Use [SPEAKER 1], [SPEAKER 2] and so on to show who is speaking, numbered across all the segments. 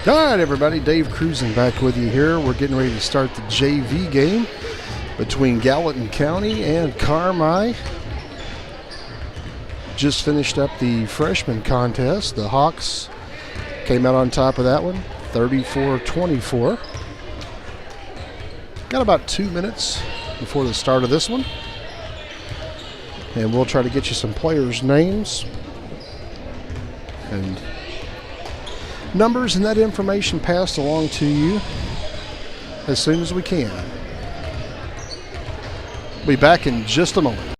[SPEAKER 1] All right, everybody. Dave Cruising back with you here. We're getting ready to start the JV game between Gallatin County and Carmi. Just finished up the freshman contest. The Hawks came out on top of that one, 34-24. Got about 2 minutes before the start of this one. And we'll try to get you some players' names and numbers and that information passed along to you as soon as we can. We'll be back in just a moment.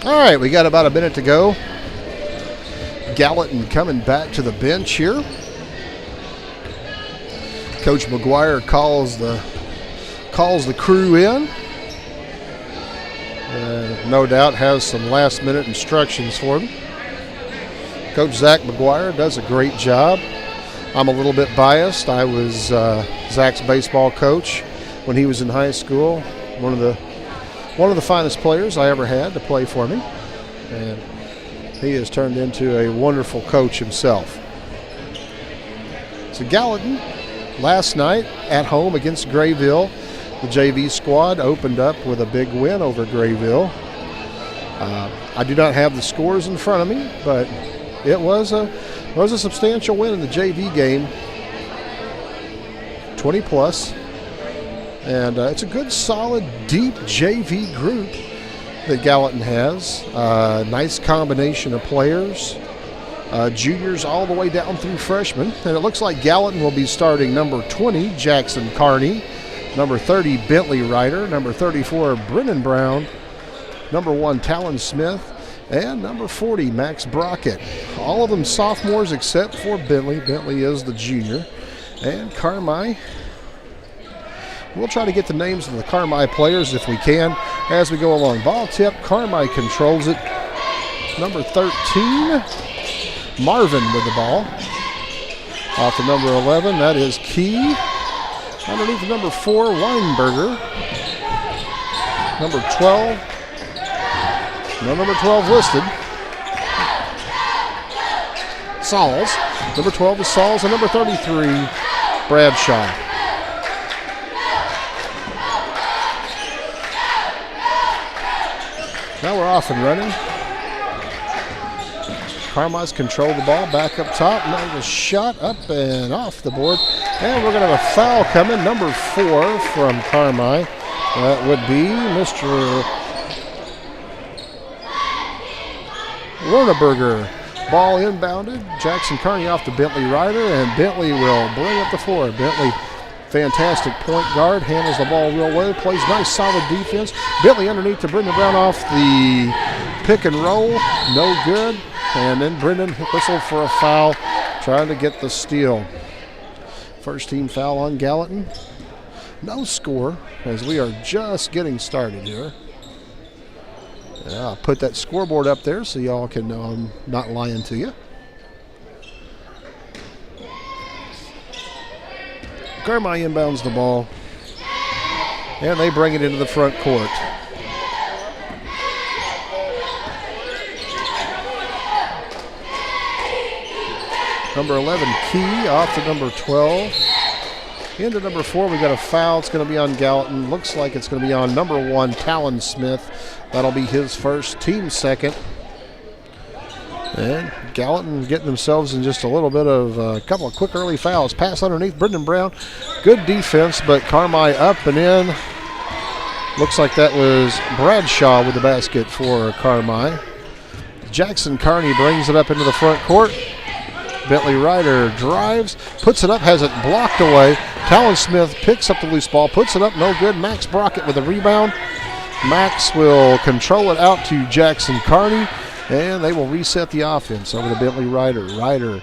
[SPEAKER 1] All right, we got about a minute to go. Gallatin coming back to the bench here. Coach McGuire calls the crew in. No doubt has some last-minute instructions for them. Coach Zach McGuire does a great job. I'm a little bit biased. I was Zach's baseball coach when he was in high school. One of the finest players I ever had to play for me, and he has turned into a wonderful coach himself. So Gallatin, last night at home against Grayville, the JV squad opened up with a big win over Grayville. I do not have the scores in front of me, but it was a substantial win in the JV game, 20 plus. And it's a good, solid, deep JV group that Gallatin has. Nice combination of players, juniors all the way down through freshmen. And it looks like Gallatin will be starting number 20, Jackson Carmi, number 30, Bentley Ryder, number 34, Brennan Brown, number 1, Talon Smith, and number 40, Max Brockett. All of them sophomores except for Bentley. Bentley is the junior. And Carmi. We'll try to get the names of the Carmi players if we can as we go along. Ball tip, Carmi controls it. Number 13, Marvin with the ball. Off to number 11, that is Key. Underneath the number 4, Weinberger. Number 12, no number 12 listed. Sauls. Number 12 is Sauls, and number 33, Bradshaw. Now we're off and running. Carmi's controlled the ball back up top. Now the shot up and off the board. And we're going to have a foul coming. Number 4 from Carmi. That would be Mr. Werneberger. Ball inbounded. Jackson Carmi off to Bentley Ryder, and Bentley will bring up the floor. Bentley, fantastic point guard, handles the ball real well, plays nice solid defense. Bentley underneath to Brendan Brown off the pick and roll, no good. And then Brendan whistled for a foul, trying to get the steal. First team foul on Gallatin. No score, as we are just getting started here. I'll put that scoreboard up there so y'all can know I'm not lying to you. Carmi inbounds the ball, and they bring it into the front court. Number 11, Key, off to number 12. Into number 4, we got a foul. It's going to be on Gallatin. Looks like it's going to be on number 1, Talon Smith. That'll be his first, team second. And Gallatin getting themselves in just a little bit of a couple of quick early fouls. Pass underneath Brendan Brown. Good defense, but Carmi up and in. Looks like that was Bradshaw with the basket for Carmi. Jackson Carmi brings it up into the front court. Bentley Ryder drives, puts it up, has it blocked away. Talon Smith picks up the loose ball, puts it up, no good. Max Brockett with a rebound. Max will control it out to Jackson Carney, and they will reset the offense over to Bentley Ryder. Ryder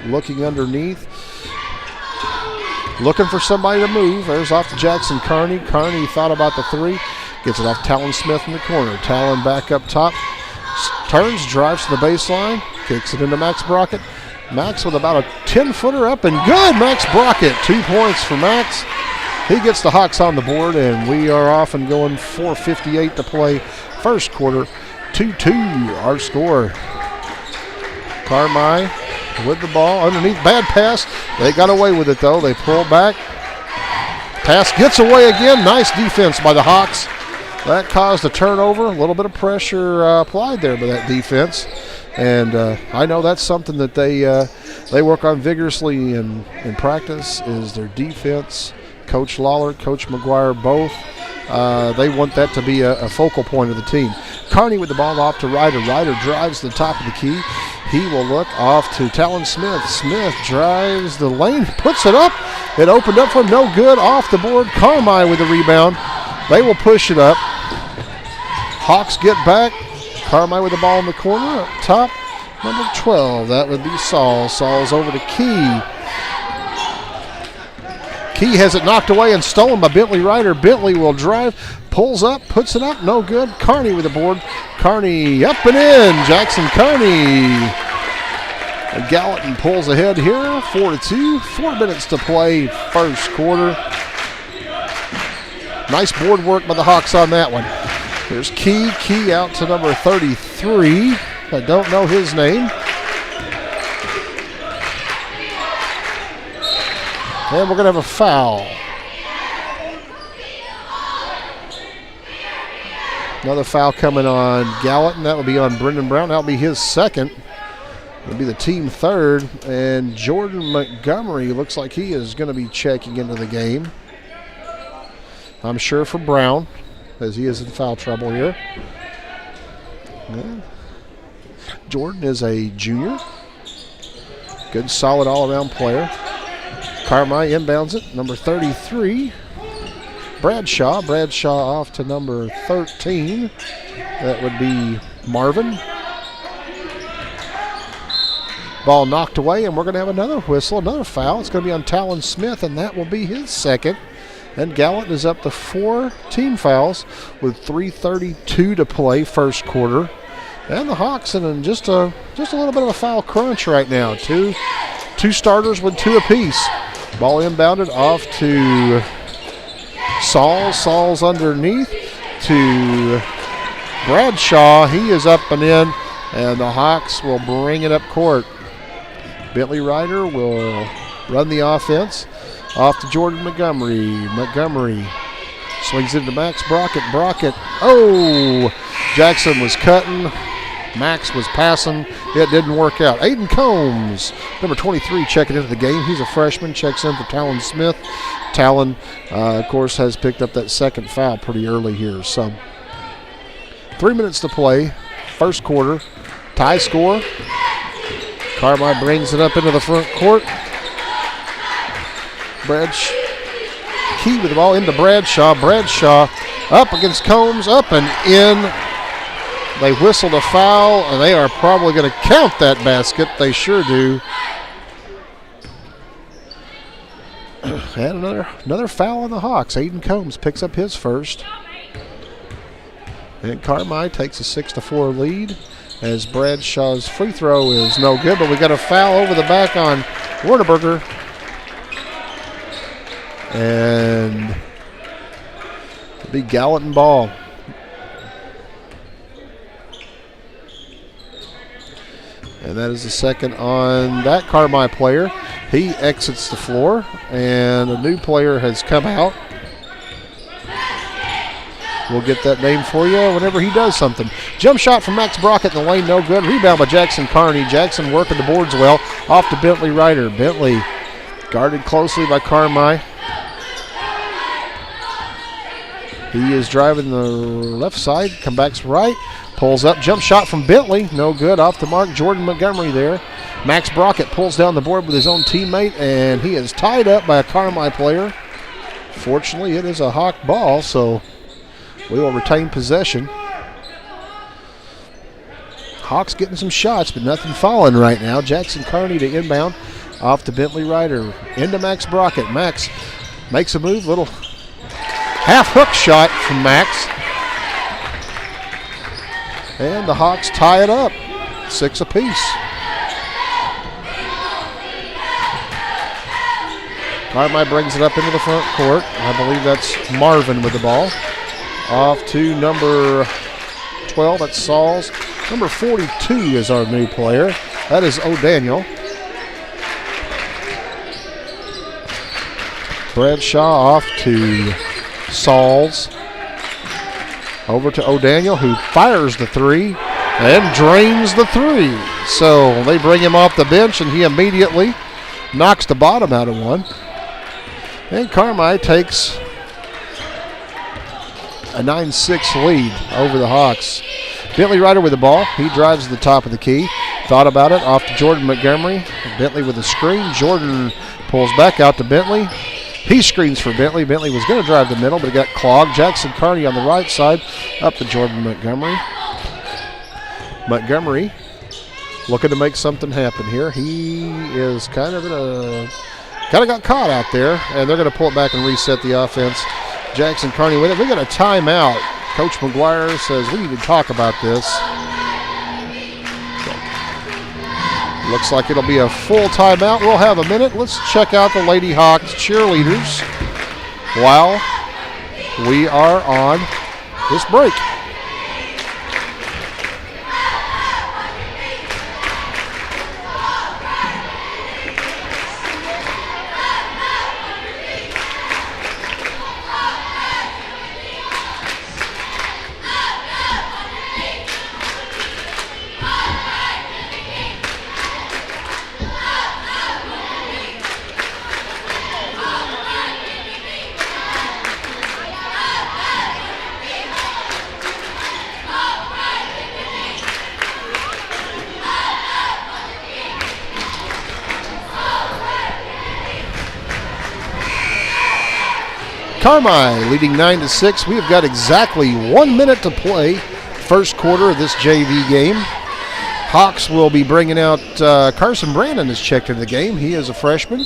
[SPEAKER 1] looking underneath, looking for somebody to move. There's off to Jackson Carney. Carney thought about the three, gets it off Talon Smith in the corner. Talon back up top, turns, drives to the baseline, kicks it into Max Brockett. Max with about a 10-footer up and good. Max Brockett, 2 points for Max. He gets the Hawks on the board, and we are off and going. 4:58 to play first quarter. 2-2 our score. Carmi with the ball underneath. Bad pass. They got away with it, though. They pull back. Pass gets away again. Nice defense by the Hawks. That caused a turnover. A little bit of pressure applied there by that defense. And I know that's something that they work on vigorously in practice is their defense. Coach Lawler, Coach McGuire, both. They want that to be a focal point of the team. Carney with the ball off to Ryder. Ryder drives the top of the key. He will look off to Talon Smith. Smith drives the lane, puts it up. It opened up for him, no good. Off the board, Carmi with the rebound. They will push it up. Hawks get back. Carmi with the ball in the corner up top. Number 12, that would be Saul. Saul's over to Key. Key has it knocked away and stolen by Bentley Ryder. Bentley will drive, pulls up, puts it up, no good. Carney with the board. Carney up and in. Jackson Carney. And Gallatin pulls ahead here, 4-2. 4 minutes to play first quarter. Nice board work by the Hawks on that one. There's Key. Key out to number 33. I don't know his name. And we're going to have a foul. Another foul coming on Gallatin. That will be on Brendan Brown. That will be his second. It'll be the team third. And Jordan Montgomery looks like he is going to be checking into the game. I'm sure for Brown, as he is in foul trouble here. Yeah. Jordan is a junior. Good, solid all-around player. Carmi inbounds it, number 33. Bradshaw. Bradshaw off to number 13. That would be Marvin. Ball knocked away, and we're going to have another whistle, another foul. It's going to be on Talon Smith, and that will be his second. And Gallatin is up to 4 team fouls with 3:32 to play first quarter. And the Hawks in just a little bit of a foul crunch right now. Two starters with 2 apiece. Ball inbounded off to Saul. Saul's underneath to Bradshaw. He is up and in, and the Hawks will bring it up court. Bentley Ryder will run the offense. Off to Jordan Montgomery. Montgomery swings into Max Brockett. Brockett. Oh! Jackson was cutting. Max was passing. It didn't work out. Aiden Combs, number 23, checking into the game. He's a freshman. Checks in for Talon Smith. Talon, of course, has picked up that second foul pretty early here. So 3 minutes to play. First quarter. Tie score. Carmi brings it up into the front court. Key with the ball into Bradshaw. Bradshaw up against Combs, up and in. They whistled a foul, and they are probably going to count that basket. They sure do. And another foul on the Hawks. Aiden Combs picks up his first. And Carmi takes a 6-4 lead as Bradshaw's free throw is no good, but we got a foul over the back on Werneberger. And it'll be Gallatin ball. And that is the second on that Carmi player. He exits the floor, and a new player has come out. We'll get that name for you whenever he does something. Jump shot from Max Brockett in the lane, no good. Rebound by Jackson Carney. Jackson working the boards well. Off to Bentley Ryder. Bentley guarded closely by Carmi. He is driving the left side, come back right, pulls up, jump shot from Bentley, no good, off the mark. Jordan Montgomery there. Max Brockett pulls down the board with his own teammate, and he is tied up by a Carmi player. Fortunately, it is a Hawk ball, so we will retain possession. Hawks getting some shots, but nothing falling right now. Jackson Carney to inbound, off to Bentley Ryder, into Max Brockett. Max makes a move, little half hook shot from Max. And the Hawks tie it up, 6 apiece. Carmi brings it up into the front court. I believe that's Marvin with the ball. Off to number 12, that's Sauls. Number 42 is our new player. That is O'Daniel. Bradshaw off to Sauls. Over to O'Daniel, who fires the three and drains the three. So they bring him off the bench, and he immediately knocks the bottom out of one. And Carmi takes a 9-6 lead over the Hawks. Bentley Ryder with the ball. He drives to the top of the key. Thought about it. Off to Jordan Montgomery. Bentley with the screen. Jordan pulls back out to Bentley. He screens for Bentley. Bentley was going to drive the middle, but it got clogged. Jackson Carney on the right side. Up to Jordan Montgomery. Montgomery looking to make something happen here. He is kind of got caught out there, and they're going to pull it back and reset the offense. Jackson Carney with it. We got a timeout. Coach McGuire says we need to talk about this. Looks like it'll be a full timeout. We'll have a minute. Let's check out the Lady Hawks cheerleaders while we are on this break. Carmi leading 9-6. We have got exactly 1 minute to play. First quarter of this JV game. Hawks will be bringing out Carson Brandon has checked into the game. He is a freshman.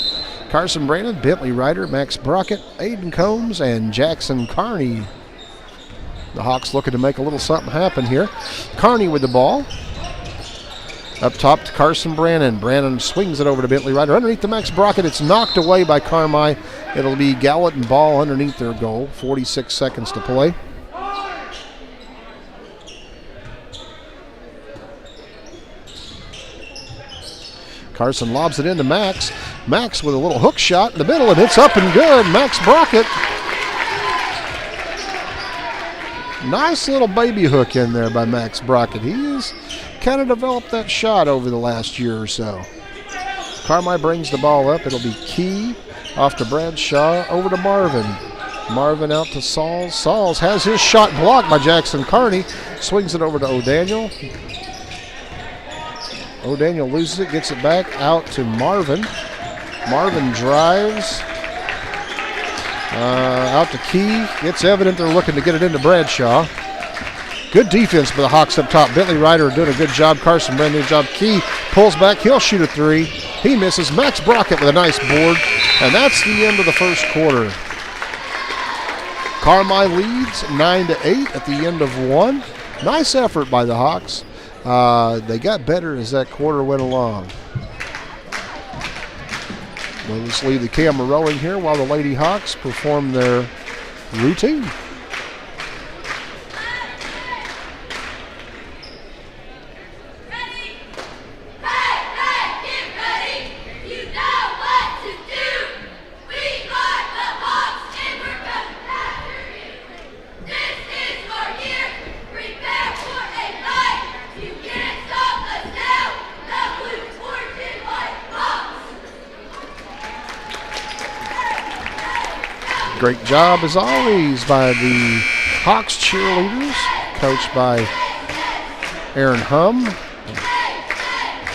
[SPEAKER 1] Carson Brandon, Bentley Ryder, Max Brockett, Aiden Combs, and Jackson Carney. The Hawks looking to make a little something happen here. Carney with the ball. Up top to Carson Brandon. Brandon swings it over to Bentley Ryder. Underneath the Max Brockett. It's knocked away by Carmi. It'll be Gallant and ball underneath their goal. 46 seconds to play. Carson lobs it into Max. Max with a little hook shot in the middle, and it's up and good. Max Brockett. Nice little baby hook in there by Max Brockett. He's kind of developed that shot over the last year or so. Carmi brings the ball up. It'll be Key off to Bradshaw, over to Marvin. Marvin out to Sauls. Sauls has his shot blocked by Jackson Carney. Swings it over to O'Daniel. O'Daniel loses it, gets it back out to Marvin. Marvin drives out to Key. It's evident they're looking to get it into Bradshaw. Good defense by the Hawks up top. Bentley Ryder doing a good job. Carson Brandon doing a job. Key pulls back. He'll shoot a three. He misses. Max Brockett with a nice board. And that's the end of the first quarter. Carmi leads 9-8 at the end of one. Nice effort by the Hawks. They got better as that quarter went along. We'll just leave the camera rolling here while the Lady Hawks perform their routine. Great job, as always, by the Hawks cheerleaders, coached by Aaron Hum,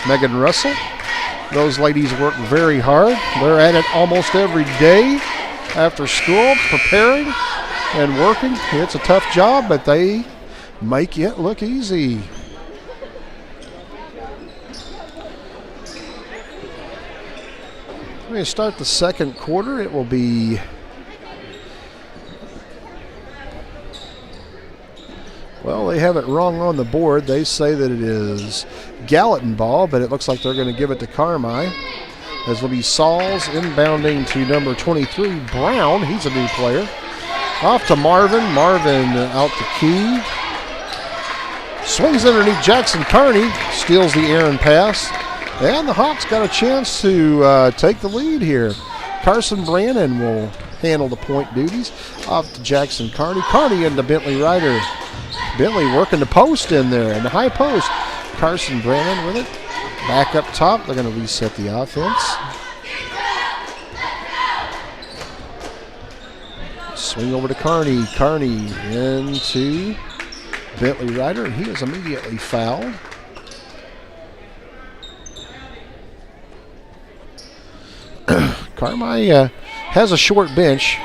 [SPEAKER 1] Megan Russell. Those ladies work very hard. They're at it almost every day after school, preparing and working. It's a tough job, but they make it look easy. We're going to start the second quarter. It will be well, they have it wrong on the board. They say that it is Gallatin ball, but it looks like they're going to give it to Carmi. As will be Sauls inbounding to number 23, Brown. He's a new player. Off to Marvin. Marvin out to Key. Swings underneath Jackson Carney. Steals the errant pass. And the Hawks got a chance to take the lead here. Carson Brannon will handle the point duties. Off to Jackson Carney. Carney into Bentley Ryder. Bentley working the post in there, in the high post. Carson Brannon with it. Back up top. They're going to reset the offense. Swing over to Carney. Carney into Bentley Ryder, and he is immediately fouled. Carmi has a short bench,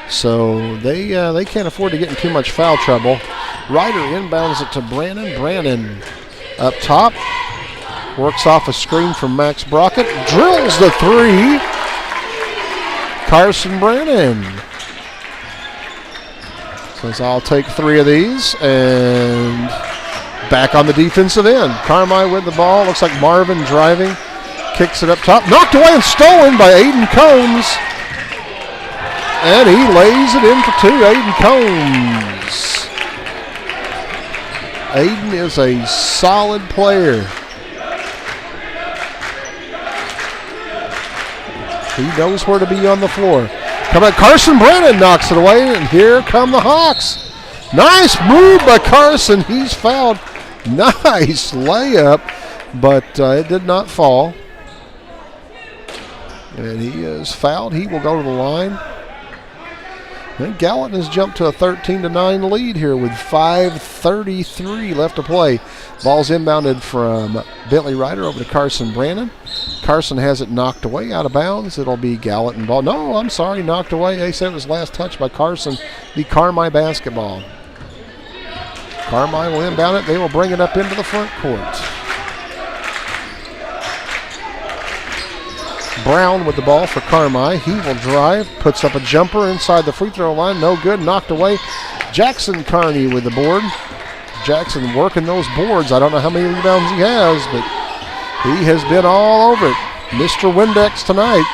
[SPEAKER 1] so they can't afford to get in too much foul trouble. Ryder inbounds it to Brannon. Brannon up top. Works off a screen from Max Brockett. Drills the three. Carson Brannon says, I'll take 3 of these. And back on the defensive end. Carmi with the ball. Looks like Marvin driving. Kicks it up top. Knocked away and stolen by Aiden Combs. And he lays it in for 2. Aiden Combs. Aiden is a solid player. He knows where to be on the floor. Come on, Carson Brannon knocks it away, and here come the Hawks. Nice move by Carson. He's fouled. Nice layup, but it did not fall. And he is fouled. He will go to the line. And Gallatin has jumped to a 13-9 lead here with 5:33 left to play. Ball's inbounded from Bentley Ryder over to Carson Brannon. Carson has it knocked away out of bounds. It'll be Gallatin ball. No, I'm sorry, knocked away. They said it was last touch by Carson. The Carmi basketball. Carmi will inbound it. They will bring it up into the front court. Brown with the ball for Carmi. He will drive, puts up a jumper inside the free throw line. No good, knocked away. Jackson Carney with the board. Jackson working those boards. I don't know how many rebounds he has, but he has been all over it. Mr. Windex tonight.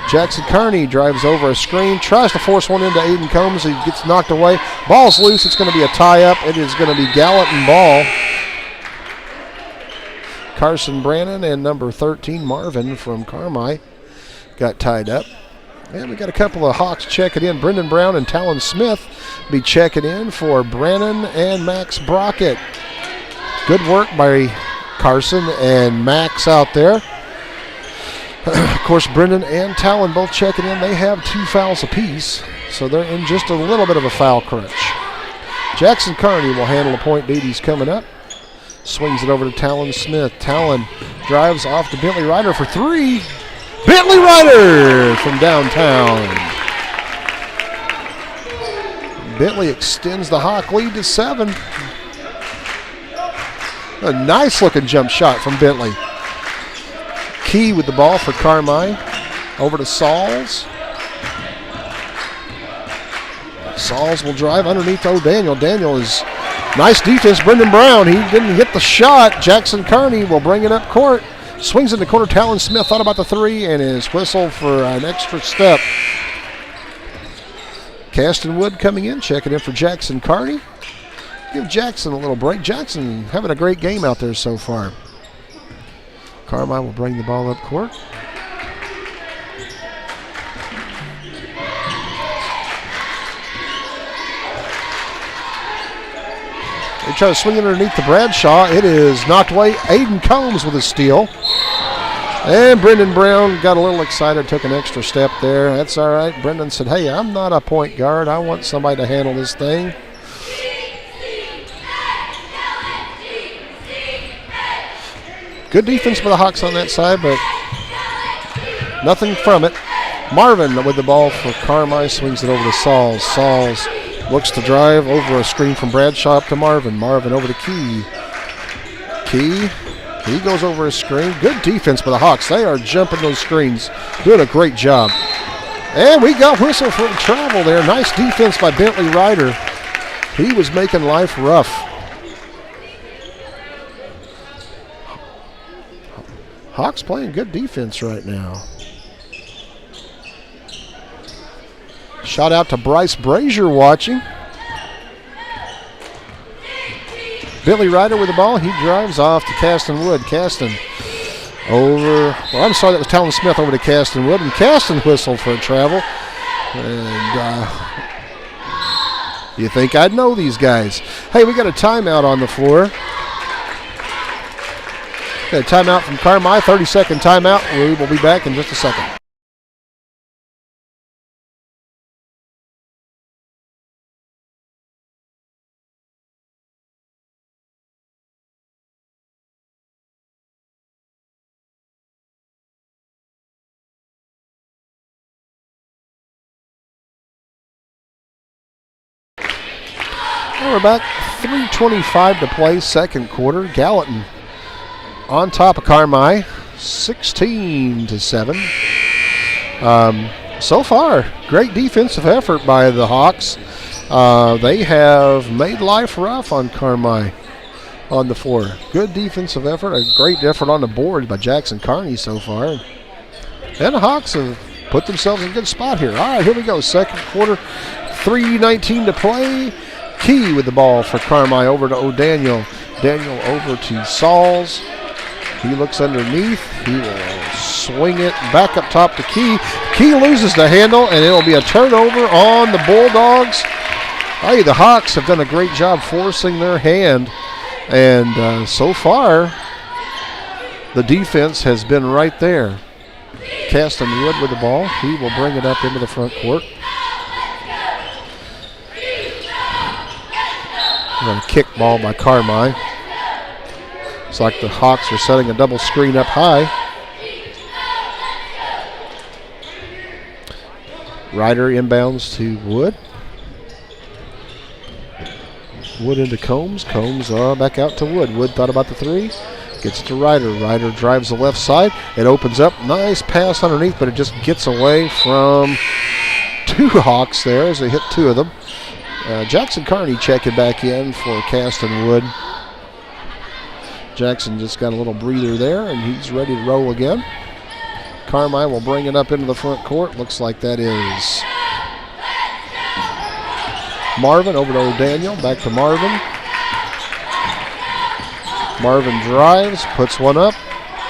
[SPEAKER 1] Jackson Carney drives over a screen, tries to force one into Aiden Combs. He gets knocked away. Ball's loose. It's going to be a tie-up. It is going to be Gallatin ball. Carson Brannon and number 13, Marvin from Carmi, got tied up. And we got a couple of Hawks checking in. Brendan Brown and Talon Smith be checking in for Brannon and Max Brockett. Good work by Carson and Max out there. Of course, Brendan and Talon both checking in. They have 2 fouls apiece, so they're in just a little bit of a foul crunch. Jackson Carney will handle the point duties coming up. Swings it over to Talon Smith. Talon drives off to Bentley Ryder for 3. Bentley Ryder from downtown. Bentley extends the Hawk lead to 7. A nice looking jump shot from Bentley. Key with the ball for Carmi. Over to Sauls. Sauls will drive underneath O'Daniel. Daniel is nice defense. Brendan Brown, he didn't hit the shot. Jackson Carney will bring it up court. Swings in the corner. Talon Smith thought about the 3 and is whistled for an extra step. Caston Wood coming in, checking in for Jackson Carney. Give Jackson a little break. Jackson having a great game out there so far. Carmi will bring the ball up court. They try to swing it underneath the Bradshaw. It is knocked away. Aiden Combs with a steal. And Brendan Brown got a little excited, took an extra step there. That's all right. Brendan said, hey, I'm not a point guard. I want somebody to handle this thing. Good defense by the Hawks on that side, but nothing from it. Marvin with the ball for Carmi, swings it over to Sauls. Sauls looks to drive over a screen from Bradshaw up to Marvin. Marvin over to Key. Key, he goes over a screen. Good defense by the Hawks. They are jumping those screens, doing a great job. And we got whistle for travel there. Nice defense by Bentley Ryder. He was making life rough. Hawks playing good defense right now. Shout out to Bryce Brazier watching. Bentley Ryder with the ball. He drives off to Caston Wood. Caston over. Well, I'm sorry, that was Talon Smith over to Caston Wood. And Caston whistled for a travel. And you think I'd know these guys. Hey, we got a timeout on the floor. Got a timeout from Carmi. 30-second timeout. We will be back in just a second. We're back. 3:25 to play, second quarter. Gallatin on top of Carmi, 16-7. So far, great defensive effort by the Hawks. They have made life rough on Carmi on the floor. Good defensive effort, a great effort on the board by Jackson Carney so far. And the Hawks have put themselves in a good spot here. All right, here we go. Second quarter, 3:19 to play. Key with the ball for Carmi over to O'Daniel. Daniel over to Sauls. He looks underneath. He will swing it back up top to Key. Key loses the handle, and it'll be a turnover on the Bulldogs. Hey, the Hawks have done a great job forcing their hand, and so far, the defense has been right there. Caston Wood with the ball. He will bring it up into the front court. And a kick ball by Carmi. It's like the Hawks are setting a double screen up high. Ryder inbounds to Wood. Wood into Combs. Combs back out to Wood. Wood thought about the three. Gets it to Ryder. Ryder drives the left side. It opens up. Nice pass underneath, but it just gets away from two Hawks there as they hit two of them. Jackson Carney checking back in for Caston Wood. Jackson just got a little breather there, and he's ready to roll again. Carmi will bring it up into the front court. Looks like that is Marvin over to O'Daniel. Back to Marvin. Marvin drives, puts one up.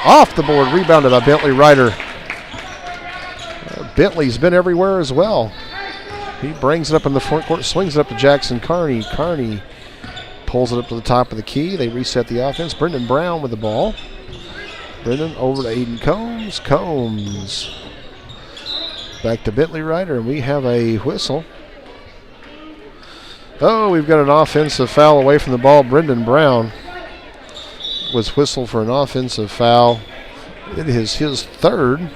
[SPEAKER 1] Off the board, rebounded by Bentley Ryder. Bentley's been everywhere as well. He brings it up in the front court, swings it up to Jackson Carney. Carney pulls it up to the top of the key. They reset the offense. Brendan Brown with the ball. Brendan over to Aiden Combs. Combs back to Bentley Ryder, and we have a whistle. Oh, we've got an offensive foul away from the ball. Brendan Brown was whistled for an offensive foul. It is his third.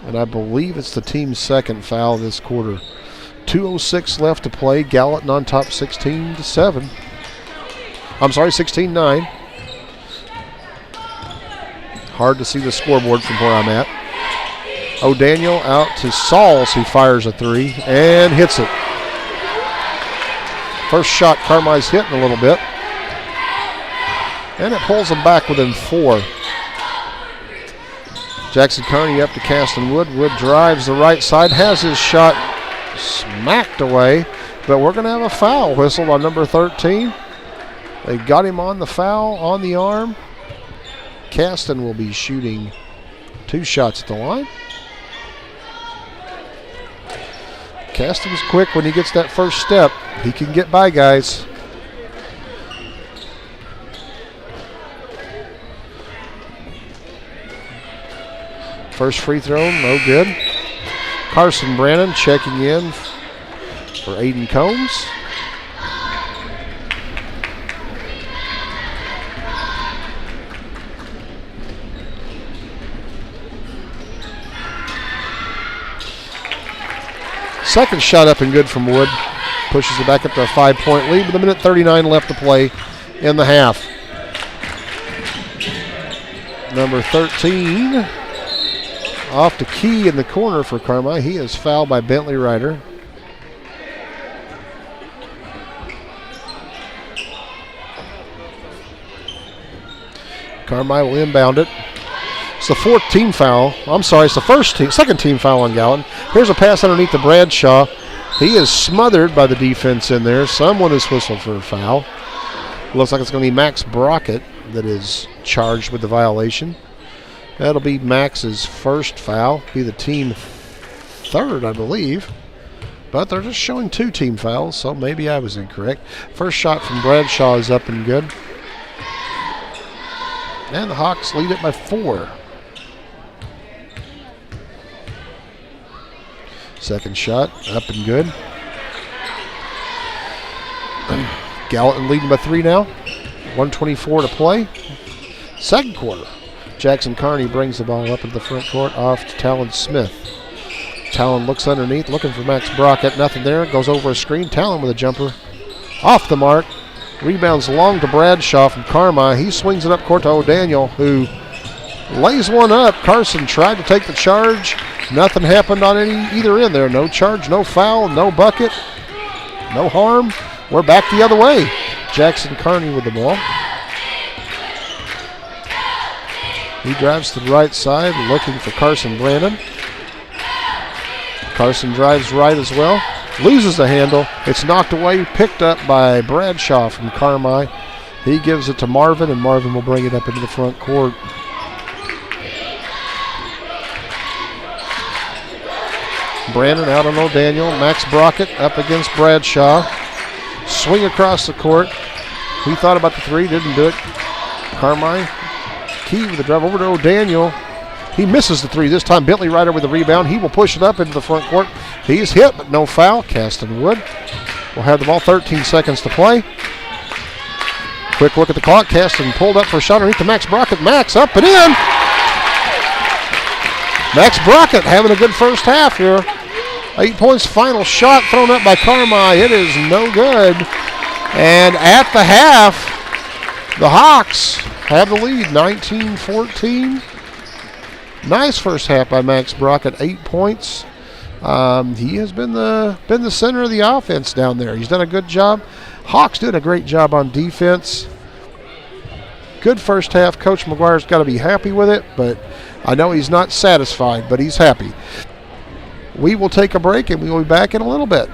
[SPEAKER 1] And I believe it's the team's second foul this quarter. 2:06 left to play. Gallatin on top 16-7. I'm sorry, 16-9. Hard to see the scoreboard from where I'm at. O'Daniel out to Sauls, who fires a three and hits it. First shot Carmi's hitting a little bit. And it pulls them back within four. Jackson Carney up to Caston Wood. Wood drives the right side, has his shot smacked away, but we're going to have a foul whistled on number 13. They got him on the foul on the arm. Caston will be shooting two shots at the line. Caston's quick when he gets that first step. He can get by guys. First free throw, no good. Carson Brannon checking in for Aiden Combs. Second shot up and good from Wood. Pushes it back up to a 5-point lead with 1:39 left to play in the half. Number 13 off the key in the corner for Carmi. He is fouled by Bentley Ryder. Carmi will inbound it. It's the fourth team foul. I'm sorry, it's the second team foul on Gallatin. Here's a pass underneath to Bradshaw. He is smothered by the defense in there. Someone is whistled for a foul. Looks like it's going to be Max Brockett that is charged with the violation. That'll be Max's first foul. Be the team third, I believe. But they're just showing 2 team fouls, so maybe I was incorrect. First shot from Bradshaw is up and good. And the Hawks lead it by 4. Second shot, up and good. Gallatin leading by 3 now. 1:24 to play. Second quarter. Jackson Carney brings the ball up into the front court off to Talon Smith. Talon looks underneath, looking for Max Brockett. Nothing there. Goes over a screen. Talon with a jumper. Off the mark. Rebounds long to Bradshaw from Carmi. He swings it up court to O'Daniel, who lays one up. Carson tried to take the charge. Nothing happened on either end there. No charge, no foul, no bucket, no harm. We're back the other way. Jackson Carney with the ball. He drives to the right side looking for Carson Brannon. Carson drives right as well. Loses the handle. It's knocked away, picked up by Bradshaw from Carmi. He gives it to Marvin, and Marvin will bring it up into the front court. Brannon out on O'Daniel. Max Brockett up against Bradshaw. Swing across the court. He thought about the 3, didn't do it. Carmi, Key with the drive over to O'Daniel. He misses the 3 this time. Bentley Ryder with the rebound. He will push it up into the front court. He's hit, but no foul. Caston Wood will have the ball. 13 seconds to play. Quick look at the clock. Caston pulled up for a shot underneath to Max Brockett. Max up and in. Max Brockett having a good first half here. 8 points. Final shot thrown up by Carmi. It is no good. And at the half, the Hawks have the lead, 19-14. Nice first half by Max Brockett, 8 points. He has been the center of the offense down there. He's done a good job. Hawks doing a great job on defense. Good first half. Coach McGuire's got to be happy with it, but I know he's not satisfied, but he's happy. We will take a break, and we will be back in a little bit.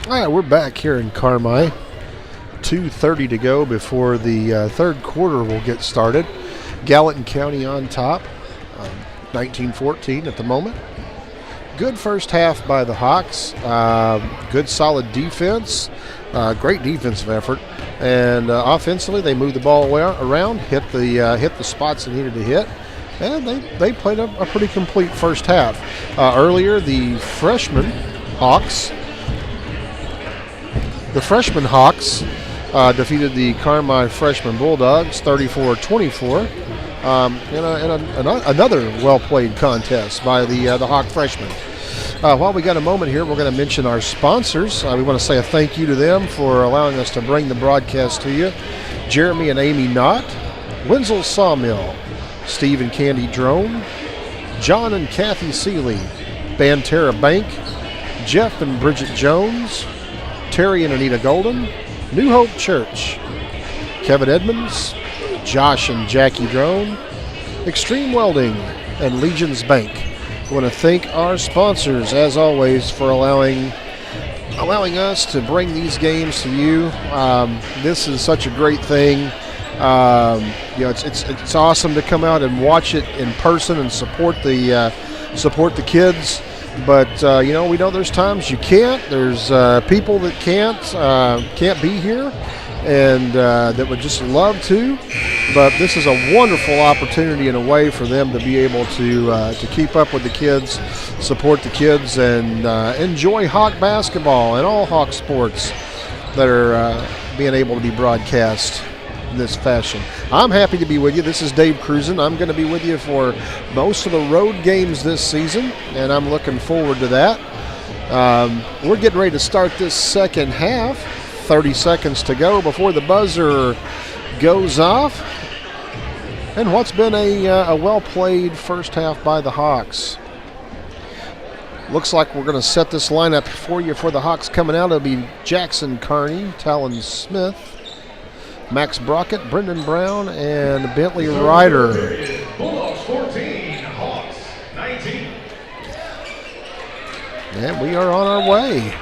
[SPEAKER 1] All right, we're back here in Carmi. 2:30 to go before the third quarter will get started. Gallatin County on top, 19-14 at the moment. Good first half by the Hawks. Good solid defense. Great defensive effort. And offensively, they moved the ball around, hit the spots they needed to hit. And they played a pretty complete first half. Earlier, the freshman Hawks defeated the Carmi freshman Bulldogs 34-24 in another well-played contest by the Hawk freshmen. While we got a moment here, we're going to mention our sponsors. We want to say a thank you to them for allowing us to bring the broadcast to you. Jeremy and Amy Knott, Wenzel Sawmill, Steve and Candy Drone, John and Kathy Seeley, Banterra Bank, Jeff and Bridget Jones, Terry and Anita Golden, New Hope Church, Kevin Edmonds, Josh and Jackie Drone, Extreme Welding, and Legion's Bank. I want to thank our sponsors, as always, for allowing us to bring these games to you. This is such a great thing. It's awesome to come out and watch it in person and support the kids. But we know there's times you can't. There's people that can't be here, and that would just love to. But this is a wonderful opportunity and a way for them to be able to keep up with the kids, support the kids, and enjoy Hawk basketball and all Hawk sports that are being able to be broadcast in this fashion. I'm happy to be with you. This is Dave Cruzen. I'm going to be with you for most of the road games this season, and I'm looking forward to that. We're getting ready to start this second half. 30 seconds to go before the buzzer goes off. And what's been a well-played first half by the Hawks. Looks like we're going to set this lineup for you for the Hawks coming out. It'll be Jackson Carney, Talon Smith, Max Brockett, Brendan Brown, and Bentley Ryder.
[SPEAKER 2] Bulldogs 14, Hawks 19.
[SPEAKER 1] And we are on our way.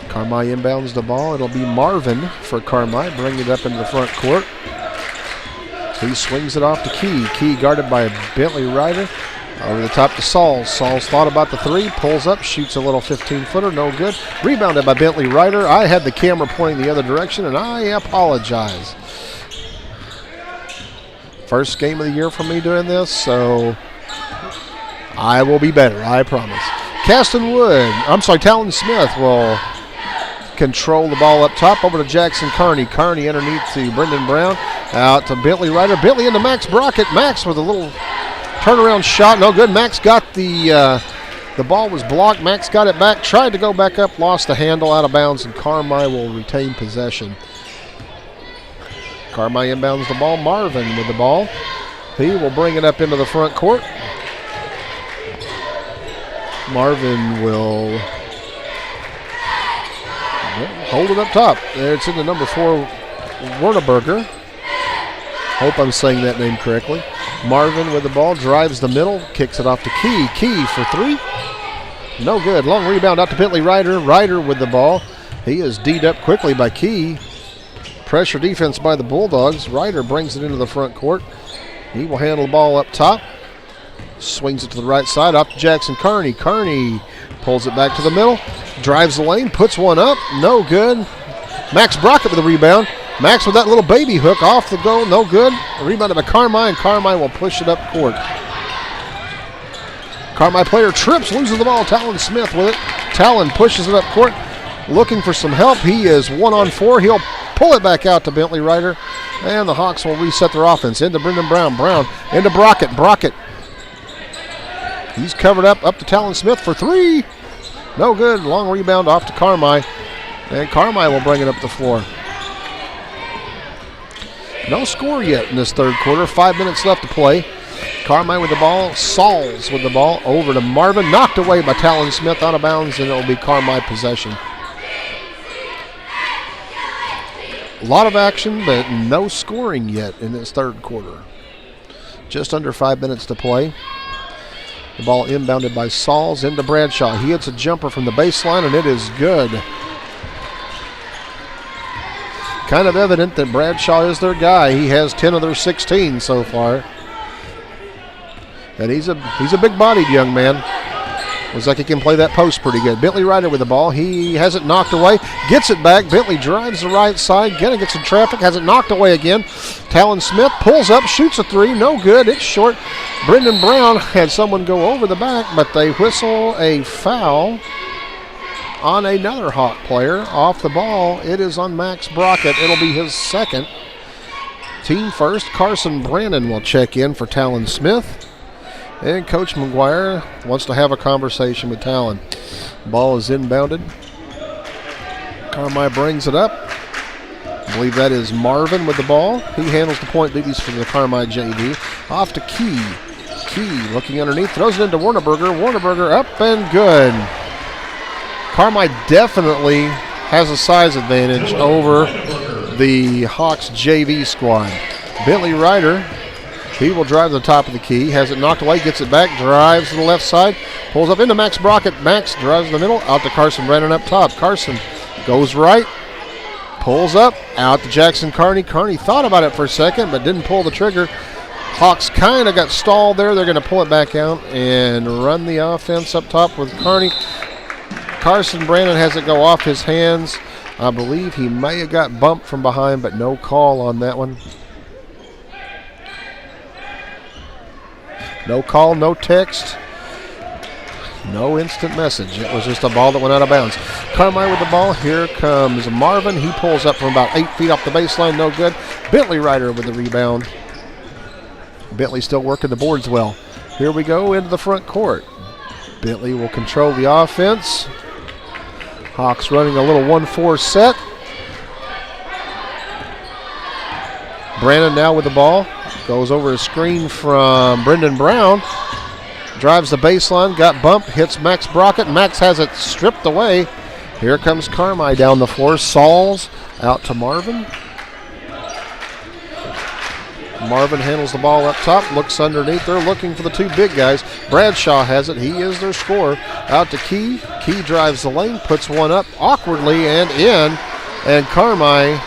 [SPEAKER 1] Carmi inbounds the ball. It'll be Marvin for Carmi, bringing it up into the front court. He swings it off to Key. Key guarded by Bentley Ryder. Over the top to Sauls. Sauls thought about the three, pulls up, shoots a little 15-footer, no good. Rebounded by Bentley Ryder. I had the camera pointing the other direction, and I apologize. First game of the year for me doing this, so I will be better, I promise. Talon Smith will control the ball up top, over to Jackson Carney. Carney underneath to Brendan Brown, out to Bentley Ryder. Bentley into Max Brockett. Max with a little turnaround shot, no good. Max got the ball was blocked. Max got it back, tried to go back up, lost the handle, out of bounds, and Carmi will retain possession. Carmi inbounds the ball. Marvin with the ball. He will bring it up into the front court. Marvin will hold it up top. It's in the number 4, Werneberger. Hope I'm saying that name correctly. Marvin with the ball, drives the middle, kicks it off to Key. Key for three. No good. Long rebound out to Bentley Ryder. Ryder with the ball. He is D'd up quickly by Key. Pressure defense by the Bulldogs. Ryder brings it into the front court. He will handle the ball up top. Swings it to the right side, up to Jackson Carney. Carney pulls it back to the middle. Drives the lane, puts one up. No good. Max Brockett with the rebound. Max with that little baby hook off the goal, no good. Rebounded by Carmi, and Carmi will push it up court. Carmi player trips, loses the ball. Talon Smith with it. Talon pushes it up court, looking for some help. He is 1-on-4. He'll pull it back out to Bentley Ryder, and the Hawks will reset their offense. Into Brendan Brown. Brown into Brockett. Brockett. He's covered up to Talon Smith for three. No good. Long rebound off to Carmi, and Carmi will bring it up the floor. No score yet in this third quarter. 5 minutes left to play. Carmi with the ball. Sauls with the ball. Over to Marvin. Knocked away by Talon Smith, out of bounds, and it will be Carmi possession. A lot of action, but no scoring yet in this third quarter. Just under 5 minutes to play. The ball inbounded by Sauls into Bradshaw. He hits a jumper from the baseline, and it is good. kind of evident that Bradshaw is their guy. He has 10 of their 16 so far. And he's a big-bodied young man. Looks like he can play that post pretty good. Bentley Ryder with the ball. He has it knocked away. Gets it back. Bentley drives the right side. Gonna get some traffic. Has it knocked away again. Talon Smith pulls up, shoots a three. No good. It's short. Brendan Brown had someone go over the back, but they whistle a foul on another Hawk player. Off the ball, it is on Max Brockett. It'll be his second. Team first, Carson Brandon will check in for Talon Smith. And Coach McGuire wants to have a conversation with Talon. Ball is inbounded. Carmi brings it up. I believe that is Marvin with the ball. He handles the point duties for the Carmi JV. Off to Key. Key looking underneath, throws it into Warneberger. Warneberger up and good. Carmi definitely has a size advantage over the Hawks JV squad. Bentley Ryder, he will drive to the top of the key, has it knocked away, gets it back, drives to the left side, pulls up into Max Brockett. Max drives in the middle, out to Carson Brandon up top. Carson goes right, pulls up, out to Jackson Carney. Carney thought about it for a second, but didn't pull the trigger. Hawks kind of got stalled there. They're going to pull it back out and run the offense up top with Carney. Carson Brandon has it go off his hands. I believe he may have got bumped from behind, but no call on that one. No call, no text, no instant message. It was just a ball that went out of bounds. Carmi with the ball. Here comes Marvin. He pulls up from about 8 feet off the baseline. No good. Bentley Ryder with the rebound. Bentley still working the boards well. Here we go into the front court. Bentley will control the offense. Hawks running a little 1-4 set. Brandon now with the ball. Goes over a screen from Brendan Brown. Drives the baseline, got bumped, hits Max Brockett. Max has it stripped away. Here comes Carmi down the floor. Sauls out to Marvin. Marvin handles the ball up top, looks underneath. They're looking for the two big guys. Bradshaw has it. He is their scorer. Out to Key. Key drives the lane, puts one up awkwardly and in. And Carmi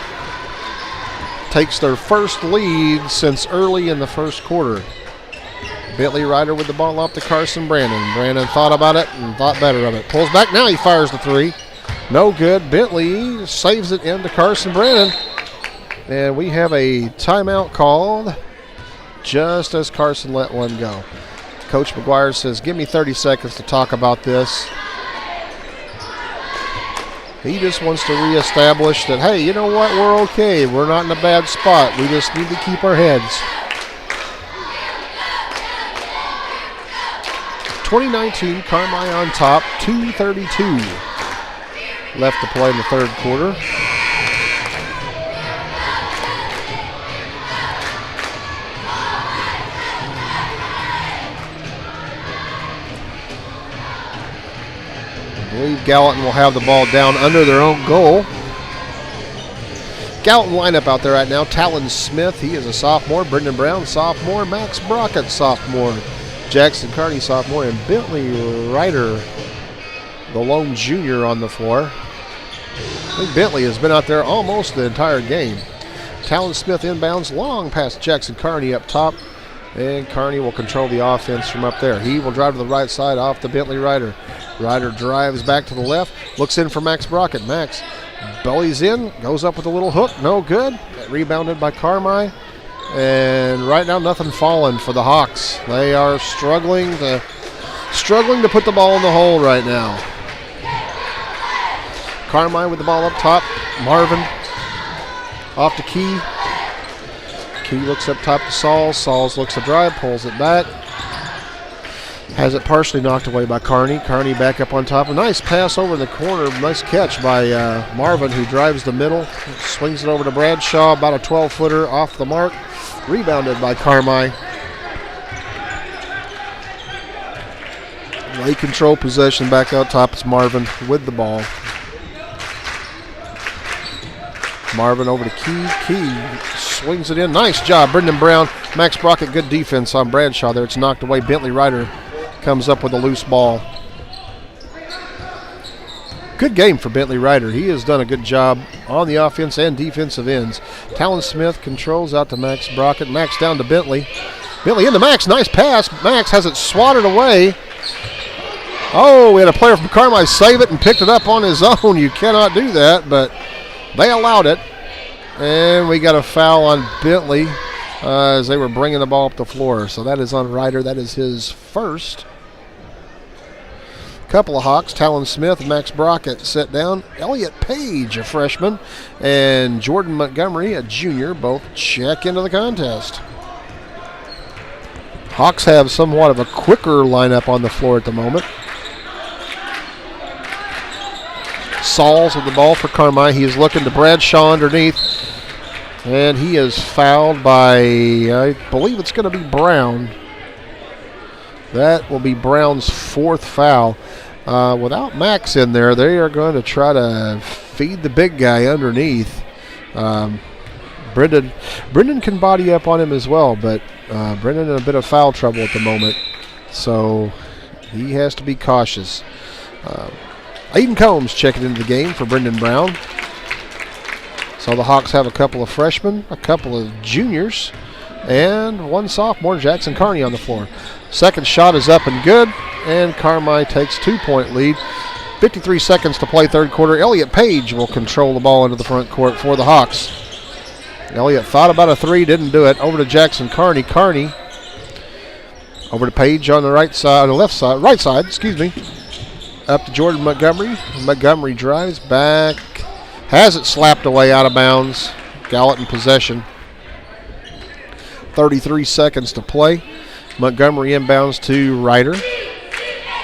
[SPEAKER 1] takes their first lead since early in the first quarter. Bentley Ryder with the ball off to Carson Brandon. Brandon thought about it and thought better of it. Pulls back, now he fires the three. No good. Bentley saves it into Carson Brandon. And we have a timeout called just as Carson let one go. Coach McGuire says, give me 30 seconds to talk about this. He just wants to reestablish that, hey, you know what, we're okay. We're not in a bad spot. We just need to keep our heads. 2019, Carmi on top, 2:32 left to play in the third quarter. I believe Gallatin will have the ball down under their own goal. Gallatin lineup out there right now. Talon Smith, he is a sophomore. Brendan Brown, sophomore. Max Brockett, sophomore. Jackson Carney, sophomore. And Bentley Ryder, the lone junior on the floor. I think Bentley has been out there almost the entire game. Talon Smith inbounds long past Jackson Carney up top. And Carney will control the offense from up there. He will drive to the right side off to Bentley Ryder. Ryder drives back to the left, looks in for Max Brockett. Max bellies in, goes up with a little hook, no good. Rebounded by Carmi. And right now, nothing falling for the Hawks. They are struggling to put the ball in the hole right now. Carmi with the ball up top. Marvin off to Key. Key looks up top to Sauls. Sauls looks to drive, pulls it back. Has it partially knocked away by Carney. Carney back up on top. A nice pass over in the corner. Nice catch by Marvin, who drives the middle. Swings it over to Bradshaw, about a 12-footer off the mark. Rebounded by Carmi. They control possession back out top. It's Marvin with the ball. Marvin over to Key. Key swings it in. Nice job, Brendan Brown. Max Brockett, good defense on Bradshaw there. It's knocked away. Bentley Ryder comes up with a loose ball. Good game for Bentley Ryder. He has done a good job on the offense and defensive ends. Talon Smith controls out to Max Brockett. Max down to Bentley. Bentley into Max. Nice pass. Max has it swatted away. Oh, we had a player from Carmi save it and picked it up on his own. You cannot do that, but they allowed it. And we got a foul on Bentley as they were bringing the ball up the floor. So that is on Ryder. That is his first. Couple of Hawks, Talon Smith, Max Brockett sit down. Elliott Page, a freshman, and Jordan Montgomery, a junior, both check into the contest. Hawks have somewhat of a quicker lineup on the floor at the moment. Sauls with the ball for Carmi. He is looking to Bradshaw underneath, and he is fouled by, I believe it's going to be Brown. That will be Brown's fourth foul. Without Max in there, they are going to try to feed the big guy underneath. Brendan can body up on him as well, but Brendan in a bit of foul trouble at the moment, so he has to be cautious. Aiden Combs checking into the game for Brendan Brown. So the Hawks have a couple of freshmen, a couple of juniors, and one sophomore, Jackson Carney, on the floor. Second shot is up and good, and Carmi takes 2-point lead. 53 seconds to play third quarter. Elliott Page will control the ball into the front court for the Hawks. Elliott thought about a three, didn't do it. Over to Jackson Carney. Carney over to Page on the right side, right side, excuse me. Up to Jordan Montgomery. Montgomery drives back, has it slapped away out of bounds. Gallatin possession. 33 seconds to play. Montgomery inbounds to Ryder.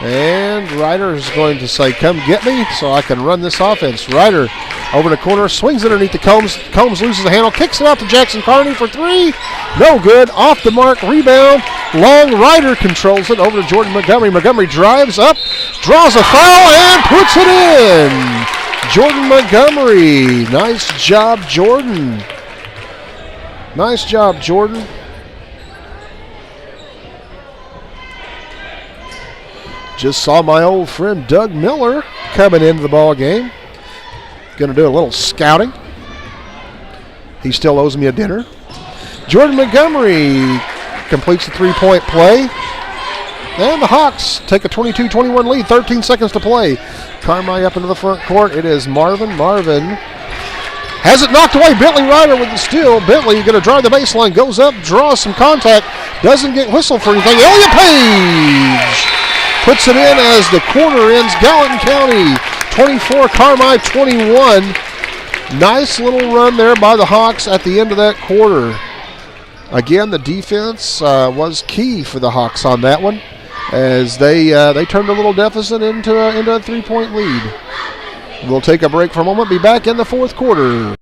[SPEAKER 1] And Ryder is going to say, come get me so I can run this offense. Ryder over the corner, swings it underneath the Combs. Combs loses the handle, kicks it out to Jackson Carney for three. No good. Off the mark, rebound. Long. Ryder controls it over to Jordan Montgomery. Montgomery drives up, draws a foul, and puts it in. Jordan Montgomery. Nice job, Jordan. Nice job, Jordan. Just saw my old friend Doug Miller coming into the ball game. Going to do a little scouting. He still owes me a dinner. Jordan Montgomery completes the three-point play. And the Hawks take a 22-21 lead, 13 seconds to play. Carmi up into the front court. It is Marvin. Marvin has it knocked away. Bentley Ryder with the steal. Bentley going to drive the baseline, goes up, draws some contact, doesn't get whistled for anything. Elliott Page puts it in as the quarter ends. Gallatin County 24, Carmi 21. Nice little run there by the Hawks at the end of that quarter. Again, the defense was key for the Hawks on that one, as they turned a little deficit into a three-point lead. We'll take a break for a moment. Be back in the fourth quarter.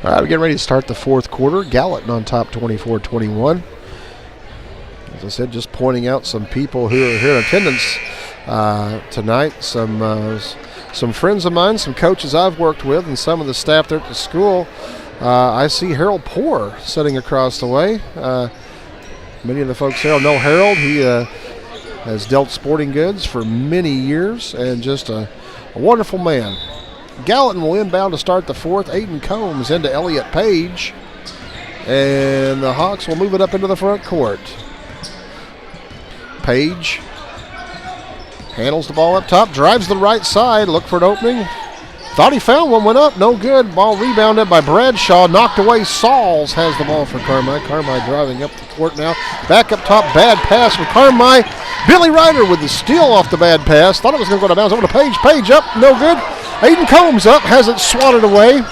[SPEAKER 1] All right, we're getting ready to start the fourth quarter. Gallatin on top 24-21. As I said, just pointing out some people who are here in attendance tonight. Some friends of mine, some coaches I've worked with, and some of the staff there at the school. I see Harold Poor sitting across the way. Many of the folks here know Harold. He has dealt sporting goods for many years and just a wonderful man. Gallatin will inbound to start the fourth. Aiden Combs into Elliott Page. And the Hawks will move it up into the front court. Page handles the ball up top, drives the right side, look for an opening. Thought he found one, went up, no good. Ball rebounded by Bradshaw, knocked away. Sauls has the ball for Carmi. Carmi driving up the court now. Back up top, bad pass from Carmi. Billy Ryder with the steal off the bad pass. Thought it was going to go to bounds over to Page. Page up, no good. Aiden Combs up, has it swatted away. And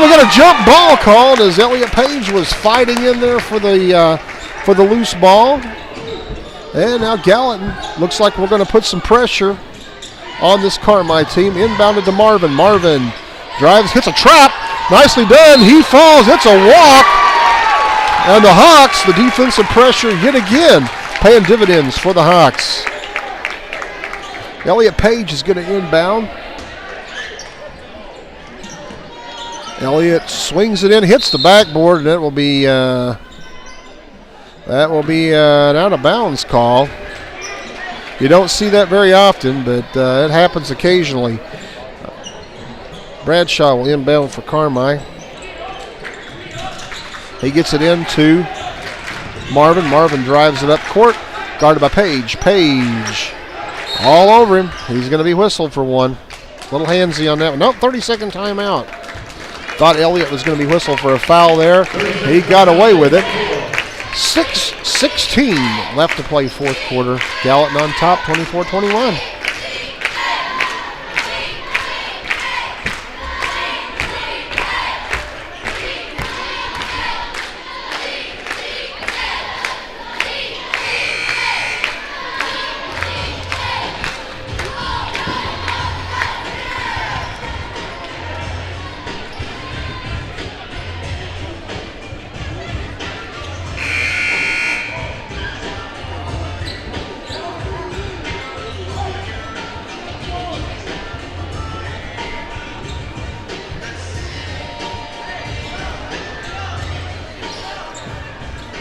[SPEAKER 1] we got a jump ball called as Elliott Page was fighting in there for the loose ball. And now Gallatin looks like we're going to put some pressure on this Carmi team. Inbounded to Marvin. Marvin drives, hits a trap, Nicely done. He falls. It's a walk. And the Hawks, the defensive pressure yet again, paying dividends for the Hawks. Elliott Page is going to inbound. Elliott swings it in, hits the backboard, and that will be an out of bounds call. You don't see that very often, but it happens occasionally. Bradshaw will inbound for Carmi. He gets it into Marvin. Marvin drives it up court, guarded by Page. Page all over him. He's going to be whistled for one. Little handsy on that one. Nope, 30-second timeout. Thought Elliott was going to be whistled for a foul there. He got away with it. 6:16 left to play fourth quarter. Gallatin on top, 24-21.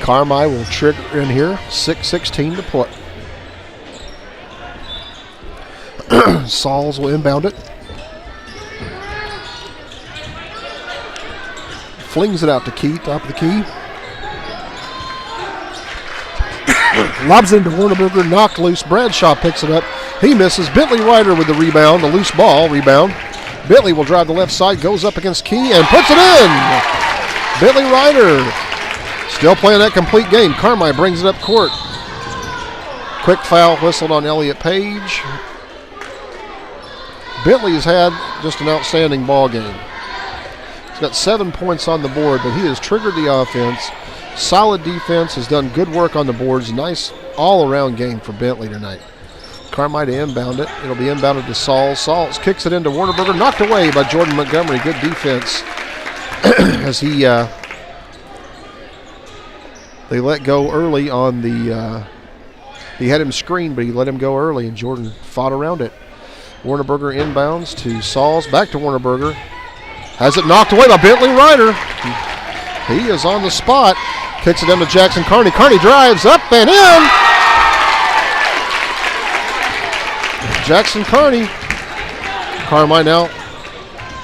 [SPEAKER 1] Carmi will trigger in here. 6:16 to play. Sauls will inbound it. Flings it out to Key, top of the key. Lobs into Warneberger, knocked loose. Bradshaw picks it up. He misses. Bentley Ryder with the rebound, the loose ball rebound. Bentley will drive the left side, goes up against Key, and puts it in. Bentley Ryder still playing that complete game. Carmi brings it up court. Quick foul whistled on Elliott Page. Bentley has had just an outstanding ball game. He's got 7 points on the board, but he has triggered the offense. Solid defense, has done good work on the boards. Nice all-around game for Bentley tonight. Carmi to inbound it. It'll be inbounded to Sauls. Sauls kicks it into Warneberger, knocked away by Jordan Montgomery. Good defense as he they let go early on the he had him screened, but he let him go early, and Jordan fought around it. Warneberger inbounds to Sauls, back to Warneberger. Has it knocked away by Bentley Ryder. He is on the spot. Kicks it down to Jackson Carney. Carney drives up and in. Jackson Carney. Carmi now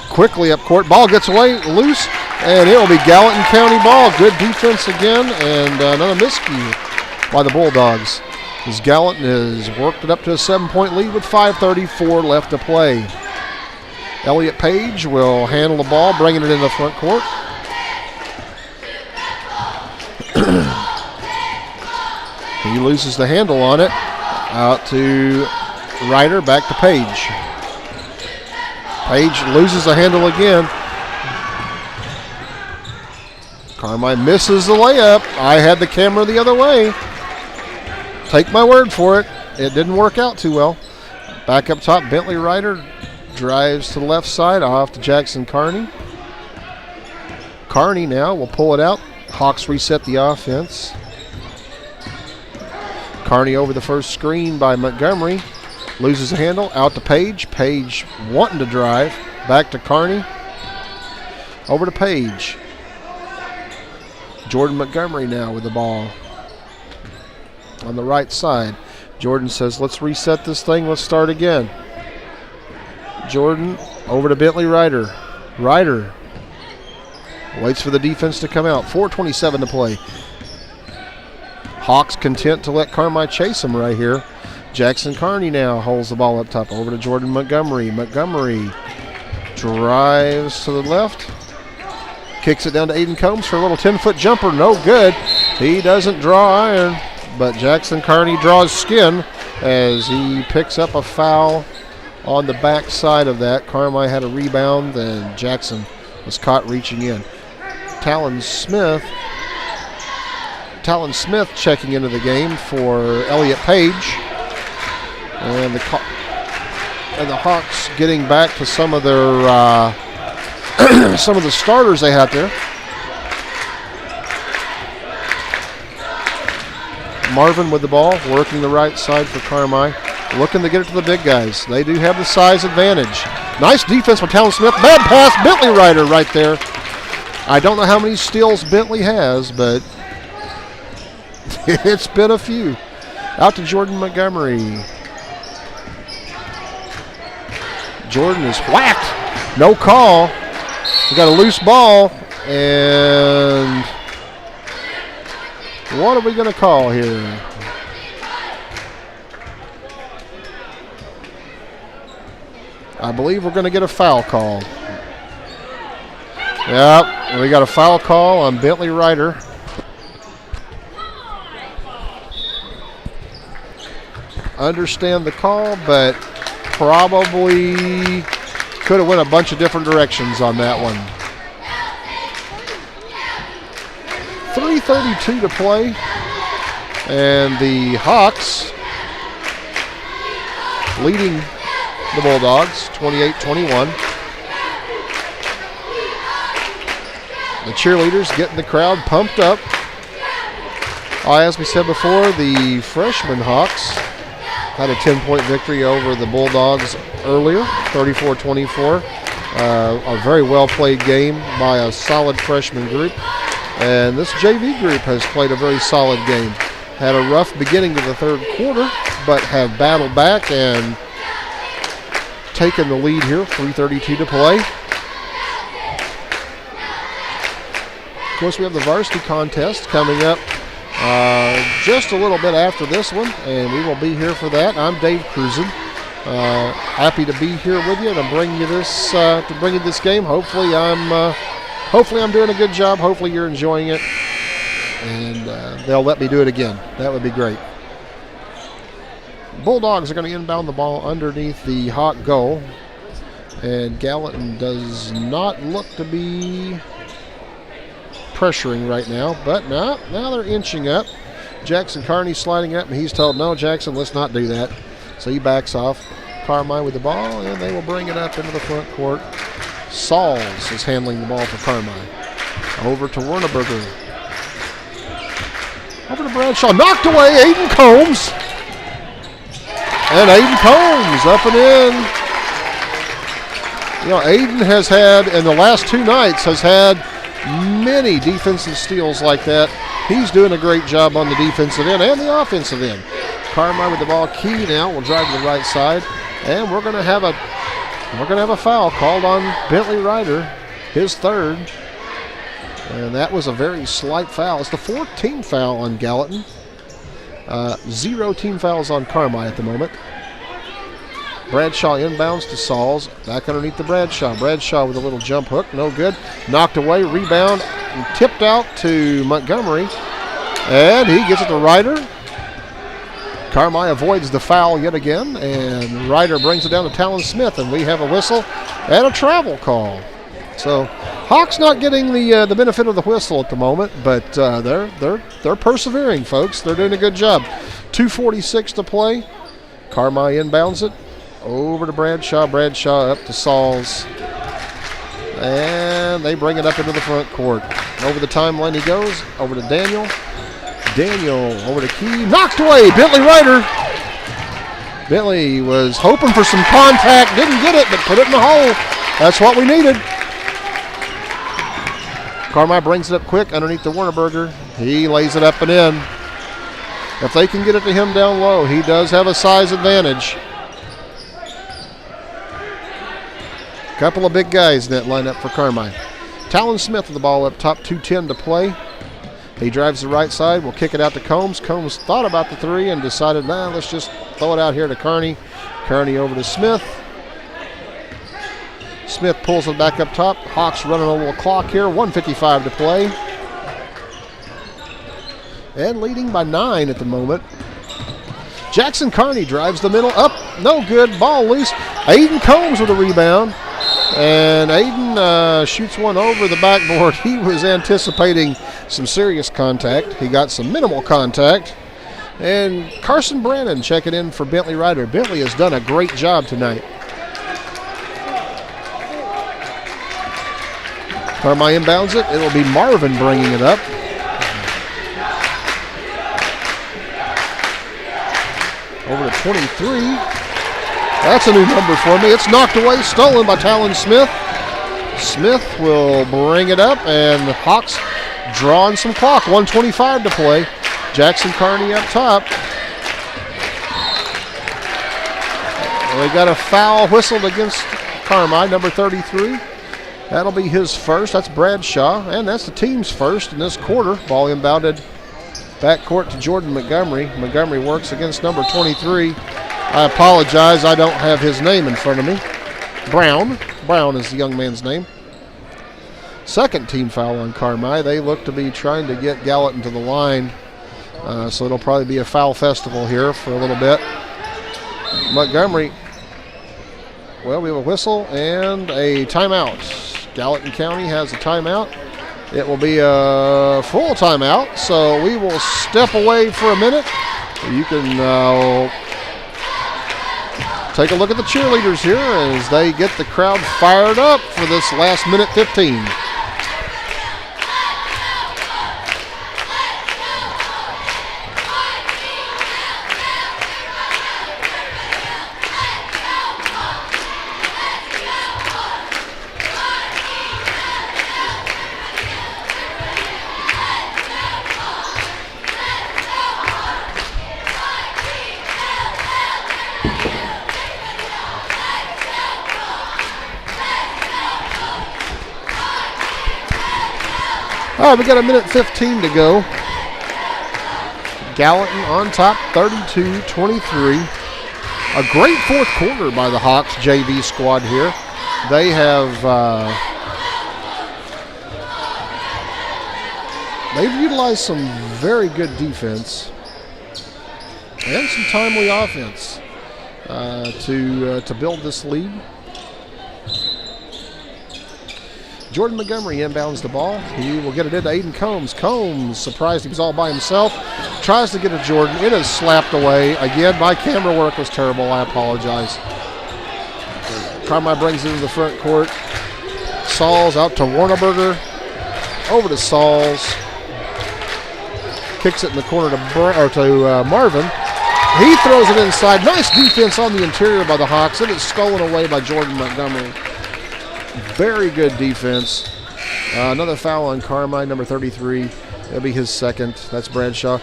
[SPEAKER 1] quickly up court. Ball gets away, loose, and it will be Gallatin County ball. Good defense again, and another miscue by the Bulldogs. As Gallatin has worked it up to a 7-point lead with 5:34 left to play. Elliott Page will handle the ball, bringing it into the front court. He loses the handle on it. Out to Ryder, back to Page. Page loses the handle again. Carmi misses the layup. I had the camera the other way. Take my word for it. It didn't work out too well. Back up top, Bentley Ryder drives to the left side off to Jackson Carney. Carney now will pull it out. Hawks reset the offense. Carney over the first screen by Montgomery. Loses the handle. Out to Page. Page wanting to drive. Back to Carney. Over to Page. Jordan Montgomery now with the ball on the right side. Jordan says, let's reset this thing. Let's start again. Jordan over to Bentley Ryder. Ryder waits for the defense to come out. 4:27 to play. Hawks content to let Carmi chase him right here. Jackson Carney now holds the ball up top. Over to Jordan Montgomery. Montgomery drives to the left. Kicks it down to Aiden Combs for a little 10-foot jumper. No good. He doesn't draw iron, but Jackson Carney draws skin as he picks up a foul on the back side of that. Carmi had a rebound, and Jackson was caught reaching in. Talon Smith checking into the game for Elliott Page. And the Hawks getting back to some of their some of the starters they had there. Marvin with the ball, working the right side for Carmi. Looking to get it to the big guys. They do have the size advantage. Nice defense from Talon Smith. Bad pass, Bentley Ryder right there. I don't know how many steals Bentley has, but it's been a few. Out to Jordan Montgomery. Jordan is whacked. No call. We got a loose ball. And what are we going to call here? I believe we're going to get a foul call. Yep, we got a foul call on Bentley Ryder. Understand the call, but probably could have went a bunch of different directions on that one. 3:32 to play, and the Hawks leading the Bulldogs 28-21. The cheerleaders getting the crowd pumped up. As we said before, the freshman Hawks had a 10-point victory over the Bulldogs earlier, 34-24. A very well-played game by a solid freshman group. And this JV group has played a very solid game. Had a rough beginning to the third quarter, but have battled back and taken the lead here, 3:32 to play. Of course, we have the varsity contest coming up just a little bit after this one, and we will be here for that. I'm Dave Cruzen. Happy to be here with you and bring you this game. Hopefully I'm doing a good job. Hopefully you're enjoying it, and they'll let me do it again. That would be great. Bulldogs are going to inbound the ball underneath the Hawk goal, and Gallatin does not look to be pressuring right now, but now they're inching up. Jackson Carney sliding up, and he's told, no, Jackson, let's not do that. So he backs off. Carmi with the ball, and they will bring it up into the front court. Sauls is handling the ball for Carmi. Over to Werneberger. Over to Bradshaw. Knocked away, Aiden Combs. And Aiden Combs up and in. You know, Aiden has had, in the last two nights, has had many defensive steals like that. He's doing a great job on the defensive end and the offensive end. Carmi with the ball. Key now will drive to the right side, and we're going to have a foul called on Bentley Ryder, his third, and that was a very slight foul. It's the 14th foul on Gallatin. 0 team fouls on Carmi at the moment. Bradshaw inbounds to Sauls. Back underneath the Bradshaw. Bradshaw with a little jump hook. No good. Knocked away. Rebound. And tipped out to Montgomery. And he gets it to Ryder. Carmi avoids the foul yet again. And Ryder brings it down to Talon Smith. And we have a whistle and a travel call. So Hawks not getting the benefit of the whistle at the moment, but they're persevering, folks. They're doing a good job. 2:46 to play. Carmi inbounds it. Over to Bradshaw. Bradshaw up to Sauls. And they bring it up into the front court. Over the timeline he goes. Over to Daniel. Daniel over to Key. Knocked away. Bentley Ryder. Bentley was hoping for some contact. Didn't get it, but put it in the hole. That's what we needed. Carmi brings it up quick underneath the Werneberger. He lays it up and in. If they can get it to him down low, he does have a size advantage. Couple of big guys in that lineup for Carmi. Talon Smith with the ball up top, 2:10 to play. He drives the right side. Will kick it out to Combs. Combs thought about the three and decided, let's just throw it out here to Carney. Carney over to Smith. Smith pulls it back up top. Hawks running a little clock here. 1:55 to play. And leading by 9 at the moment. Jackson Carney drives the middle. Up. No good. Ball loose. Aiden Combs with a rebound. And Aiden shoots one over the backboard. He was anticipating some serious contact. He got some minimal contact. And Carson Brannon checking in for Bentley Ryder. Bentley has done a great job tonight. Carmi inbounds it. It'll be Marvin bringing it up. Over to 23. That's a new number for me. It's knocked away, stolen by Talon Smith. Smith will bring it up, and the Hawks drawing some clock. 1:25 to play. Jackson Carney up top. We got a foul whistled against Carmi, number 33. That'll be his first. That's Bradshaw, and that's the team's first in this quarter. Ball inbounded backcourt to Jordan Montgomery. Montgomery works against number 23. I apologize, I don't have his name in front of me. Brown. Brown is the young man's name. Second team foul on Carmi. They look to be trying to get Gallatin to the line, so it'll probably be a foul festival here for a little bit. Montgomery, well, we have a whistle and a timeout. Gallatin County has a timeout. It will be a full timeout, so we will step away for a minute. You can take a look at the cheerleaders here as they get the crowd fired up for this last minute 15. All right, we got a minute 15 to go. Gallatin on top, 32-23. A great fourth quarter by the Hawks JV squad here. They have they've utilized some very good defense and some timely offense to build this lead. Jordan Montgomery inbounds the ball. He will get it into Aiden Combs. Combs, surprised he was all by himself, tries to get it to Jordan. It is slapped away. Again, my camera work was terrible. I apologize. Carmi brings it into the front court. Sauls out to Warneberger. Over to Sauls. Kicks it in the corner to Marvin. He throws it inside. Nice defense on the interior by the Hawks. It is stolen away by Jordan Montgomery. Very good defense. Another foul on Carmi, number 33. That'll be his second. That's Bradshaw.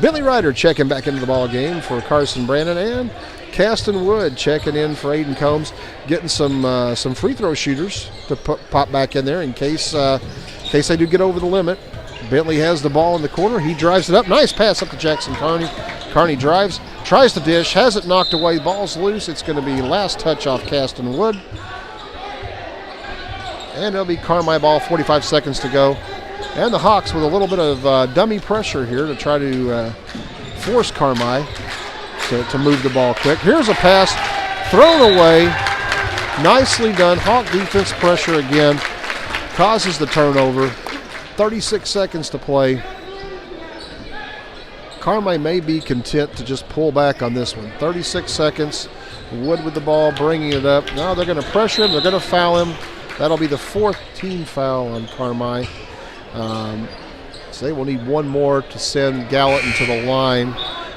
[SPEAKER 1] Bentley Ryder checking back into the ball game for Carson Brandon, and Caston Wood checking in for Aiden Combs, getting some free throw shooters to pop back in there in case they do get over the limit. Bentley has the ball in the corner. He drives it up. Nice pass up to Jackson Carney. Carney drives, tries to dish, has it knocked away. Ball's loose. It's going to be last touch off Caston Wood. And it'll be Carmi ball, 45 seconds to go. And the Hawks with a little bit of dummy pressure here to try to force Carmi to move the ball quick. Here's a pass thrown away. Nicely done. Hawk defense pressure again. Causes the turnover. 36 seconds to play. Carmi may be content to just pull back on this one. 36 seconds. Wood with the ball, bringing it up. Now they're going to pressure him. They're going to foul him. That'll be the fourth team foul on Carmi. So they will need one more to send Gallatin to the line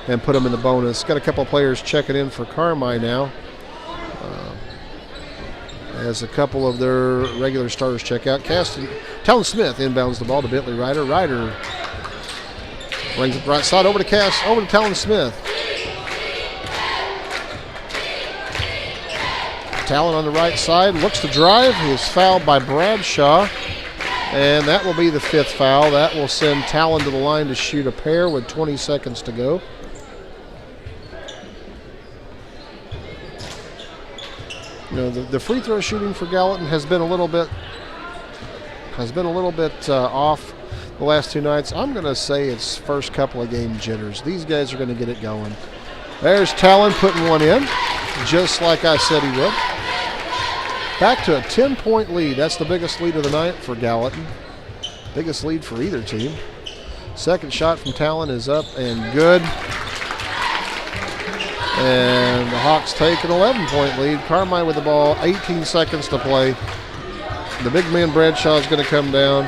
[SPEAKER 1] and put him in the bonus. Got a couple of players checking in for Carmi now. As a couple of their regular starters check out. Talon Smith inbounds the ball to Bentley Ryder. Ryder brings it right side over to Talon Smith. Talon on the right side, looks to drive. He is fouled by Bradshaw, and that will be the fifth foul. That will send Talon to the line to shoot a pair with 20 seconds to go. You know, the free throw shooting for Gallatin has been a little bit off the last two nights. I'm going to say it's first couple of game jitters. These guys are going to get it going. There's Talon putting one in, just like I said he would. Back to a 10-point lead. That's the biggest lead of the night for Gallatin. Biggest lead for either team. Second shot from Talon is up and good. And the Hawks take an 11-point lead. Carmi with the ball, 18 seconds to play. The big man Bradshaw is going to come down.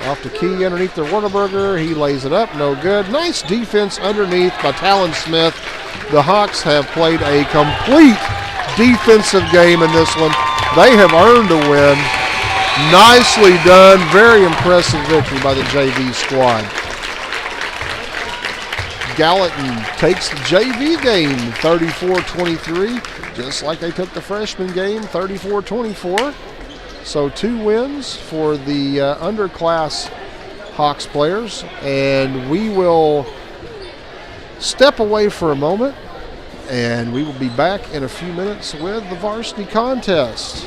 [SPEAKER 1] Off the key underneath the Whataburger. He lays it up. No good. Nice defense underneath by Talon Smith. The Hawks have played a complete defensive game in this one. They have earned a win. Nicely done. Very impressive victory by the JV squad. Gallatin takes the JV game 34-23, just like they took the freshman game 34-24. So 2 wins for the underclass Hawks players, and we will step away for a moment, and we will be back in a few minutes with the varsity contest.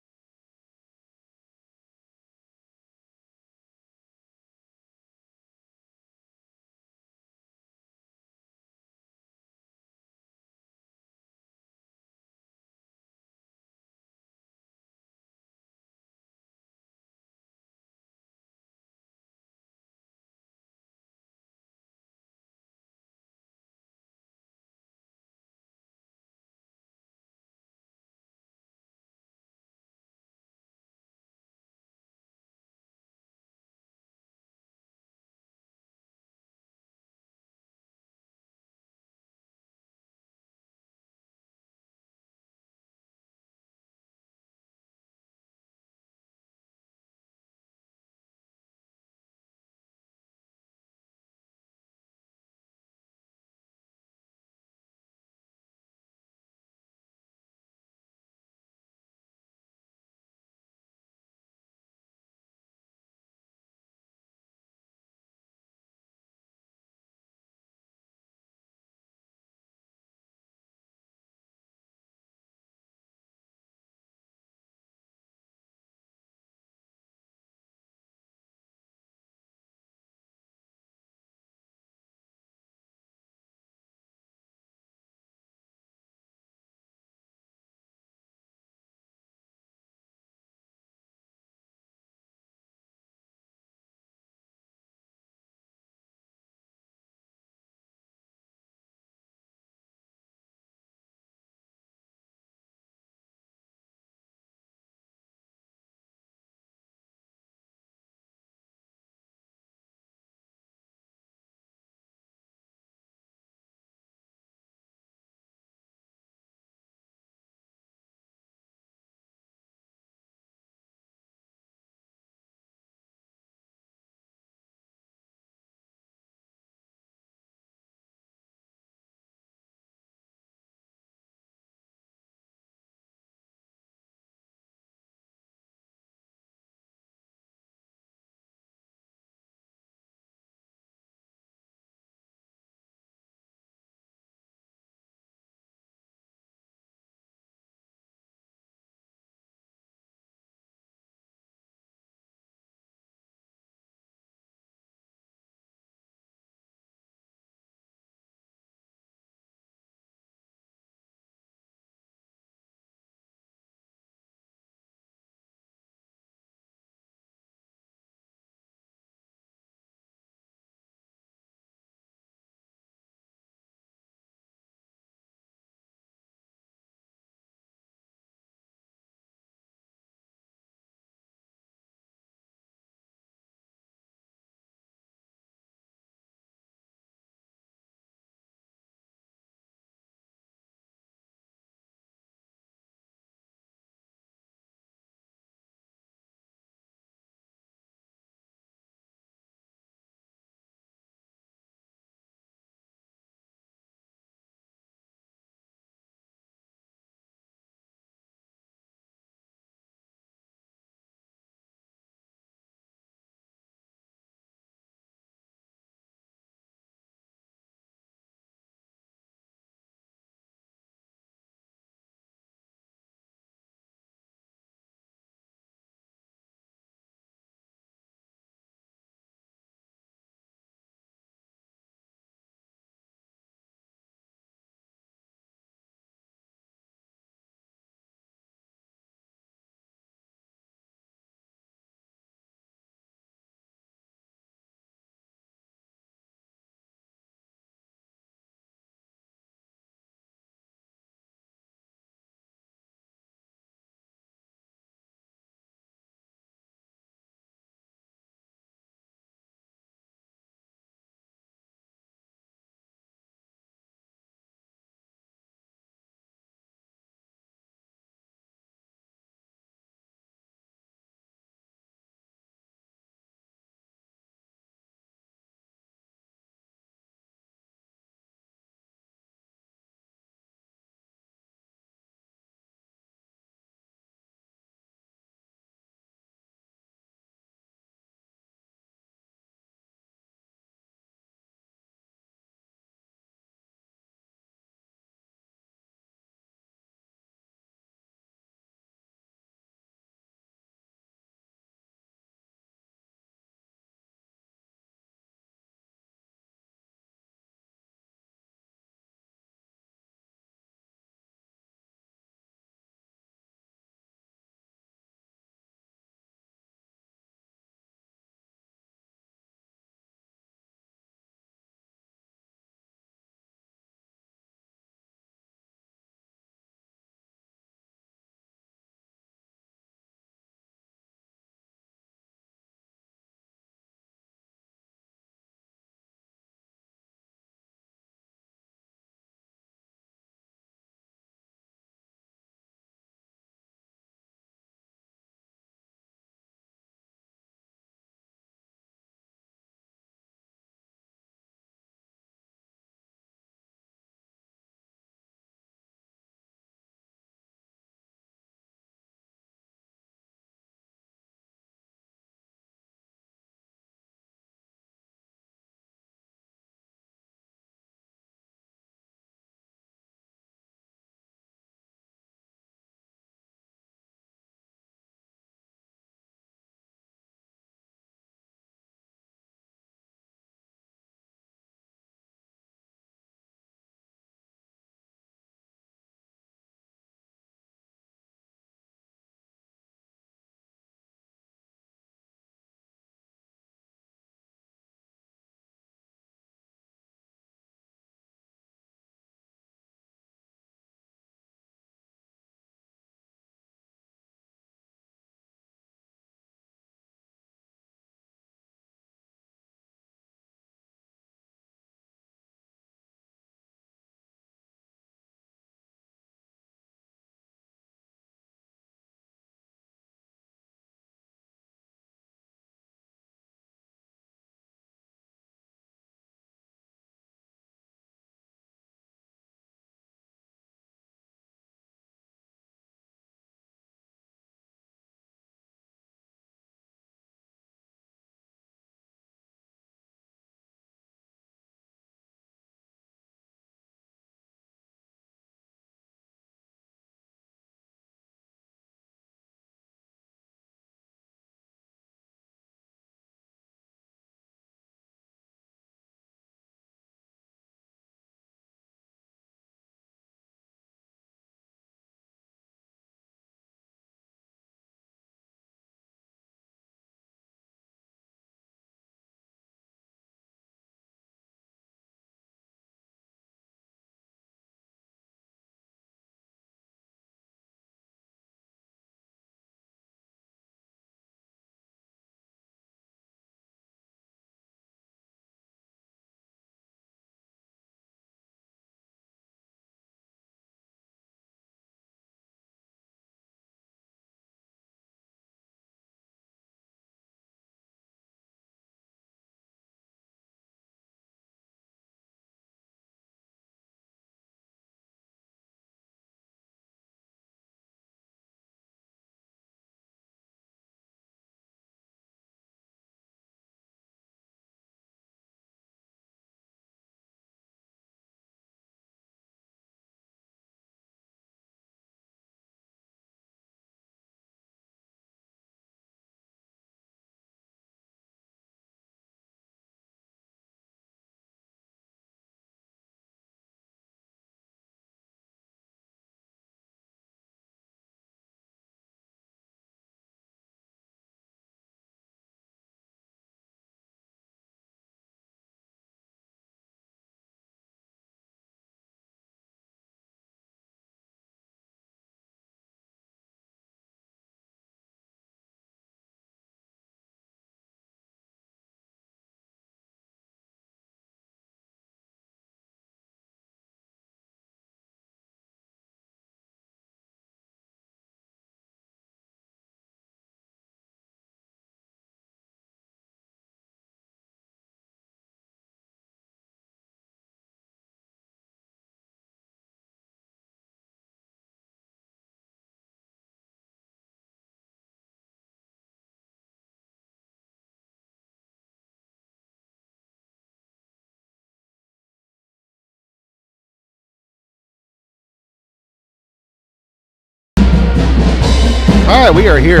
[SPEAKER 1] All right, we are here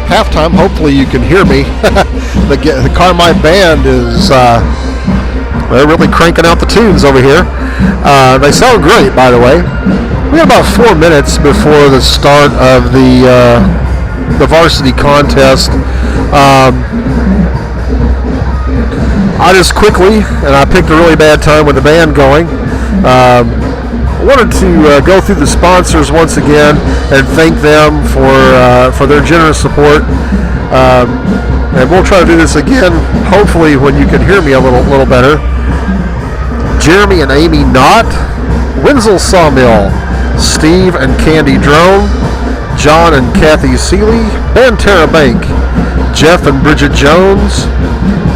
[SPEAKER 1] halftime. Hopefully you can hear me. the Carmi band is they're really cranking out the tunes over here. They sound great, by the way. We got about 4 minutes before the start of the varsity contest. I just quickly, and I picked a really bad time with the band going. I wanted to go through the sponsors once again and thank them for their generous support. And we'll try to do this again, hopefully when you can hear me a little better. Jeremy and Amy Knott, Wenzel Sawmill, Steve and Candy Drone, John and Kathy Seeley, Banterra Bank, Jeff and Bridget Jones,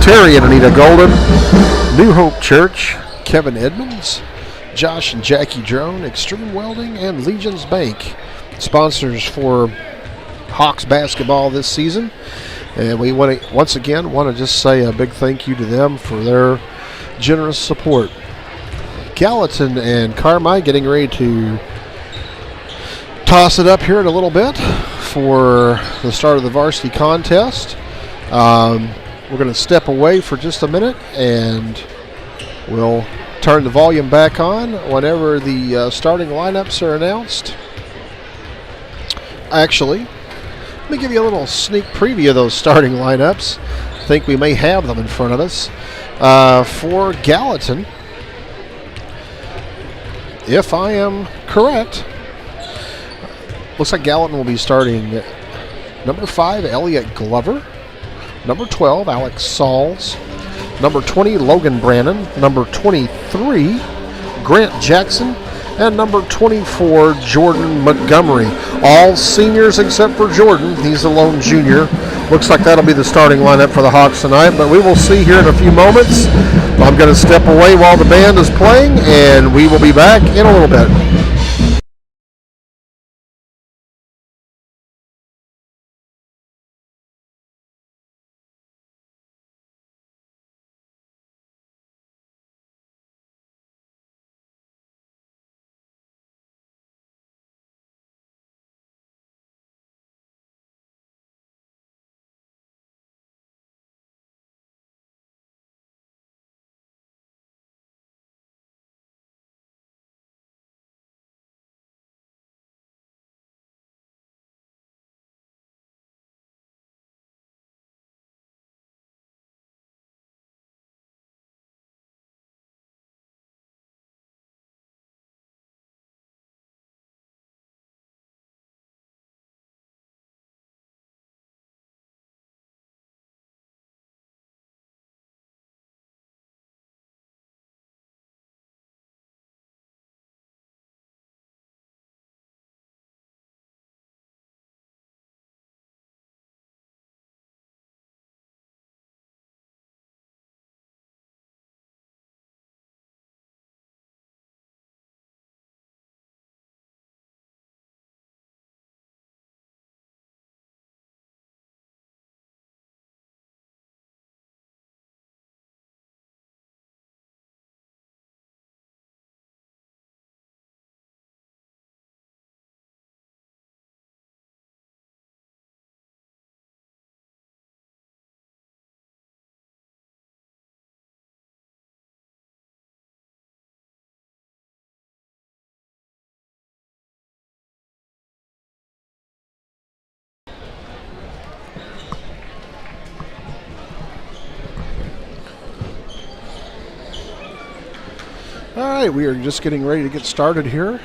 [SPEAKER 1] Terry and Anita Golden, New Hope Church, Kevin Edmonds, Josh and Jackie Drone, Extreme Welding, and Legion's Bank, sponsors for Hawks basketball this season. And we once again want to just say a big thank you to them for their generous support. Gallatin and Carmi getting ready to toss it up here in a little bit for the start of the varsity contest. We're going to step away for just a minute and we'll turn the volume back on whenever the starting lineups are announced. Actually, let me give you a little sneak preview of those starting lineups. I think we may have them in front of us. For Gallatin, if I am correct, looks like Gallatin will be starting number 5, Elliot Glover, number 12, Alex Sauls, number 20, Logan Brannon, number 23, Grant Jackson, and number 24, Jordan Montgomery. All seniors except for Jordan. He's a lone junior. Looks like that'll be the starting lineup for the Hawks tonight, but we will see here in a few moments. I'm going to step away while the band is playing, and we will be back in a little bit. All right, we are just getting ready to get started here.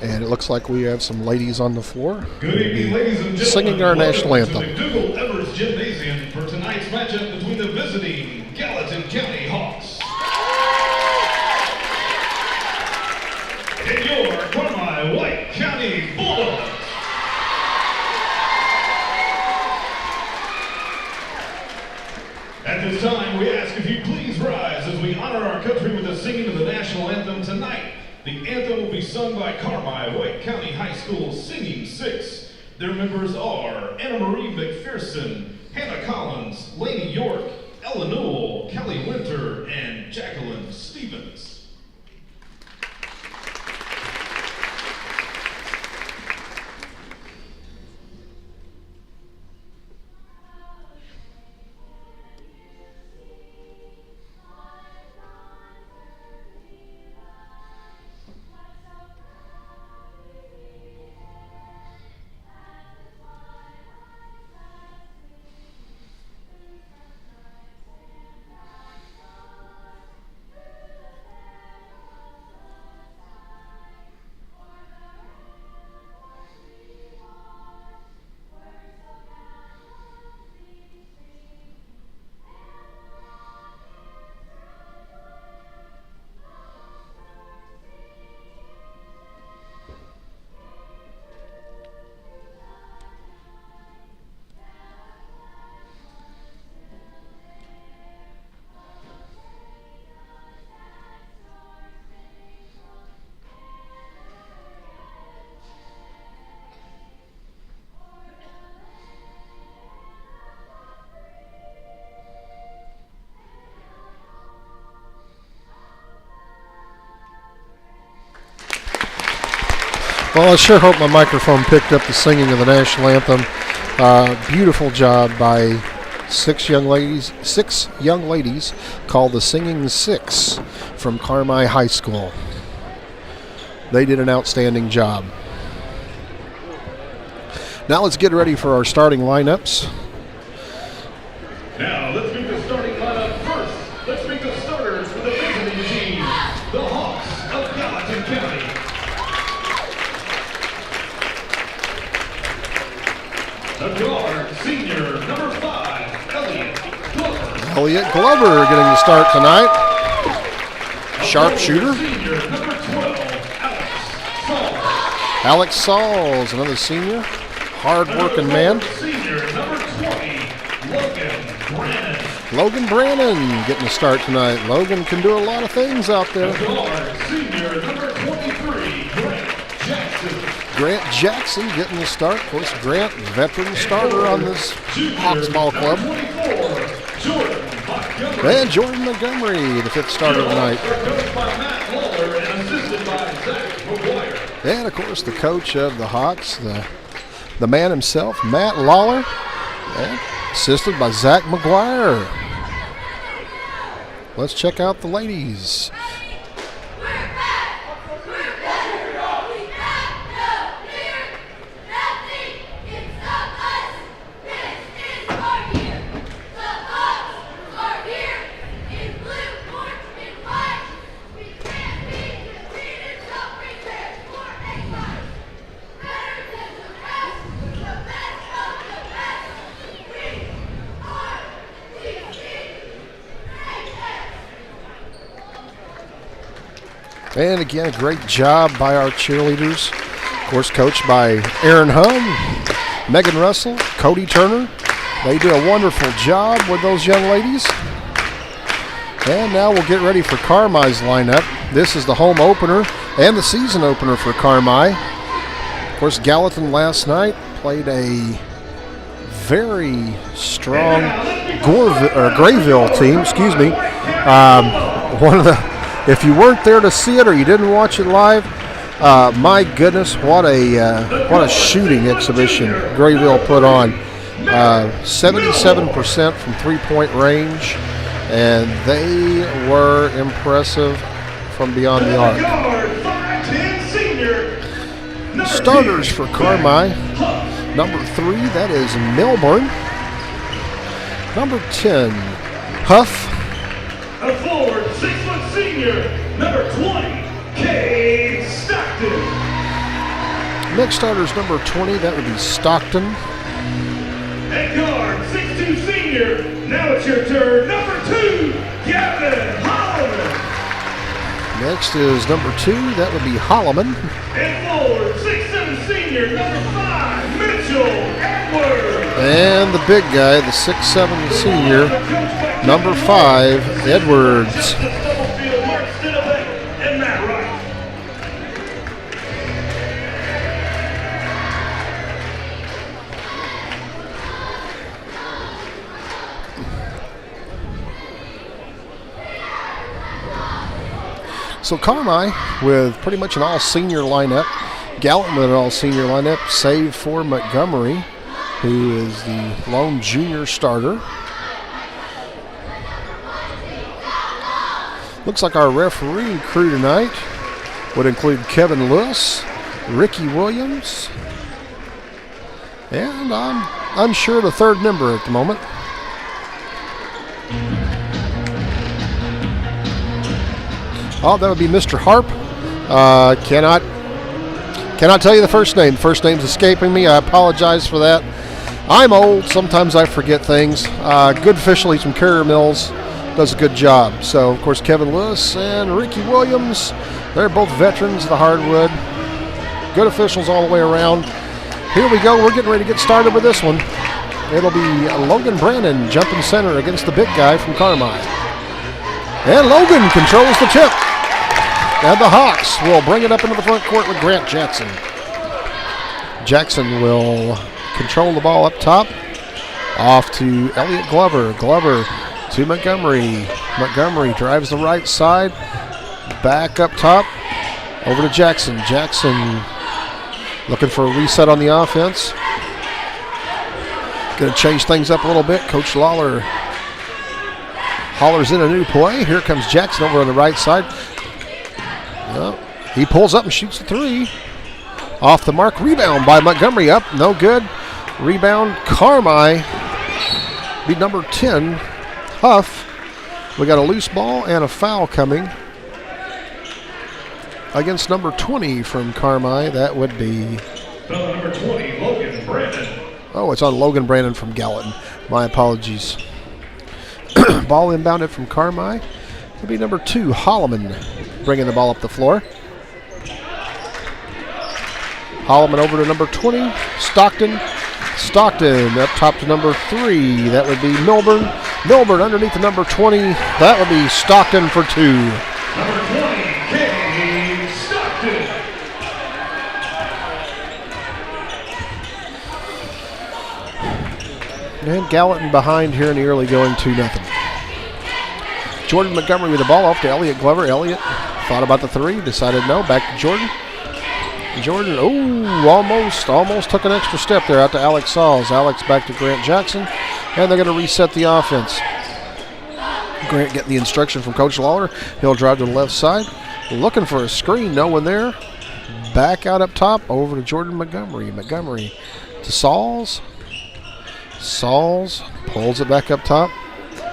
[SPEAKER 1] And it looks like we have some ladies on the floor.
[SPEAKER 2] Good evening, ladies and gentlemen.
[SPEAKER 1] Singing our national anthem.
[SPEAKER 2] To the McDougal Evers Gymnasium for tonight's matchup between the visiting Gallatin County Hawks and your Carmi White County Bulldogs. At this time, we ask if you please rise as we honor our country with the singing of the national anthem tonight. The anthem will be sung by Carmi White County High School Singing 6. Their members are Anna Marie McPherson, Hannah Collins, Lainey York, Ella Newell, Kelly Winter, and Jacqueline Stevens.
[SPEAKER 1] Well, I sure hope my microphone picked up the singing of the national anthem. Beautiful job by six young ladies called the Singing Six from Carmi High School. They did an outstanding job. Now let's get ready for our starting lineups.
[SPEAKER 2] Now let's meet the starting lineup first. Let's meet the starters for the visiting team, the Hawks of Gallatin County. The guard, senior, number 5, Elliot Glover.
[SPEAKER 1] Elliot Glover getting the start tonight. Sharpshooter.
[SPEAKER 2] Senior, number 12,
[SPEAKER 1] Alex Sauls, another senior. Hard-working man.
[SPEAKER 2] Senior, number 20,
[SPEAKER 1] Logan Brannon getting the start tonight. Logan can do a lot of things out there.
[SPEAKER 2] guard, senior, number 23,
[SPEAKER 1] Grant Jackson getting the start. Of course, Grant, veteran starter on this Hawks ball club. And Jordan Montgomery, the 5th starter tonight. And, of course, the coach of the Hawks, the man himself, Matt Lawler, and assisted by Zach McGuire. Let's check out the ladies. And again, a great job by our cheerleaders. Of course, coached by Aaron Hum, Megan Russell, Cody Turner. They do a wonderful job with those young ladies. And now we'll get ready for Carmi's lineup. This is the home opener and the season opener for Carmi. Of course, Gallatin last night played a very strong Grayville team. Excuse me. If you weren't there to see it or you didn't watch it live, my goodness, what a shooting exhibition Grayville put on. 77% from three-point range, and they were impressive from beyond the arc. Starters for Carmi. Number 3, that is Melbourne. Number 10, Huff.
[SPEAKER 2] A forward, 6-foot senior, number 20, Cade Stockton.
[SPEAKER 1] Next starter's number 20, that would be Stockton.
[SPEAKER 2] At guard, 6'2 senior, now it's your turn, number 2, Gavin Holloman.
[SPEAKER 1] Next is number 2, that would be Holloman.
[SPEAKER 2] And forward, 6'7 senior, number 5, Mitchell Edwards.
[SPEAKER 1] And the big guy, the 6'7 senior, number 5, Edwards. So Carmi with pretty much an all-senior lineup. Gallatin with an all-senior lineup, save for Montgomery, who is the lone junior starter. Looks like our referee crew tonight would include Kevin Lewis, Ricky Williams, and I'm unsure of the third member at the moment. Oh, that would be Mr. Harp. Cannot tell you the first name. The first name's escaping me. I apologize for that. I'm old. Sometimes I forget things. Good official. He's from Carrier Mills. Does a good job. So, of course, Kevin Lewis and Ricky Williams, they're both veterans of the hardwood. Good officials all the way around. Here we go. We're getting ready to get started with this one. It'll be Logan Brannon jumping center against the big guy from Carmi. And Logan controls the tip. And the Hawks will bring it up into the front court with Grant Jackson. Jackson will control the ball up top. Off to Elliot Glover. Glover to Montgomery. Montgomery drives the right side. Back up top. Over to Jackson. Jackson Looking for a reset on the offense. Going to change things up a little bit. Coach Lawler hollers in a new play. Here comes Jackson over on the right side. Well, he pulls up and shoots the three. Off the mark. Rebound by Montgomery. Up. No good. Rebound. Carmi. Be number 10. Huff. We got a loose ball and a foul coming against number 20 from Carmi. That would be
[SPEAKER 2] Number 20, Logan Brandon.
[SPEAKER 1] Oh, it's on Logan Brandon from Gallatin. My apologies. Ball inbounded from Carmi. It'll be number 2, Holloman, bringing the ball up the floor. Holloman over to number 20, Stockton. Stockton up top to number 3. That would be Milburn. Milburn underneath the number 20. That would be Stockton for 2.
[SPEAKER 2] Number 20, Kay Stockton.
[SPEAKER 1] And Gallatin behind here in the early going 2-0. Jordan Montgomery with the ball off to Elliot Glover. Elliot thought about the 3, decided no. Back to Jordan. Jordan, almost took an extra step there out to Alex Sauls. Alex back to Grant Jackson, and they're going to reset the offense. Grant getting the instruction from Coach Lawler. He'll drive to the left side. Looking for a screen, no one there. Back out up top, over to Jordan Montgomery. Montgomery to Sauls. Sauls pulls it back up top.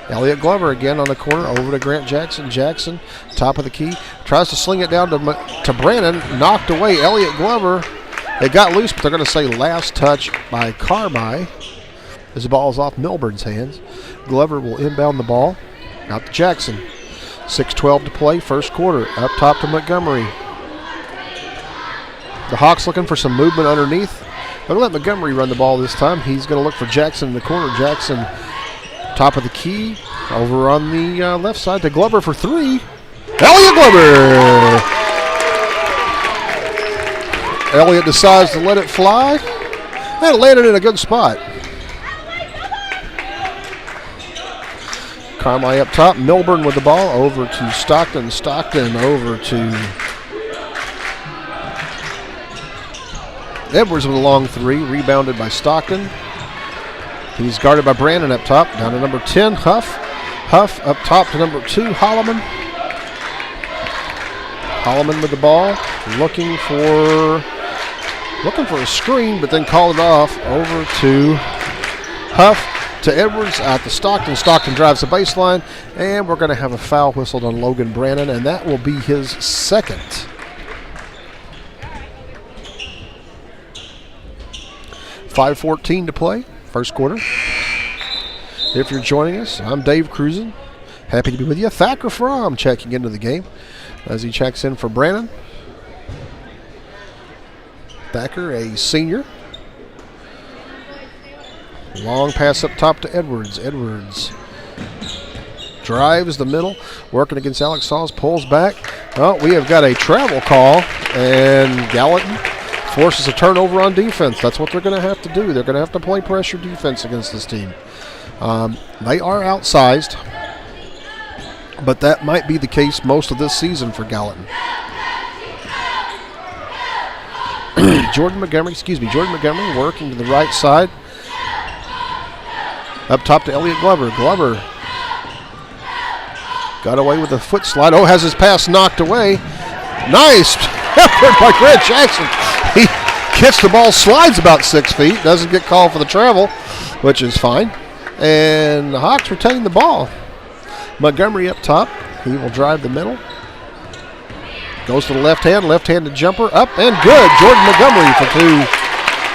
[SPEAKER 1] Elliot Glover again on the corner, over to Grant Jackson. Jackson, top of the key, tries to sling it down to Brandon, knocked away. Elliot Glover, it got loose, but they're going to say last touch by Carmi as the ball is off Milburn's hands. Glover will inbound the ball out to Jackson. 6:12 to play, first quarter. Up top to Montgomery. The Hawks looking for some movement underneath. They're going to let Montgomery run the ball this time. He's going to look for Jackson in the corner. Jackson, top of the key, over on the left side to Glover for 3. Elliot Glover! Elliot decides to let it fly and landed in a good spot. Carmi up top. Milburn with the ball over to Stockton. Stockton over to Edwards with a long 3, rebounded by Stockton. He's guarded by Brandon up top, down to number 10, Huff. Huff up top to number 2, Holloman. Holloman with the ball, looking for a screen, but then called it off. Over to Huff, to Edwards, out to Stockton. Stockton drives the baseline, and we're going to have a foul whistled on Logan Brandon, and that will be his second. 5:14 to play, first quarter. If you're joining us, I'm Dave Cruzen. Happy to be with you. Thacker Fromm checking into the game as he checks in for Brandon. Thacker, a senior. Long pass up top to Edwards. Edwards drives the middle, working against Alex Sauls, pulls back. Oh, we have got a travel call, and Gallatin forces a turnover on defense. That's what they're going to have to do. They're going to have to play pressure defense against this team. They are outsized, but that might be the case most of this season for Gallatin. Jordan Montgomery working to the right side. Up top to Elliot Glover. Glover got away with a foot slide. Oh, has his pass knocked away. Nice effort by Grant Jackson. He gets the ball, slides about 6 feet, doesn't get called for the travel, which is fine. And the Hawks retain the ball. Montgomery up top. He will drive the middle. Goes to the left-handed jumper, up and good. Jordan Montgomery for 2.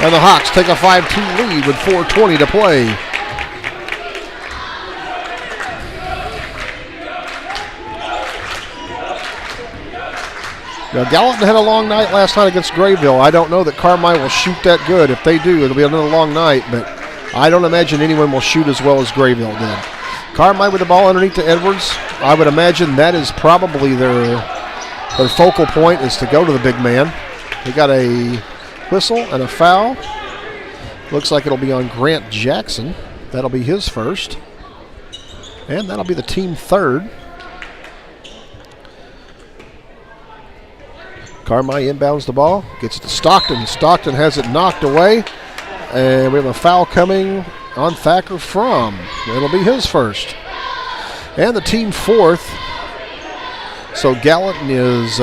[SPEAKER 1] And the Hawks take a 5-2 lead with 4:20 to play. Now, Gallatin had a long night last night against Grayville. I don't know that Carmi will shoot that good. If they do, it'll be another long night, but I don't imagine anyone will shoot as well as Grayville did. Carmi with the ball underneath to Edwards. I would imagine that is probably their focal point, is to go to the big man. We got a whistle and a foul. Looks like it'll be on Grant Jackson. That'll be his first. And that'll be the team third. Carmi inbounds the ball, gets it to Stockton. Stockton has it knocked away, and we have a foul coming on Thacker Fromm. It'll be his first. And the team fourth. So Gallatin is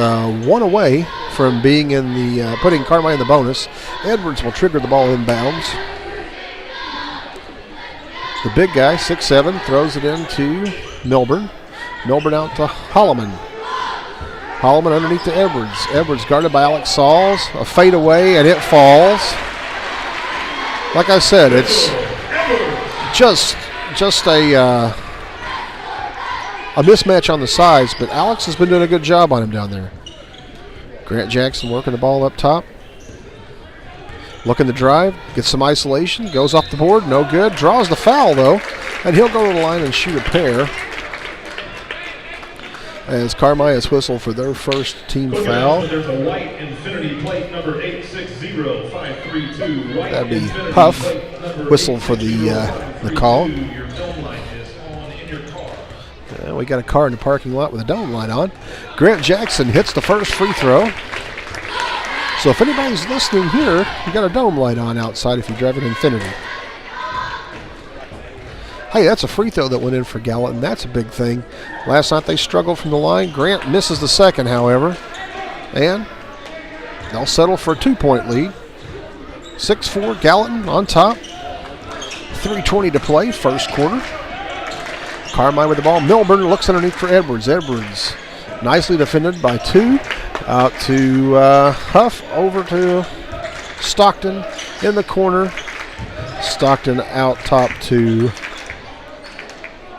[SPEAKER 1] one away from being in the putting Carmi in the bonus. Edwards will trigger the ball inbounds. The big guy, 6'7", throws it into Milburn. Milburn out to Holloman. Holloman underneath to Edwards. Edwards guarded by Alex Sauls. A fade away, and it falls. Like I said, it's just a mismatch on the size, but Alex has been doing a good job on him down there. Grant Jackson working the ball up top. Looking to drive, gets some isolation, goes off the board, no good. Draws the foul, though, and he'll go to the line and shoot a pair. As Carmi has whistled for their first team foul.
[SPEAKER 2] There's a white infinity plate number 860532.
[SPEAKER 1] That'd be Huff. Whistled for the call. We got a car in the parking lot with a dome light on. Grant Jackson hits the first free throw. So if anybody's listening here, you got a dome light on outside if you drive an Infinity. Hey, that's a free throw that went in for Gallatin. That's a big thing. Last night they struggled from the line. Grant misses the second, however. And they'll settle for a 2-point lead. 6-4, Gallatin on top. 3:20 to play, first quarter. Carmi with the ball. Milburn looks underneath for Edwards. Edwards nicely defended by two. Out to Huff, over to Stockton in the corner. Stockton out top to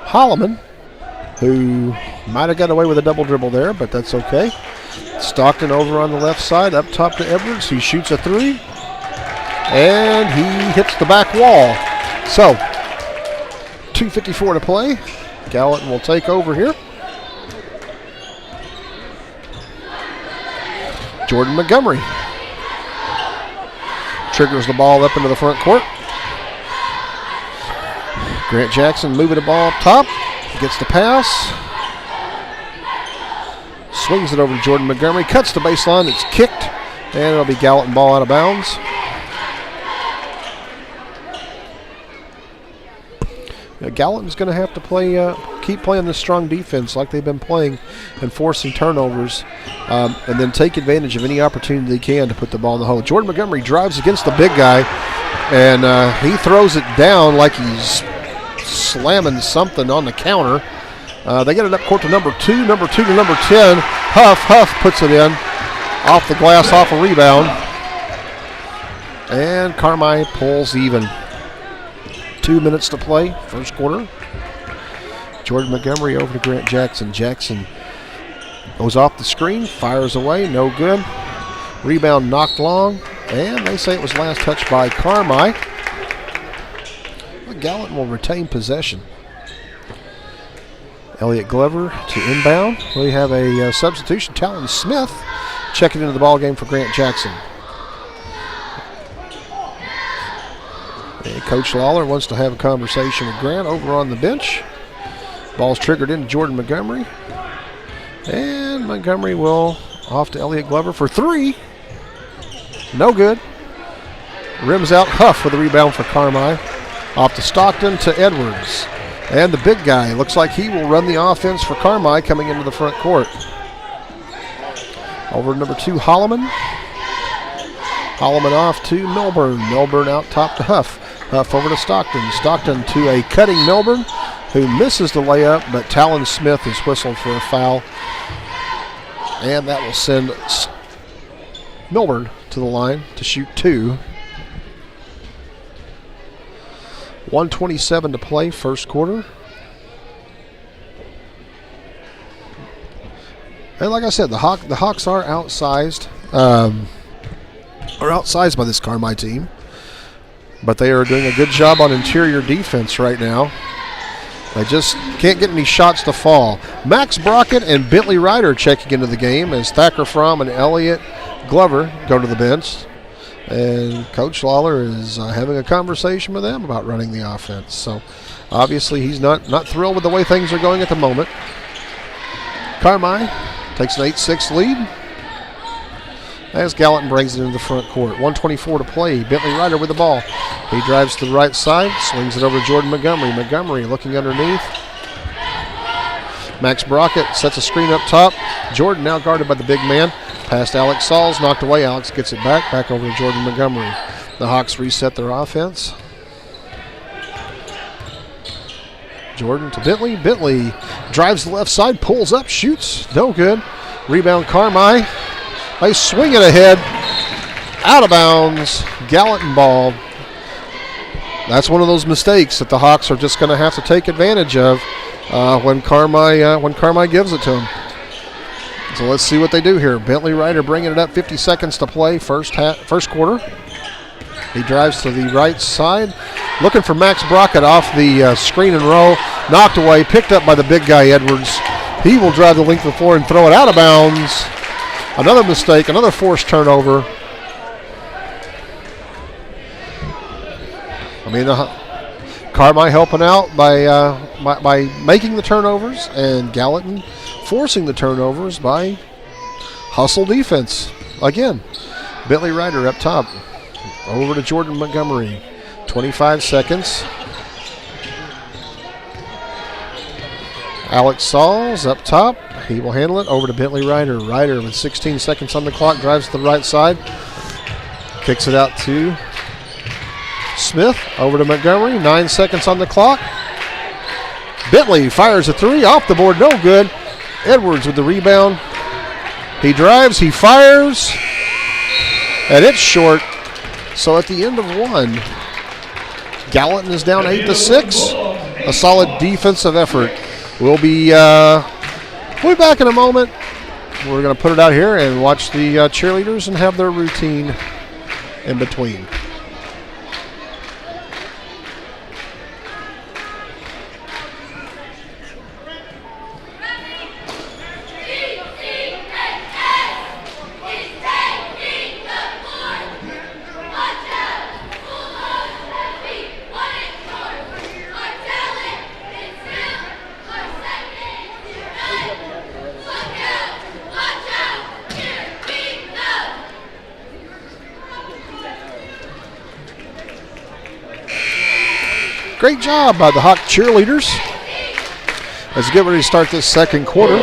[SPEAKER 1] Holloman, who might have got away with a double dribble there, but that's okay. Stockton over on the left side, up top to Edwards. He shoots a three, and he hits the back wall. So, 2:54 to play. Gallatin will take over here. Jordan Montgomery triggers the ball up into the front court. Grant Jackson moving the ball up top. Gets the pass. Swings it over to Jordan Montgomery. Cuts the baseline. It's kicked. And it'll be Gallatin ball out of bounds. Gallatin's going to have to keep playing this strong defense like they've been playing and forcing turnovers, and then take advantage of any opportunity they can to put the ball in the hole. Jordan Montgomery drives against the big guy, and he throws it down like he's slamming something on the counter. They get it up court to number two to number 10. Huff puts it in off the glass, off a rebound, and Carmi pulls even. 2 minutes to play, first quarter. Jordan Montgomery over to Grant Jackson. Jackson goes off the screen, fires away, no good. Rebound knocked long, and they say it was last touched by Carmi. Gallatin will retain possession. Elliott Glover to inbound. We have a substitution. Talon Smith checking into the ball game for Grant Jackson. And Coach Lawler wants to have a conversation with Grant over on the bench. Ball's triggered into Jordan Montgomery. And Montgomery will off to Elliott Glover for three. No good. Rims out. Huff with the rebound for Carmi. Off to Stockton to Edwards. And the big guy looks like he will run the offense for Carmi coming into the front court. Over to number 2, Holloman. Holloman off to Milburn. Milburn out top to Huff. Huff over to Stockton. Stockton to a cutting Milburn, who misses the layup, but Talon Smith is whistled for a foul. And that will send Milburn to the line to shoot two. 1:27 to play, first quarter. And like I said, the Hawks are outsized. Are outsized by this Carmi team, but they are doing a good job on interior defense right now. They just can't get any shots to fall. Max Brockett and Bentley Ryder checking into the game as Thacker Fromm and Elliott Glover go to the bench. And Coach Lawler is having a conversation with them about running the offense. So obviously he's not thrilled with the way things are going at the moment. Carmi takes an 8-6 lead. as Gallatin brings it into the front court. 1:24 to play. Bentley Ryder with the ball. He drives to the right side, swings it over to Jordan Montgomery. Montgomery looking underneath. Max Brockett sets a screen up top. Jordan now guarded by the big man. Past Alex Sauls, knocked away. Alex gets it back over to Jordan Montgomery. The Hawks reset their offense. Jordan to Bentley. Bentley drives the left side, pulls up, shoots. No good. Rebound Carmi. They swing it ahead. Out of bounds. Gallatin ball. That's one of those mistakes that the Hawks are just going to have to take advantage of when Carmi gives it to them. So let's see what they do here. Bentley Ryder bringing it up. 50 seconds to play. First quarter. He drives to the right side. Looking for Max Brockett off the screen and roll. Knocked away. Picked up by the big guy, Edwards. He will drive the length of the floor and throw it out of bounds. Another mistake. Another forced turnover. I mean, Carmi helping out by making the turnovers, and Gallatin forcing the turnovers by hustle defense. Again, Bentley Ryder up top. Over to Jordan Montgomery. 25 seconds. Alex Sauls up top. He will handle it. Over to Bentley Ryder. Ryder with 16 seconds on the clock. Drives to the right side. Kicks it out to Smith. Over to Montgomery. 9 seconds on the clock. Bentley fires a three. Off the board. No good. Edwards with the rebound. He drives. He fires. And it's short. So at the end of one, Gallatin is down 8-6. A solid defensive effort. We'll be back in a moment. We're going to put it out here and watch the cheerleaders and have their routine in between. Great job by the Hawk cheerleaders. Let's get ready to start this second quarter.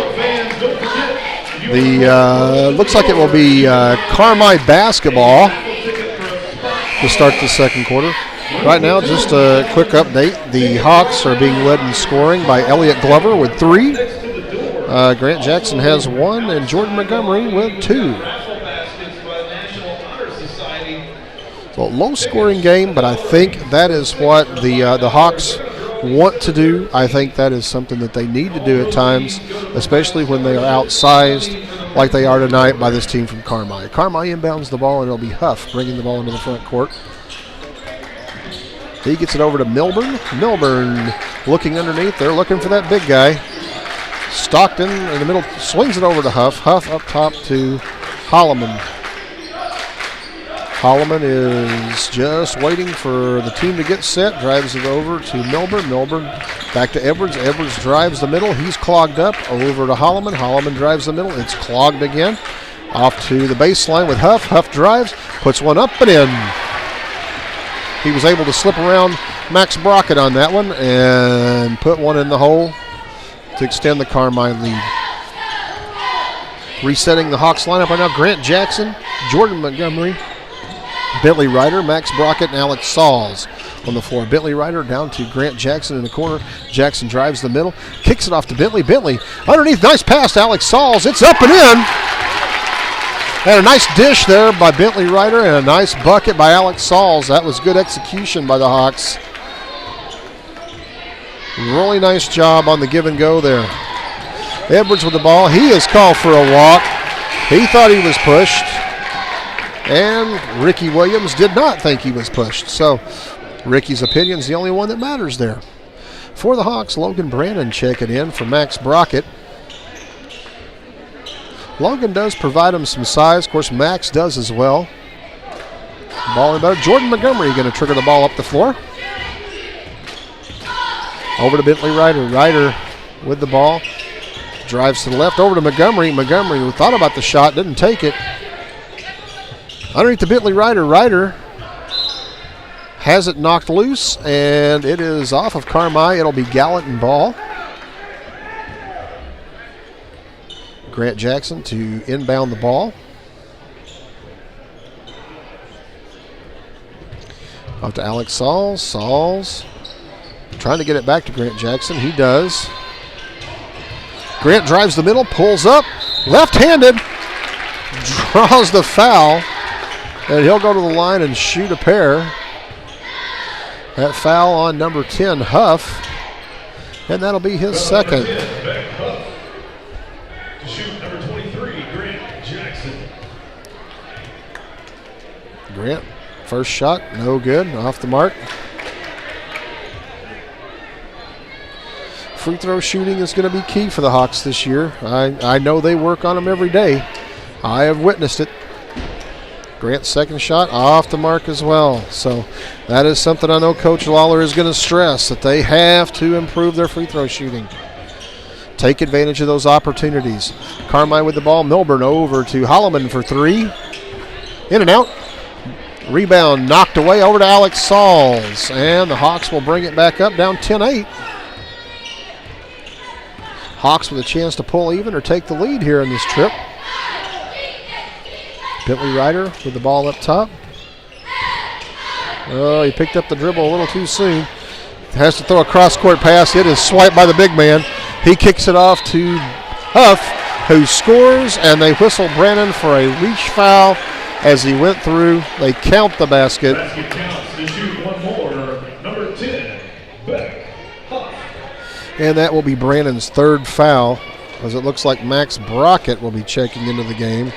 [SPEAKER 1] Looks like it will be Carmi basketball to start the second quarter. Right now, just a quick update. The Hawks are being led in scoring by Elliott Glover with 3. Grant Jackson has 1, and Jordan Montgomery with 2. So low-scoring game, but I think that is what the Hawks want to do. I think that is something that they need to do at times, especially when they are outsized like they are tonight by this team from Carmi. Carmi inbounds the ball, and it'll be Huff bringing the ball into the front court. He gets it over to Milburn. Milburn looking underneath. They're looking for that big guy. Stockton in the middle swings it over to Huff. Huff up top to Holloman. Holloman is just waiting for the team to get set. Drives it over to Milburn. Milburn back to Edwards. Edwards drives the middle. He's clogged up. Over to Holloman. Holloman drives the middle. It's clogged again. Off to the baseline with Huff. Huff drives. Puts one up and in. He was able to slip around Max Brockett on that one and put one in the hole to extend the Carmi lead. Resetting the Hawks lineup right now. Grant Jackson, Jordan Montgomery, Bentley Ryder, Max Brockett, and Alex Sauls on the floor. Bentley Ryder down to Grant Jackson in the corner. Jackson drives the middle, kicks it off to Bentley. Bentley underneath, nice pass to Alex Sauls. It's up and in. And a nice dish there by Bentley Ryder and a nice bucket by Alex Sauls. That was good execution by the Hawks. Really nice job on the give and go there. Edwards with the ball. He is called for a walk. He thought he was pushed. And Ricky Williams did not think he was pushed. So Ricky's opinion is the only one that matters there. For the Hawks, Logan Brandon checking in for Max Brockett. Logan does provide him some size. Of course, Max does as well. Ball in better. Jordan Montgomery going to trigger the ball up the floor. Over to Bentley Ryder. Ryder with the ball. Drives to the left. Over to Montgomery. Montgomery, who thought about the shot, didn't take it. Underneath the Bentley Ryder. Ryder has it knocked loose, and it is off of Carmi. It'll be Gallatin ball. Grant Jackson to inbound the ball. Off to Alex Sauls. Sauls trying to get it back to Grant Jackson. He does. Grant drives the middle, pulls up, left-handed, draws the foul, and he'll go to the line and shoot a pair. That foul on number 10, Huff, and that'll be his second.
[SPEAKER 2] To shoot number 23, Grant Jackson.
[SPEAKER 1] Grant, first shot, no good, off the mark. Free throw shooting is going to be key for the Hawks this year. I know they work on them every day. I have witnessed it. Grant's second shot off the mark as well. So that is something I know Coach Lawler is going to stress, that they have to improve their free throw shooting. Take advantage of those opportunities. Carmi with the ball. Milburn over to Holloman for three. In and out. Rebound knocked away over to Alex Sauls. And the Hawks will bring it back up, down 10-8. Hawks with a chance to pull even or take the lead here in this trip. Bentley Ryder with the ball up top. Oh, he picked up the dribble a little too soon. Has to throw a cross-court pass. It is swiped by the big man. He kicks it off to Huff, who scores, and they whistle Brannon for a reach foul as he went through. They count the basket.
[SPEAKER 2] Basket counts to shoot one more. Number 10, Beck.
[SPEAKER 1] And that will be Brannon's third foul, as it looks like Max Brockett will be checking into the game.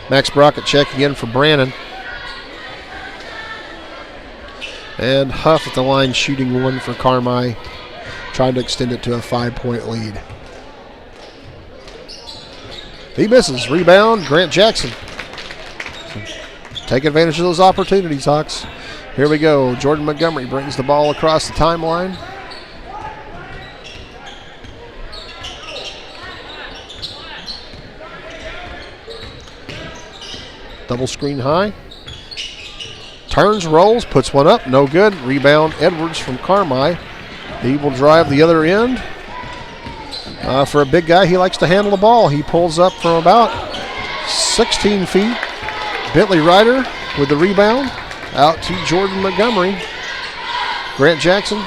[SPEAKER 1] Max Brockett checking in for Brannon. And Huff at the line shooting one for Carmi, trying to extend it to a 5-point lead. He misses. Rebound, Grant Jackson. Take advantage of those opportunities, Hawks. Here we go. Jordan Montgomery brings the ball across the timeline. Double screen high. Turns, rolls, puts one up. No good. Rebound, Edwards from Carmi. He will drive the other end. For a big guy, he likes to handle the ball. He pulls up from about 16 feet. Bentley Ryder with the rebound. Out to Jordan Montgomery. Grant Jackson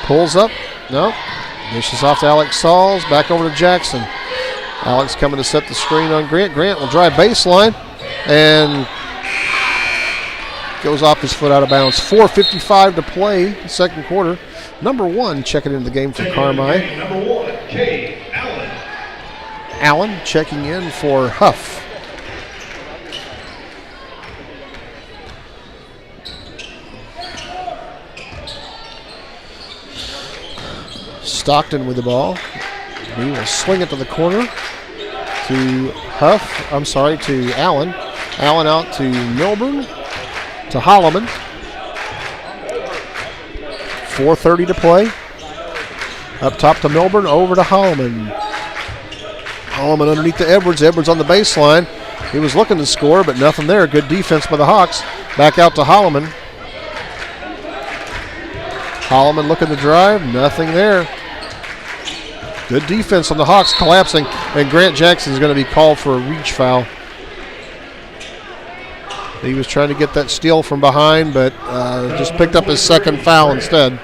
[SPEAKER 1] pulls up. No. Dishes off to Alex Sauls. Back over to Jackson. Alex coming to set the screen on Grant. Grant will drive baseline and goes off his foot out of bounds. 4:55 to play, second quarter. Number 1 checking into the game for Carmi.
[SPEAKER 2] Number 1, K. Allen.
[SPEAKER 1] Allen checking in for Huff. Stockton with the ball. He will swing it to the corner to Huff. I'm sorry, to Allen. Allen out to Milburn, to Holloman. 4:30 to play. Up top to Milburn, over to Holloman. Holloman underneath to Edwards. Edwards on the baseline. He was looking to score, but nothing there. Good defense by the Hawks. Back out to Holloman. Holloman looking to drive. Nothing there. Good defense on the Hawks, collapsing, and Grant Jackson is going to be called for a reach foul. He was trying to get that steal from behind, but just picked up his second foul instead.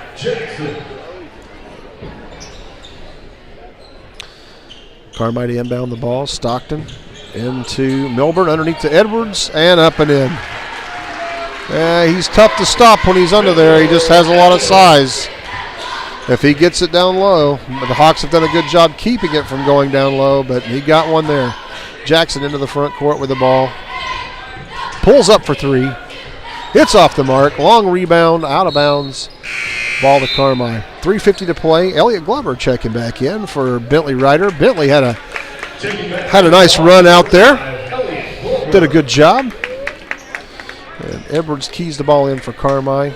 [SPEAKER 1] Carmi to inbound the ball. Stockton into Milburn, underneath to Edwards, and up and in. He's tough to stop when he's under there. He just has a lot of size. If he gets it down low, the Hawks have done a good job keeping it from going down low, but he got one there. Jackson into the front court with the ball. Pulls up for three. Hits off the mark. Long rebound, out of bounds. Ball to Carmi. 3:50 to play. Elliot Glover checking back in for Bentley Ryder. Bentley had a nice run out there. Did a good job. And Edwards keys the ball in for Carmi,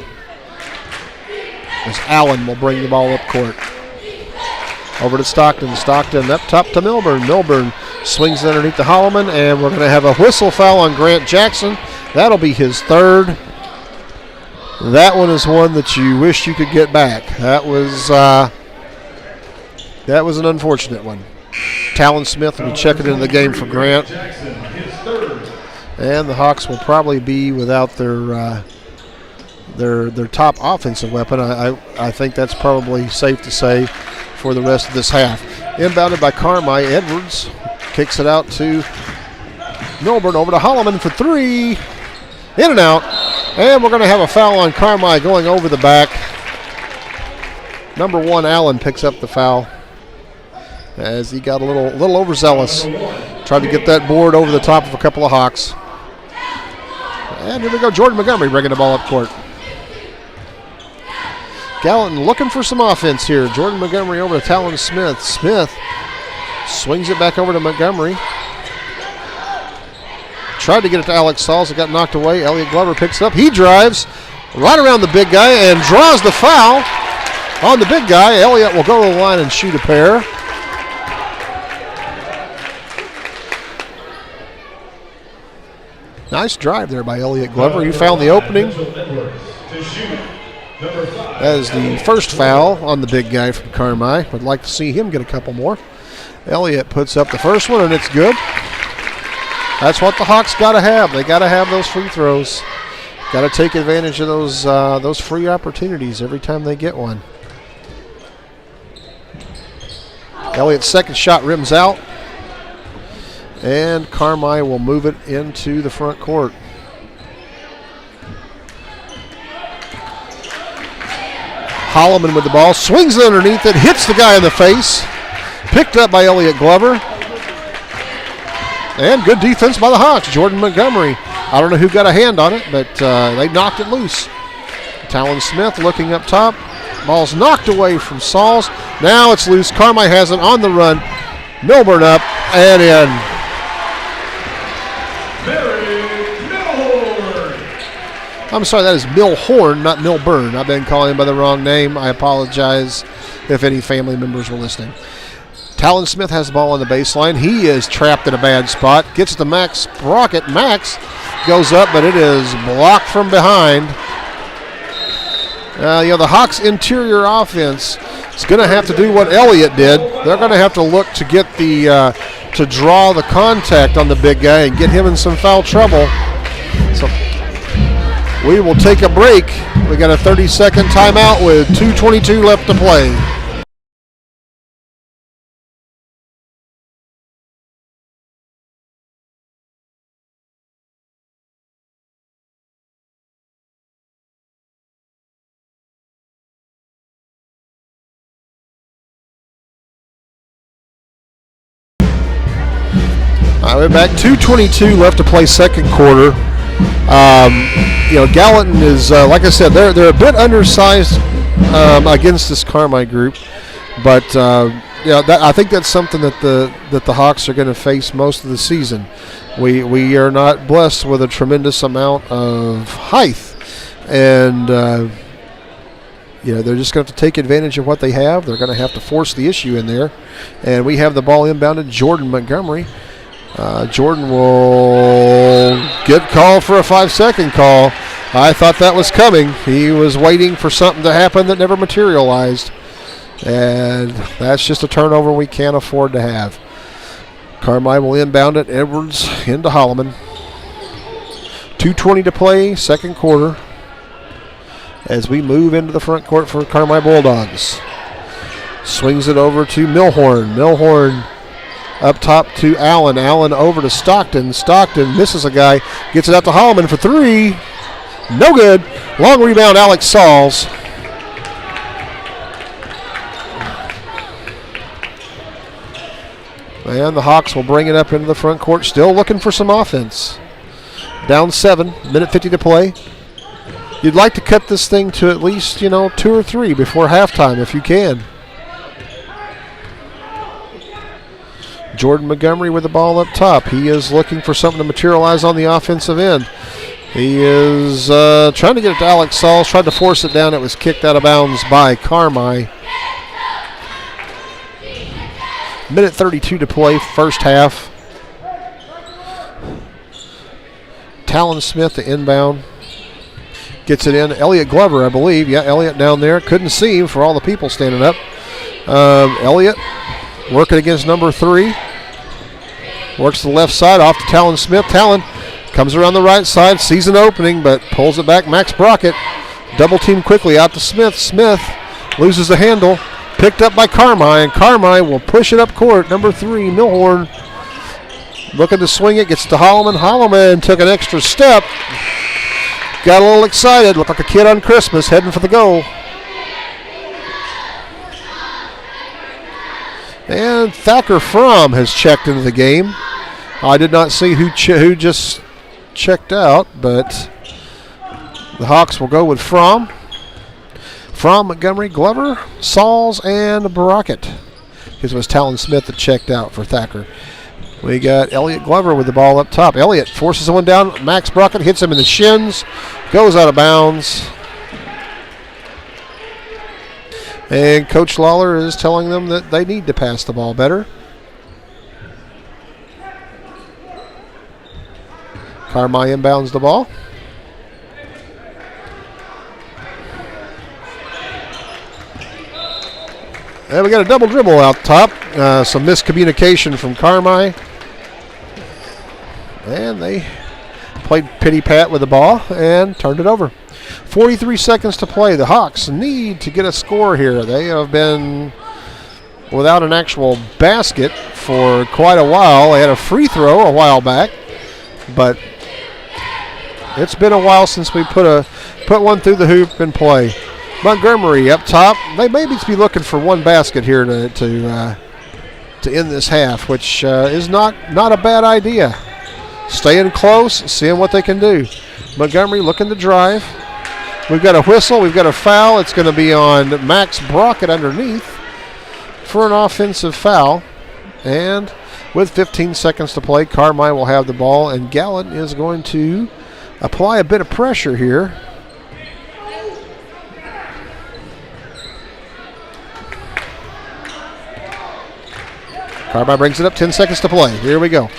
[SPEAKER 1] as Allen will bring the ball up court. Over to Stockton. Stockton up top to Milburn. Milburn swings underneath the Holloman, and we're going to have a whistle foul on Grant Jackson. That'll be his third. That one is one that you wish you could get back. That was an unfortunate one. Talon Smith will be checking into the game for Grant. And the Hawks will probably be without their top offensive weapon. I think that's probably safe to say for the rest of this half. Inbounded by Carmi. Edwards kicks it out to Milburn. Over to Holloman for three. In and out. And we're going to have a foul on Carmi going over the back. Number 1, Allen, picks up the foul as he got a little overzealous. Tried to get that board over the top of a couple of Hawks. And here we go, Jordan Montgomery bringing the ball up court. Gallatin looking for some offense here. Jordan Montgomery over to Talon Smith. Smith swings it back over to Montgomery. Tried to get it to Alex Sauls. It got knocked away. Elliott Glover picks it up. He drives right around the big guy and draws the foul on the big guy. Elliott will go to the line and shoot a pair. Nice drive there by Elliott Glover. He found the opening. That is the first foul on the big guy from Carmi. Would like to see him get a couple more. Elliott puts up the first one, and it's good. That's what the Hawks got to have. They got to have those free throws. Got to take advantage of those free opportunities every time they get one. Elliott's second shot rims out. And Carmi will move it into the front court. Holloman with the ball, swings it underneath it, hits the guy in the face. Picked up by Elliott Glover. And good defense by the Hawks. Jordan Montgomery. I don't know who got a hand on it, but they knocked it loose. Talon Smith looking up top. Ball's knocked away from Sauls. Now it's loose. Carmi has it on the run. Milburn up and in. I'm sorry, that is Milhorn, not Milburn. I've been calling him by the wrong name. I apologize if any family members were listening. Talon Smith has the ball on the baseline. He is trapped in a bad spot. Gets it to Max Brockett. Max goes up, but it is blocked from behind. The Hawks' interior offense is going to have to do what Elliott did. They're going to have to look to get to draw the contact on the big guy and get him in some foul trouble. So we will take a break. We got a 30-second timeout with 2:22 left to play. All right, we're back. 2:22 left to play second quarter. Gallatin is, like I said, they're a bit undersized against this Carmi group, but I think that's something that the Hawks are going to face most of the season. We are not blessed with a tremendous amount of height, and they're just going to have to take advantage of what they have. They're going to have to force the issue in there, and we have the ball inbounded. Jordan Montgomery. Jordan will get called for a 5-second call. I thought that was coming. He was waiting for something to happen that never materialized. And that's just a turnover we can't afford to have. Carmi will inbound it. Edwards into Holloman. 2:20 to play, second quarter. As we move into the front court for Carmi Bulldogs. Swings it over to Milhorn. Milhorn up top to Allen. Allen over to Stockton. Stockton misses a guy. Gets it out to Holloman for three. No good. Long rebound, Alex Sauls. And the Hawks will bring it up into the front court. Still looking for some offense. Down 7. Minute 50 to play. You'd like to cut this thing to at least, 2 or 3 before halftime if you can. Jordan Montgomery with the ball up top. He is looking for something to materialize on the offensive end. He is trying to get it to Alex Sauls. Tried to force it down. It was kicked out of bounds by Carmi. Minute 32 to play, first half. Talon Smith, the inbound. Gets it in. Elliott Glover, I believe. Yeah, Elliott down there. Couldn't see him for all the people standing up. Elliott working against number 3. Works the left side off to Talon Smith. Talon comes around the right side, sees an opening, but pulls it back. Max Brockett double team quickly out to Smith. Smith loses the handle. Picked up by Carmi, and Carmi will push it up court. Number 3, Milhorn, looking to swing it. Gets to Holloman. Holloman took an extra step. Got a little excited. Looked like a kid on Christmas heading for the goal. And Thacker Fromm has checked into the game. I did not see who just checked out, but the Hawks will go with Fromm. Fromm, Montgomery, Glover, Sauls, and Brockett. This was Talon Smith that checked out for Thacker. We got Elliott Glover with the ball up top. Elliott forces one down. Max Brockett hits him in the shins. Goes out of bounds. And Coach Lawler is telling them that they need to pass the ball better. Carmi inbounds the ball. And we got a double dribble out top. Some miscommunication from Carmi. And they played pity pat with the ball and turned it over. 43 seconds to play. The Hawks need to get a score here. They have been without an actual basket for quite a while. They had a free throw a while back, but it's been a while since we put one through the hoop and play. Montgomery up top. They may be looking for one basket here to end this half, which is not a bad idea. Staying close, seeing what they can do. Montgomery looking to drive. We've got a whistle. We've got a foul. It's going to be on Max Brockett underneath for an offensive foul. And with 15 seconds to play, Carmi will have the ball, and Gallant is going to apply a bit of pressure here. Carmi brings it up, 10 seconds to play. Here we go.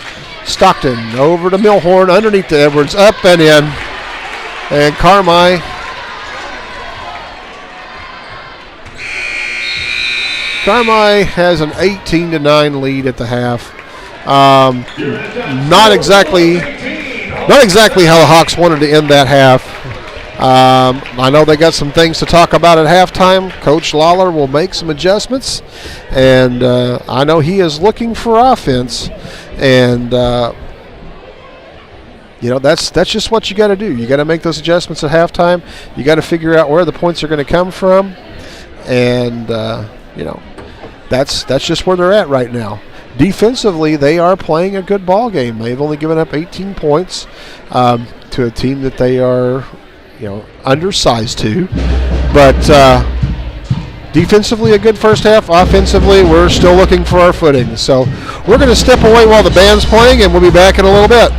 [SPEAKER 1] Stockton over to Milhorn, underneath to Edwards, up and in. And Carmi has an 18-9 lead at the half. Not exactly how the Hawks wanted to end that half. I know they got some things to talk about at halftime. Coach Lawler will make some adjustments, and I know he is looking for offense. And that's just what you got to do. You got to make those adjustments at halftime. You got to figure out where the points are going to come from, and that's just where they're at right now. Defensively, they are playing a good ball game. They've only given up 18 points to a team that they are undersized to, but defensively a good first half. Offensively, we're still looking for our footing. So we're going to step away while the band's playing, and we'll be back in a little bit.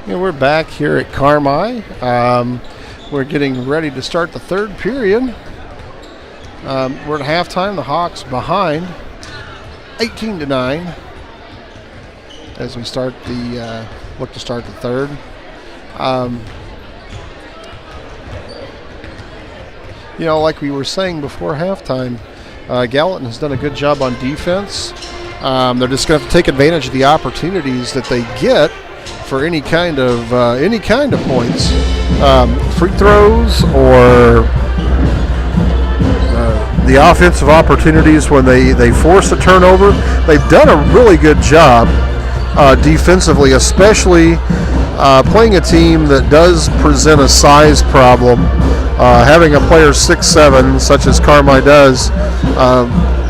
[SPEAKER 1] We're back here at Carmi. We're getting ready to start the third period. We're at halftime. The Hawks behind 18-9 as we start the look to start the third. Like we were saying before halftime, Gallatin has done a good job on defense. They're just going to have to take advantage of the opportunities that they get for any kind of points, free throws, or the offensive opportunities when they force a turnover. They've done a really good job defensively, especially playing a team that does present a size problem. Having a player 6'7", such as Carmi does,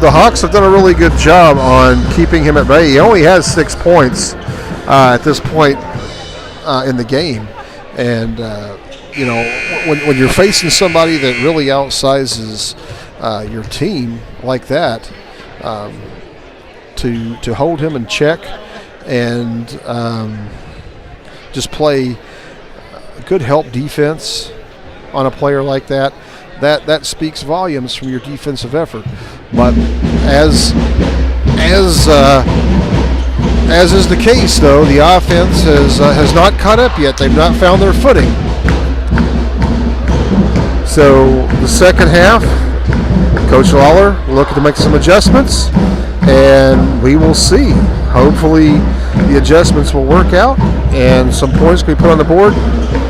[SPEAKER 1] the Hawks have done a really good job on keeping him at bay. He only has 6 points at this point in the game, and when you're facing somebody that really outsizes your team like that, to hold him in check and just play good help defense on a player like that, that speaks volumes from your defensive effort. But as is the case, though, the offense has not caught up yet. They've not found their footing. So the second half, Coach Lawler looking to make some adjustments, and we will see. Hopefully the adjustments will work out and some points can be put on the board.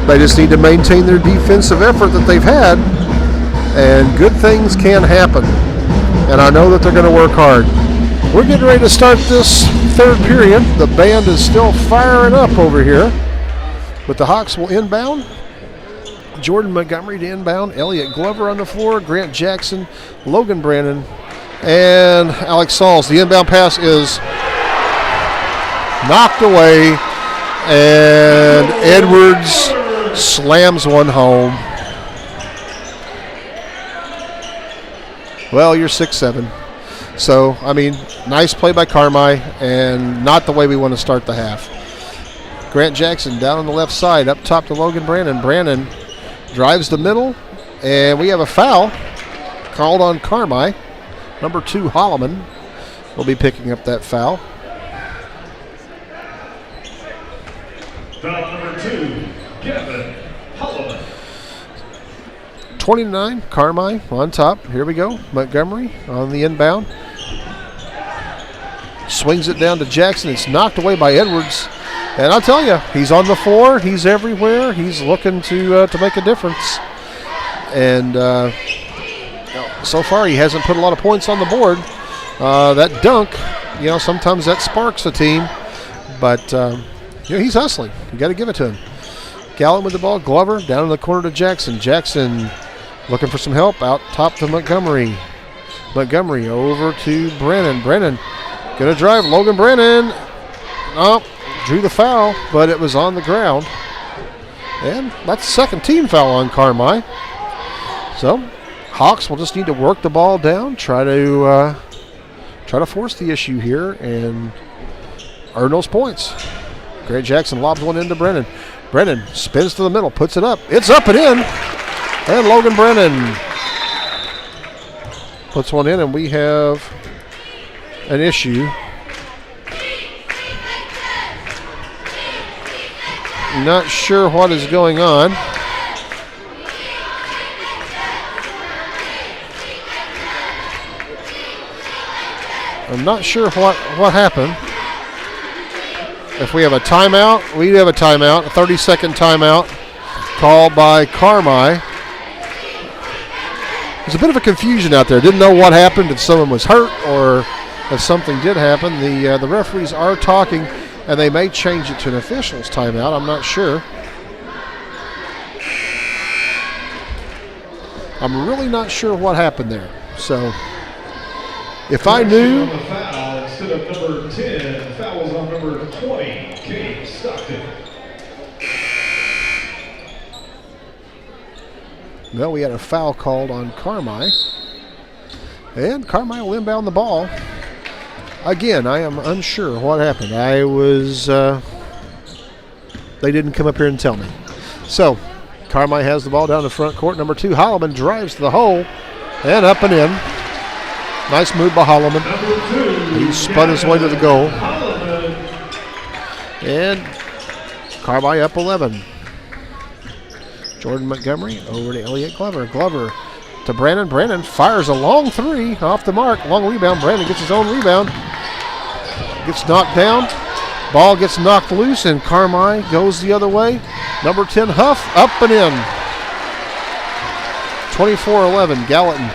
[SPEAKER 1] They just need to maintain their defensive effort that they've had, and good things can happen. And I know that they're going to work hard. We're getting ready to start this third period. The band is still firing up over here, but the Hawks will inbound. Jordan Montgomery to inbound, Elliott Glover on the floor, Grant Jackson, Logan Brannon, and Alex Sauls. The inbound pass is knocked away, and Edwards slams one home. Well, you're 6'7". So, nice play by Carmi, and not the way we want to start the half. Grant Jackson down on the left side, up top to Logan Brannon. Brannon drives the middle, and we have a foul called on Carmi. Number 2, Holloman, will be picking up that foul.
[SPEAKER 2] Foul number 2, Kevin Holloman.
[SPEAKER 1] 29, Carmi on top. Here we go. Montgomery on the inbound. Swings it down to Jackson. It's knocked away by Edwards. And I'll tell you, he's on the floor. He's everywhere. He's looking to make a difference. And so far he hasn't put a lot of points on the board. That dunk, sometimes that sparks a team. But he's hustling. You got to give it to him. Gallen with the ball. Glover down in the corner to Jackson. Jackson looking for some help. Out top to Montgomery. Montgomery over to Brennan. Brennan going to drive. Logan Brennan. Oh, drew the foul, but it was on the ground. And that's the second team foul on Carmi. So Hawks will just need to work the ball down, try to force the issue here and earn those points. Grant Jackson lobs one into Brennan. Brennan spins to the middle, puts it up. It's up and in. And Logan Brennan puts one in, and we have an issue. Not sure what is going on. I'm not sure what happened. If we have a timeout, we have a timeout, a 30-second timeout called by Carmi. There's a bit of a confusion out there. Didn't know what happened, if someone was hurt or if something did happen. The referees are talking, and they may change it to an official's timeout. I'm not sure. I'm really not sure what happened there. So, if I knew...
[SPEAKER 2] Foul instead of number 10, fouls on number 20, Kate Stockton.
[SPEAKER 1] Well, we had a foul called on Carmi. And Carmi will inbound the ball. Again, I am unsure what happened. I was They didn't come up here and tell me. So, Carmi has the ball down the front court. Number 2, Holloman drives to the hole and up and in. Nice move by Holloman. He spun his way to the goal. And Carmi up 11. Jordan Montgomery over to Elliott Glover. Glover to Brandon. Brandon fires a long 3 off the mark. Long rebound. Brandon gets his own rebound. Gets knocked down. Ball gets knocked loose, and Carmi goes the other way. Number 10, Huff, up and in. 24-11, Gallatin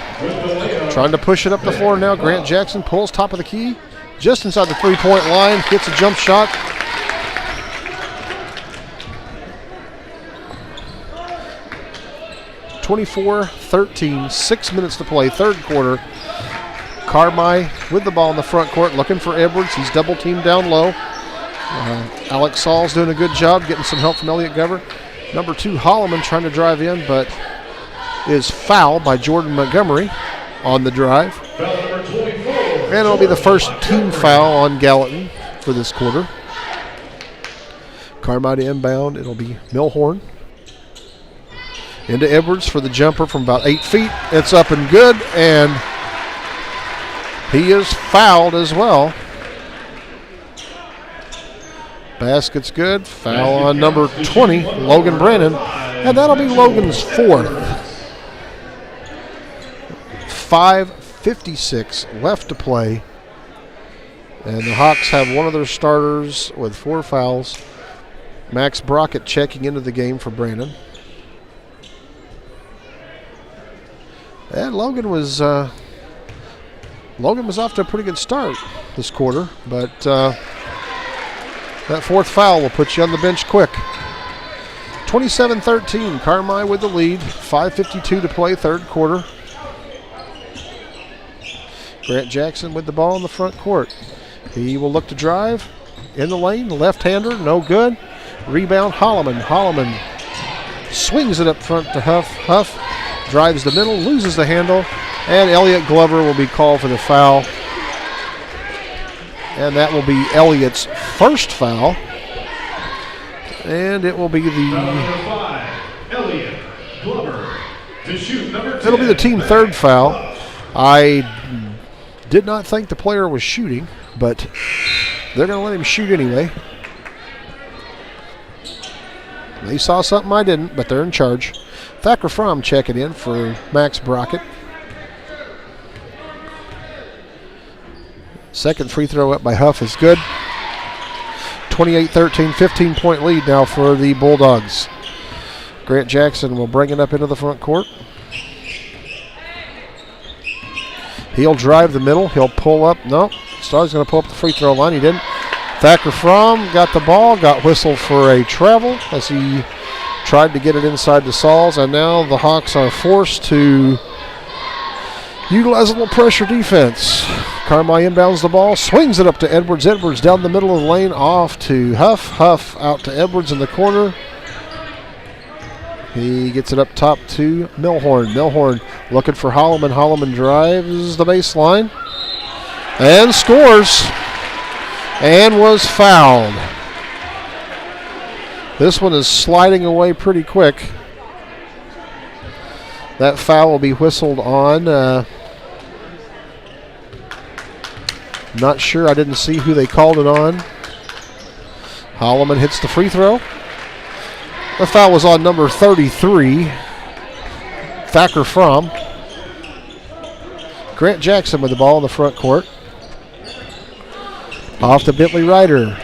[SPEAKER 1] trying to push it up the floor now. Grant Jackson pulls top of the key, just inside the three-point line, hits a jump shot. (24-13), 6 minutes to play, third quarter. Carmi with the ball in the front court, looking for Edwards. He's double-teamed down low. Alex Saul's doing a good job getting some help from Elliott Glover. Number 2, Holloman trying to drive in, but is fouled by Jordan Montgomery on the drive. And it'll be the first team foul on Gallatin for this quarter. Carmi to inbound. It'll be Milhorn. Into Edwards for the jumper from about 8 feet. It's up and good, and he is fouled as well. Basket's good. Foul on number 20, Logan Brandon. And that'll be Logan's 4th. 5:56 left to play. And the Hawks have one of their starters with 4 fouls. Max Brockett checking into the game for Brandon. And Logan was off to a pretty good start this quarter, but that 4th foul will put you on the bench quick. 27-13, Carmi with the lead. 5:52 to play, third quarter. Grant Jackson with the ball in the front court. He will look to drive in the lane. Left-hander, no good. Rebound, Holloman. Holloman swings it up front to Huff. Huff drives the middle, loses the handle, and Elliott Glover will be called for the foul. And that will be Elliott's first foul. And it will be
[SPEAKER 2] Number 5, Elliott Glover. To shoot, number 10.
[SPEAKER 1] It'll be the team third foul. I did not think the player was shooting, but they're going to let him shoot anyway. They saw something I didn't, but they're in charge. Thacker Fromm checking in for Max Brockett. Second free throw up by Huff is good. 28-13, 15-point lead now for the Bulldogs. Grant Jackson will bring it up into the front court. He'll drive the middle. He'll pull up. No, Star's going to pull up the free throw line. He didn't. Thacker Fromm got the ball, got whistled for a travel as he tried to get it inside the Sauls, and now the Hawks are forced to utilize a little pressure defense. Carmi inbounds the ball, swings it up to Edwards. Edwards down the middle of the lane, off to Huff. Huff out to Edwards in the corner. He gets it up top to Milhorn. Milhorn looking for Holloman. Holloman drives the baseline and scores and was fouled. This one is sliding away pretty quick. That foul will be whistled on. Not sure. I didn't see who they called it on. Holloman hits the free throw. The foul was on number 33, Thacker Fromm. Grant Jackson with the ball in the front court. Off to Bentley Ryder.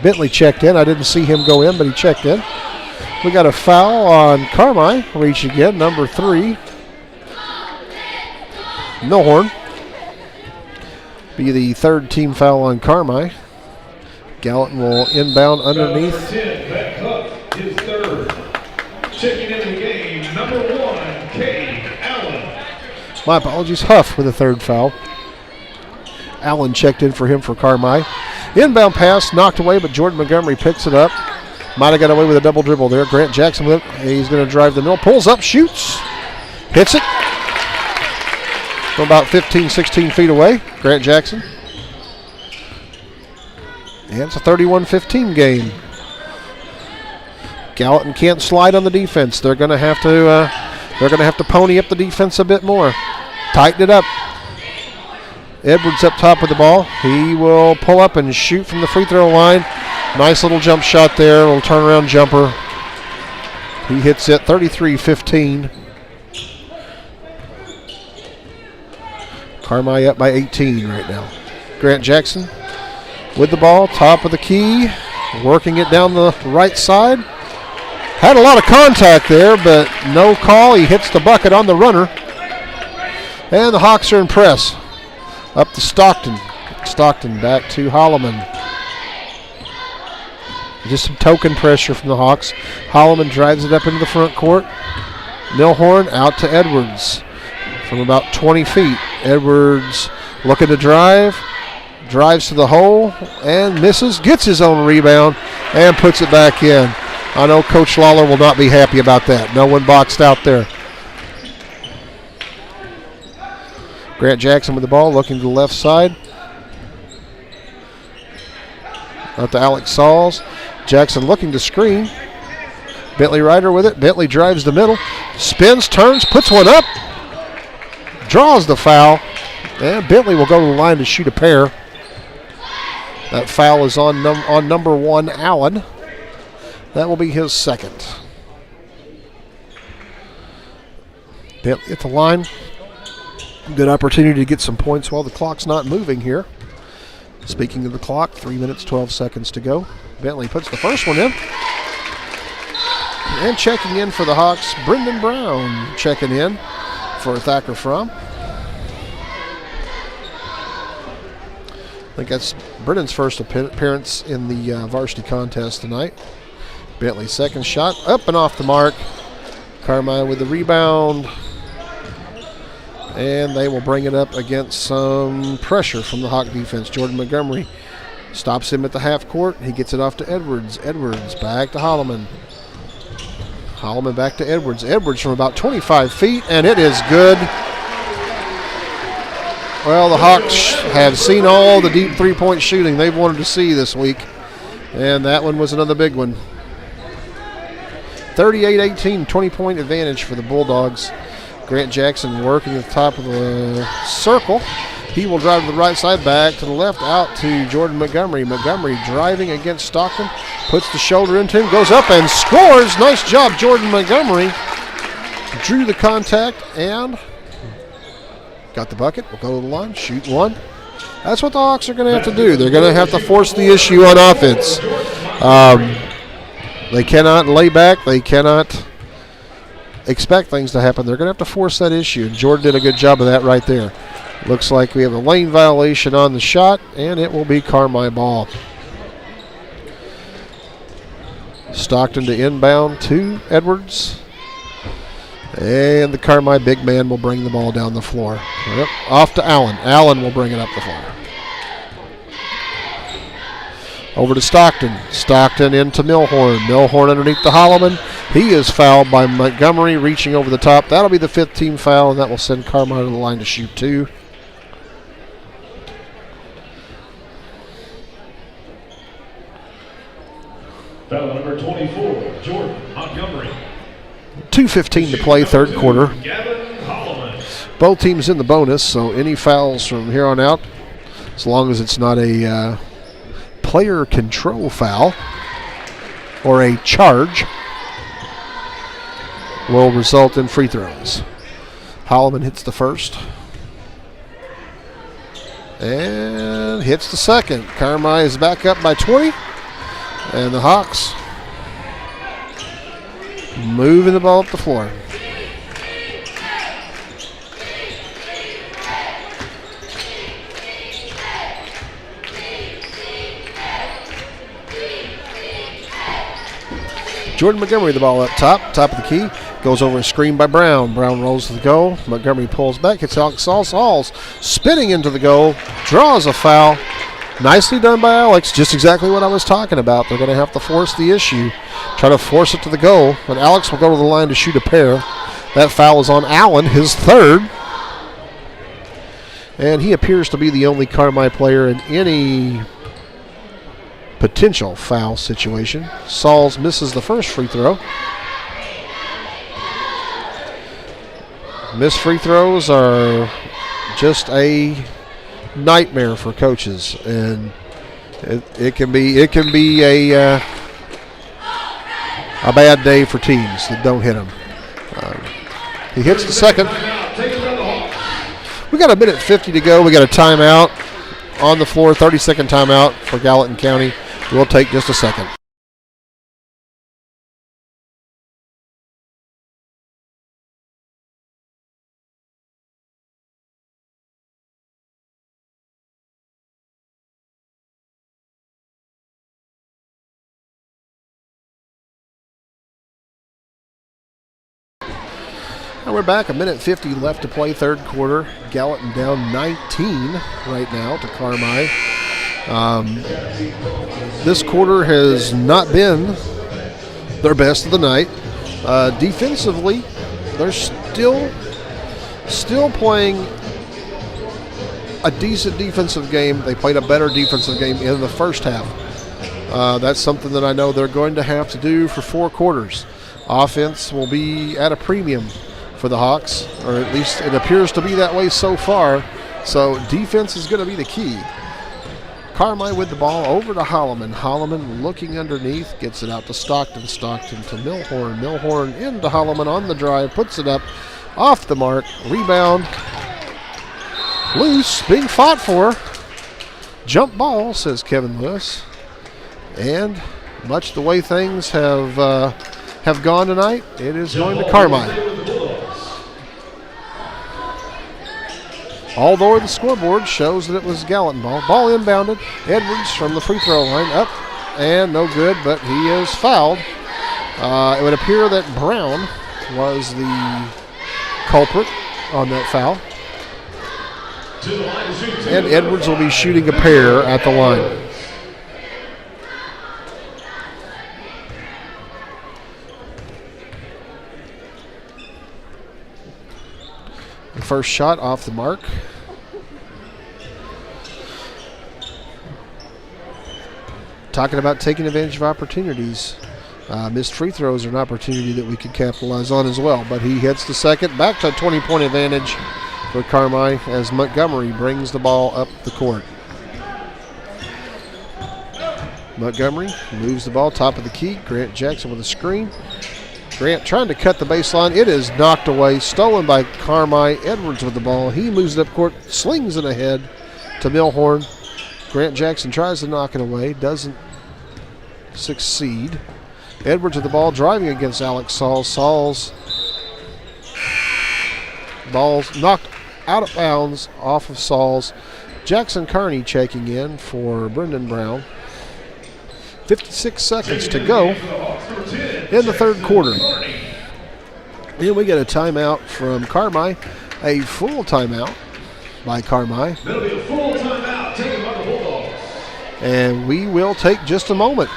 [SPEAKER 1] Bentley checked in. I didn't see him go in, but he checked in. We got a foul on Carmi. Reach again, number 3. Milhorn. Be the third team foul on Carmi. Gallatin will inbound underneath.
[SPEAKER 2] Number 10, Matt Huff, his third. Checking into the game, number 1, Cade Allen.
[SPEAKER 1] My apologies, Huff with the third foul. Allen checked in for him for Carmi. Inbound pass knocked away, but Jordan Montgomery picks it up. Might have got away with a double dribble there. Grant Jackson with it. He's going to drive the middle. Pulls up, shoots. Hits it. From about 15, 16 feet away. Grant Jackson. And it's a 31-15 game. Gallatin can't slide on the defense. They're going to have to pony up the defense a bit more. Tighten it up. Edwards up top with the ball. He will pull up and shoot from the free throw line. Nice little jump shot there, a little turnaround jumper. He hits it 33-15. Carmi up by 18 right now. Grant Jackson with the ball, top of the key, working it down the right side. Had a lot of contact there, but no call. He hits the bucket on the runner. And the Hawks are in press. Up to Stockton. Stockton back to Holloman. Just some token pressure from the Hawks. Holloman drives it up into the front court. Milhorn out to Edwards from about 20 feet. Edwards looking to drive. Drives to the hole and misses. Gets his own rebound and puts it back in. I know Coach Lawler will not be happy about that. No one boxed out there. Grant Jackson with the ball, looking to the left side. Out to Alex Sauls. Jackson looking to screen. Bentley Ryder with it. Bentley drives the middle. Spins, turns, puts one up. Draws the foul. And Bentley will go to the line to shoot a pair. That foul is on number 1, Allen. That will be his second. Bentley at the line. Good opportunity to get some points while the clock's not moving here. Speaking of the clock, 3 minutes, 12 seconds to go. Bentley puts the first one in. And checking in for the Hawks, Brendan Brown checking in for Thacker Fromm. I think that's Brendan's first appearance in the varsity contest tonight. Bentley's second shot, up and off the mark. Carmi with the rebound. And they will bring it up against some pressure from the Hawk defense. Jordan Montgomery stops him at the half court. He gets it off to Edwards. Edwards back to Holloman. Holloman back to Edwards. Edwards from about 25 feet, and it is good. Well, the Hawks have seen all the deep three-point shooting they've wanted to see this week, and that one was another big one. 38-18, 20-point advantage for the Bulldogs. Grant Jackson working at the top of the circle. He will drive to the right side, back to the left, out to Jordan Montgomery. Montgomery driving against Stockton, puts the shoulder into him, goes up and scores. Nice job, Jordan Montgomery. Drew the contact and got the bucket. Will go to the line, shoot one. That's what the Hawks are going to have to do. They're going to have to force the issue on offense. They cannot lay back. They cannot expect things to happen. They're going to have to force that issue, and Jordan did a good job of that right there. Looks like we have a lane violation on the shot, and it will be Carmi ball. Stockton to inbound to Edwards, and the Carmi big man will bring the ball down the floor. Yep, off to Allen. Allen will bring it up the floor. Over to Stockton. Stockton into Milhorn. Milhorn underneath the Holloman. He is fouled by Montgomery, reaching over the top. That'll be the 5th team foul, and that will send Carmi to the line to shoot 2.
[SPEAKER 2] Foul number 24, Jordan Montgomery.
[SPEAKER 1] 2:15 to play, third quarter.
[SPEAKER 2] Gavin Holloman.
[SPEAKER 1] Both teams in the bonus, so any fouls from here on out, as long as it's not a player control foul or a charge, will result in free throws. Holloman hits the first and hits the second. Carmi is back up by 20, and the Hawks moving the ball up the floor. Jordan Montgomery the ball up top of the key, goes over a screen by Brown. Brown rolls to the goal. Montgomery pulls back, hits Alex Sauls, spinning into the goal, draws a foul. Nicely done by Alex, just exactly what I was talking about. They're going to have to force the issue, try to force it to the goal, but Alex will go to the line to shoot a pair. That foul is on Allen, his third. And he appears to be the only Carmi player in any potential foul situation. Sauls misses the first free throw. Missed free throws are just a nightmare for coaches, and it can be a bad day for teams that don't hit them. He hits the second. We got a minute 50 to go. We got a timeout on the floor, 30-second timeout for Gallatin County. We'll take just a second. And we're back, a minute 50 left to play, third quarter. Gallatin down 19 right now to Carmi. This quarter has not been their best of the night. Defensively, they're still playing a decent defensive game. They played a better defensive game in the first half. That's something that I know they're going to have to do for 4 quarters. Offense will be at a premium for the Hawks, or at least it appears to be that way so far. So defense is going to be the key. Carmi with the ball over to Holloman. Holloman looking underneath, gets it out to Stockton. Stockton to Milhorn. Milhorn into Holloman on the drive, puts it up off the mark. Rebound. Loose, being fought for. Jump ball, says Kevin Lewis. And much the way things have gone tonight, it is going to Carmi. Although the scoreboard shows that it was Gallatin ball. Ball inbounded. Edwards from the free throw line. Up and no good, but he is fouled. It would appear that Brown was the culprit on that foul. And Edwards will be shooting a pair at the line. The first shot off the mark. Talking about taking advantage of opportunities. Missed free throws are an opportunity that we could capitalize on as well. But he hits the second. Back to a 20-point advantage for Carmi as Montgomery brings the ball up the court. Montgomery moves the ball top of the key. Grant Jackson with a screen. Grant trying to cut the baseline. It is knocked away, stolen by Carmi. Edwards with the ball. He moves it up court, slings it ahead to Milhorn. Grant Jackson tries to knock it away, doesn't succeed. Edwards with the ball, driving against Alex Sauls. Sauls, ball's knocked out of bounds off of Sauls. Jackson Carney checking in for Brendan Brown. 56 seconds to go in the third quarter. And we get a timeout from Carmi, a full timeout by Carmi.
[SPEAKER 2] That'll be a full timeout taken by the Bulldogs.
[SPEAKER 1] And we will take just a moment.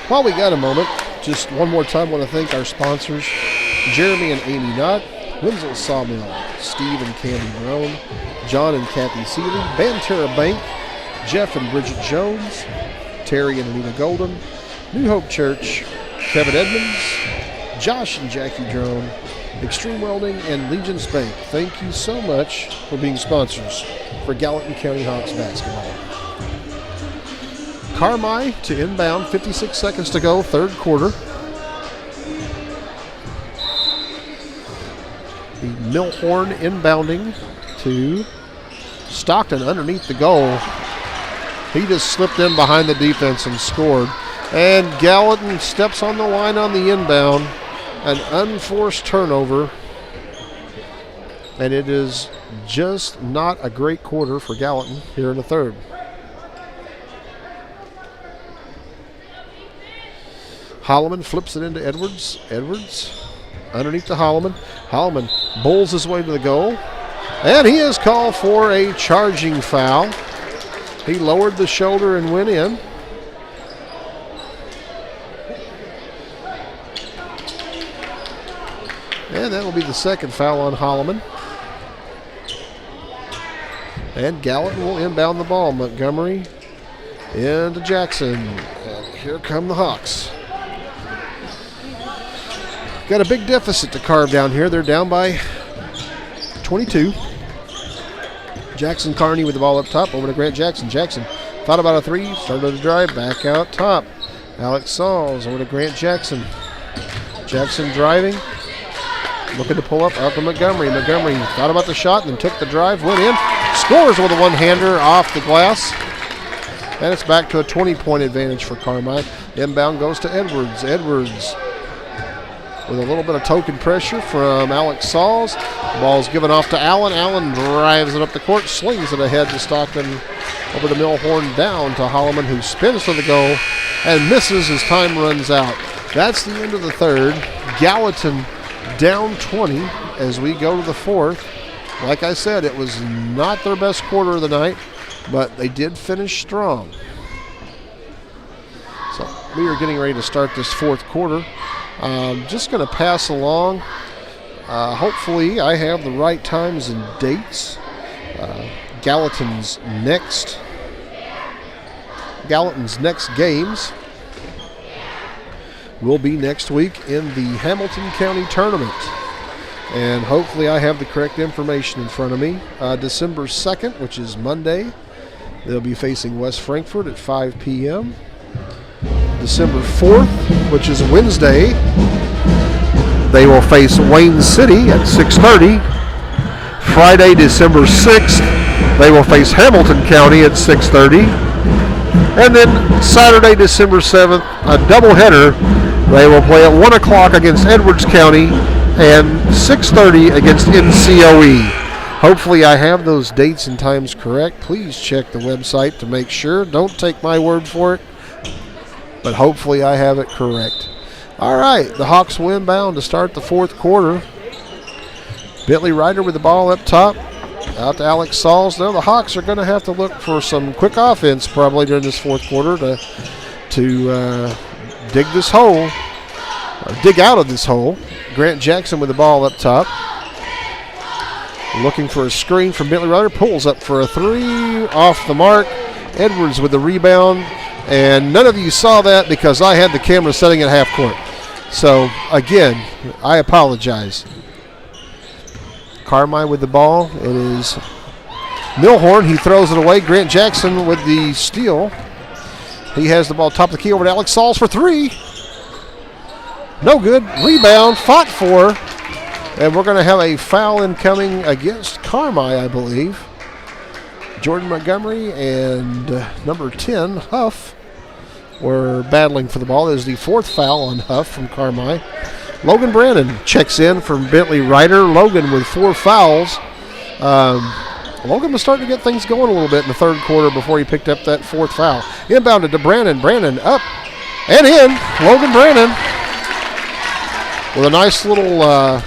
[SPEAKER 1] While we got a moment, just one more time, I want to thank our sponsors, Jeremy and Amy Knott, Wenzel Sawmill, Steve and Candy Brown, John and Kathy Seeley, Banterra Bank, Jeff and Bridget Jones, Terry and Anita Golden, New Hope Church, Kevin Edmonds, Josh and Jackie Drone, Extreme Welding, and Legion's Bank. Thank you so much for being sponsors for Gallatin County Hawks basketball. Carmi to inbound, 56 seconds to go, third quarter. The Milhorn inbounding to Stockton underneath the goal. He just slipped in behind the defense and scored. And Gallatin steps on the line on the inbound. an unforced turnover. And it is just not a great quarter for Gallatin here in the third. Holloman flips it into Edwards. Edwards underneath to Holloman. Holloman bowls his way to the goal. And he is called for a charging foul. He lowered the shoulder and went in. And that will be the second foul on Holloman. And Gallatin will inbound the ball. Montgomery into Jackson. And here come the Hawks. Got a big deficit to carve down here. They're down by 22. Jackson Carney with the ball up top. Over to Grant Jackson. Jackson thought about a three. Started to drive. Back out top. Alex Sauls over to Grant Jackson. Jackson driving. Looking to pull up to Montgomery. Montgomery thought about the shot and then took the drive. Went in. Scores with a one-hander off the glass. And it's back to a 20-point advantage for Carmi. Inbound goes to Edwards. Edwards with a little bit of token pressure from Alex Sauls. Ball's given off to Allen. Allen drives it up the court, slings it ahead to Stockton. Over to Milhorn, down to Holloman, who spins for the goal and misses as time runs out. That's the end of the third. Gallatin down 20 as we go to the fourth. Like I said, it was not their best quarter of the night, but they did finish strong. So we are getting ready to start this fourth quarter. Just going to pass along. Hopefully I have the right times and dates. Gallatin's next games will be next week in the Hamilton County Tournament. And hopefully I have the correct information in front of me. December 2nd, which is Monday, they'll be facing West Frankfort at 5 p.m. December 4th, which is Wednesday, they will face Wayne City at 6:30. Friday, December 6th, they will face Hamilton County at 6:30. And then Saturday, December 7th, a doubleheader. They will play at 1 o'clock against Edwards County and 6:30 against NCOE. Hopefully I have those dates and times correct. Please check the website to make sure. Don't take my word for it, but hopefully I have it correct. All right, the Hawks will inbound to start the fourth quarter. Bentley Ryder with the ball up top. Out to Alex Sauls. Now the Hawks are going to have to look for some quick offense probably during this fourth quarter to dig this hole, dig out of this hole. Grant Jackson with the ball up top. Looking for a screen from Bentley Ryder. Pulls up for a three. Off the mark. Edwards with the rebound. And none of you saw that because I had the camera setting at half court. So, again, I apologize. Carmi with the ball. It is Milhorn. He throws it away. Grant Jackson with the steal. He has the ball top of the key over to Alex Sauls for three. No good. Rebound. Fought for. And we're going to have a foul incoming against Carmi, I believe. Jordan Montgomery and number 10, Huff, were battling for the ball. There's the fourth foul on Huff from Carmi. Logan Brannon checks in from Bentley Ryder. Logan with 4 fouls. Logan was starting to get things going a little bit in the third quarter before he picked up that fourth foul. Inbounded to Brannon. Brannon up and in. Logan Brannon with a nice little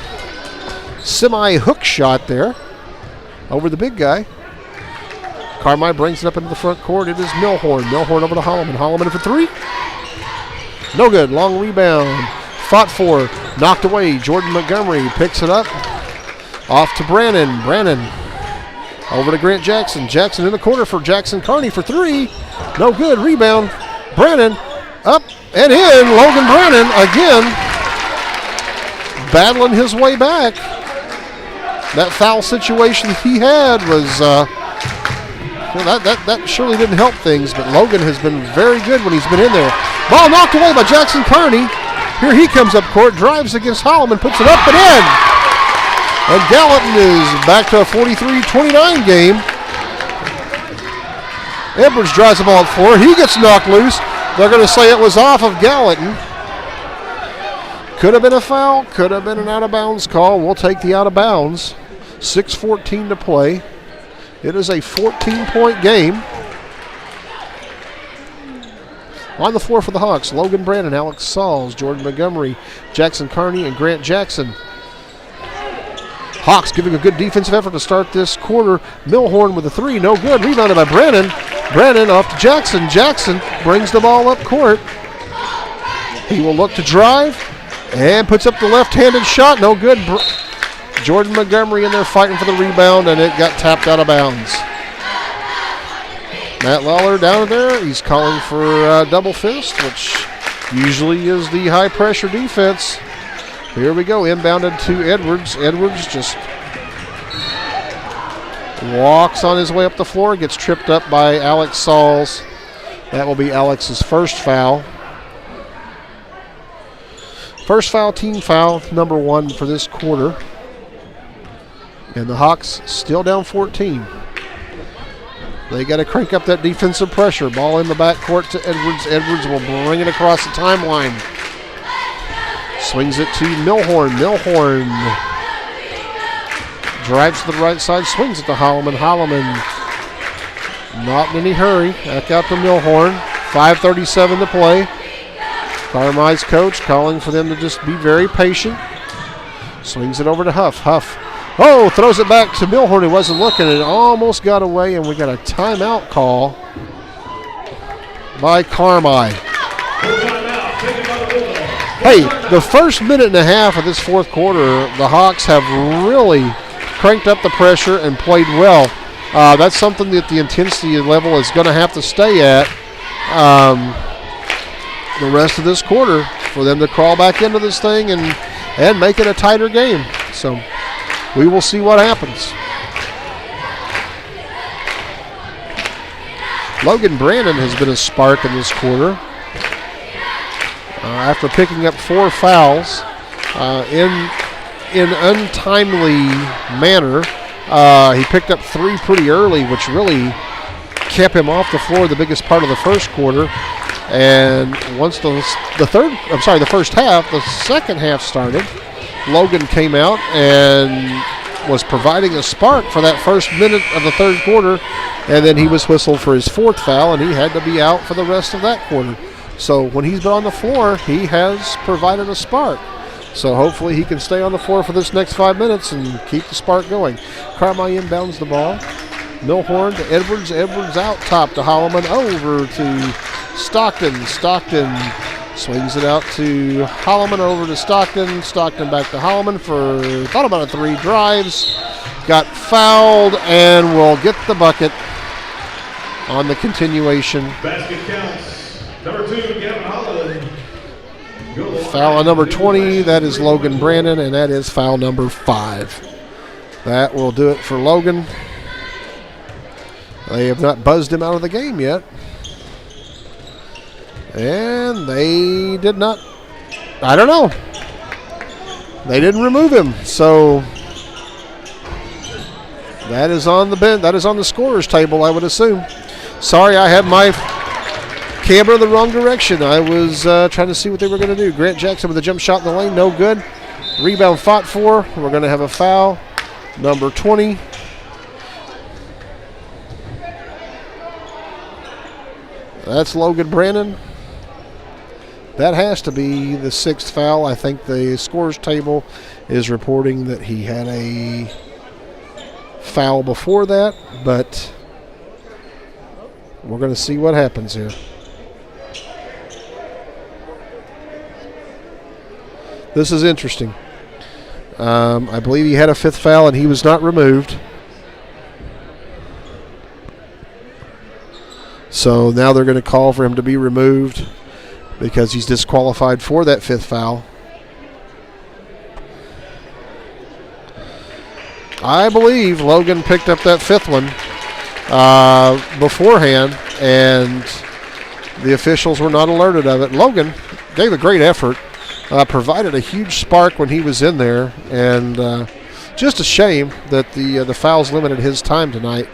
[SPEAKER 1] semi-hook shot there over the big guy. Carmi brings it up into the front court. It is Milhorn. Milhorn over to Holloman. Holloman for three. No good. Long rebound. Fought for. Knocked away. Jordan Montgomery picks it up. Off to Brannon. Brannon over to Grant Jackson. Jackson in the corner for Jackson Carney for three. No good. Rebound. Brannon up and in. Logan Brannon again battling his way back. That foul situation he had was that surely didn't help things, but Logan has been very good when he's been in there. Ball knocked away by Jackson Carney. Here he comes up court, drives against Holloman, puts it up and in. And Gallatin is back to a 43-29 game. Edwards drives the ball at floor. He gets knocked loose. They're going to say it was off of Gallatin. Could have been a foul. Could have been an out-of-bounds call. We'll take the out-of-bounds. 6:14 to play. It is a 14-point game. On the floor for the Hawks, Logan Brandon, Alex Sauls, Jordan Montgomery, Jackson Carney, and Grant Jackson. Hawks giving a good defensive effort to start this quarter. Milhorn with a three, no good. Rebounded by Brandon. Brandon off to Jackson. Jackson brings the ball up court. He will look to drive and puts up the left-handed shot, no good. Jordan Montgomery in there fighting for the rebound, and it got tapped out of bounds. Matt Lawler down there, he's calling for a double fist, which usually is the high-pressure defense. Here we go, inbounded to Edwards. Edwards just walks on his way up the floor, gets tripped up by Alex Sauls. That will be Alex's first foul. First foul, team foul, number 1 for this quarter. And the Hawks still down 14. They got to crank up that defensive pressure. Ball in the backcourt to Edwards. Edwards will bring it across the timeline. Swings it to Milhorn. Milhorn drives to the right side, swings it to Holloman. Holloman not in any hurry. Back out to Milhorn. 5:37 to play. Carmi's coach calling for them to just be very patient. Swings it over to Huff. Huff. Oh, throws it back to Milhorn. He wasn't looking. It almost got away, and we got a timeout call by Carmi. Hey, the first minute and a half of this fourth quarter, the Hawks have really cranked up the pressure and played well. That's something that the intensity level is going to have to stay at the rest of this quarter for them to crawl back into this thing and make it a tighter game. So we will see what happens. Logan Brandon has been a spark in this quarter. After picking up 4 fouls in untimely manner, he picked up 3 pretty early, which really kept him off the floor the biggest part of the first quarter. And once the first half, the second half started, Logan came out and was providing a spark for that first minute of the third quarter, and then he was whistled for his 4th foul, and he had to be out for the rest of that quarter. So when he's been on the floor, he has provided a spark. So hopefully he can stay on the floor for this next 5 minutes and keep the spark going. Carmi inbounds the ball. Milhorn to Edwards. Edwards out top to Holloman. Over to Stockton. Stockton swings it out to Holloman. Over to Stockton. Stockton back to Holloman for thought about a 3. Drives. Got fouled and will get the bucket on the continuation.
[SPEAKER 2] Basket counts. Number 2, Gavin Holland.
[SPEAKER 1] Foul on number 20, that is Logan Brandon, and that is foul number 5. That will do it for Logan. They have not buzzed him out of the game yet. And they did not, I don't know. They didn't remove him, so that is on the bench. That is on the scorer's table, I would assume. Sorry, I had my camera the wrong direction. I was trying to see what they were going to do. Grant Jackson with a jump shot in the lane, no good. Rebound fought for. We're going to have a foul. Number 20. That's Logan Brandon. That has to be the 6th foul. I think the scorer's table is reporting that he had a foul before that, but we're going to see what happens here. This is interesting. I believe he had a 5th foul and he was not removed. So now they're going to call for him to be removed because he's disqualified for that 5th foul. I believe Logan picked up that 5th one beforehand, and the officials were not alerted of it. Logan gave a great effort. Provided a huge spark when he was in there, and just a shame that the fouls limited his time tonight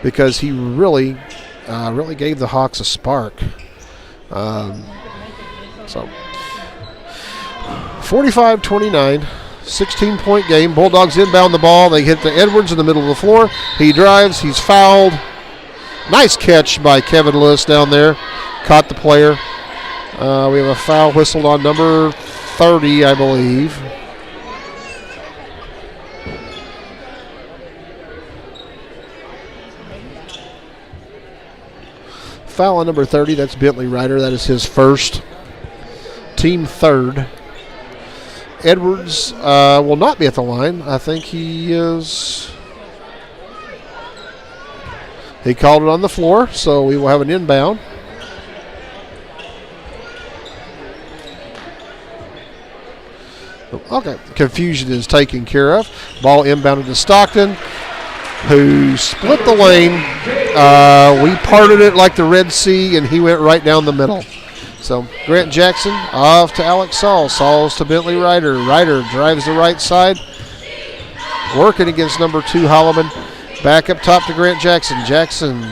[SPEAKER 1] because he really gave the Hawks a spark. So 45-29, 16-point game. Bulldogs inbound the ball. They hit to Edwards in the middle of the floor. He drives. He's fouled. Nice catch by Kevin Lewis down there. Caught the player. We have a foul whistled on number 30, I believe. Foul on number 30. That's Bentley Ryder. That is his first. Team third. Edwards will not be at the line. I think he is. He called it on the floor, so we will have an inbound. Okay, confusion is taken care of. Ball inbounded to Stockton, who split the lane. We parted it like the Red Sea, and he went right down the middle. So Grant Jackson off to Alex Saul. Saul's to Bentley Ryder. Ryder drives the right side, working against number 2 Holloman. Back up top to Grant Jackson. Jackson.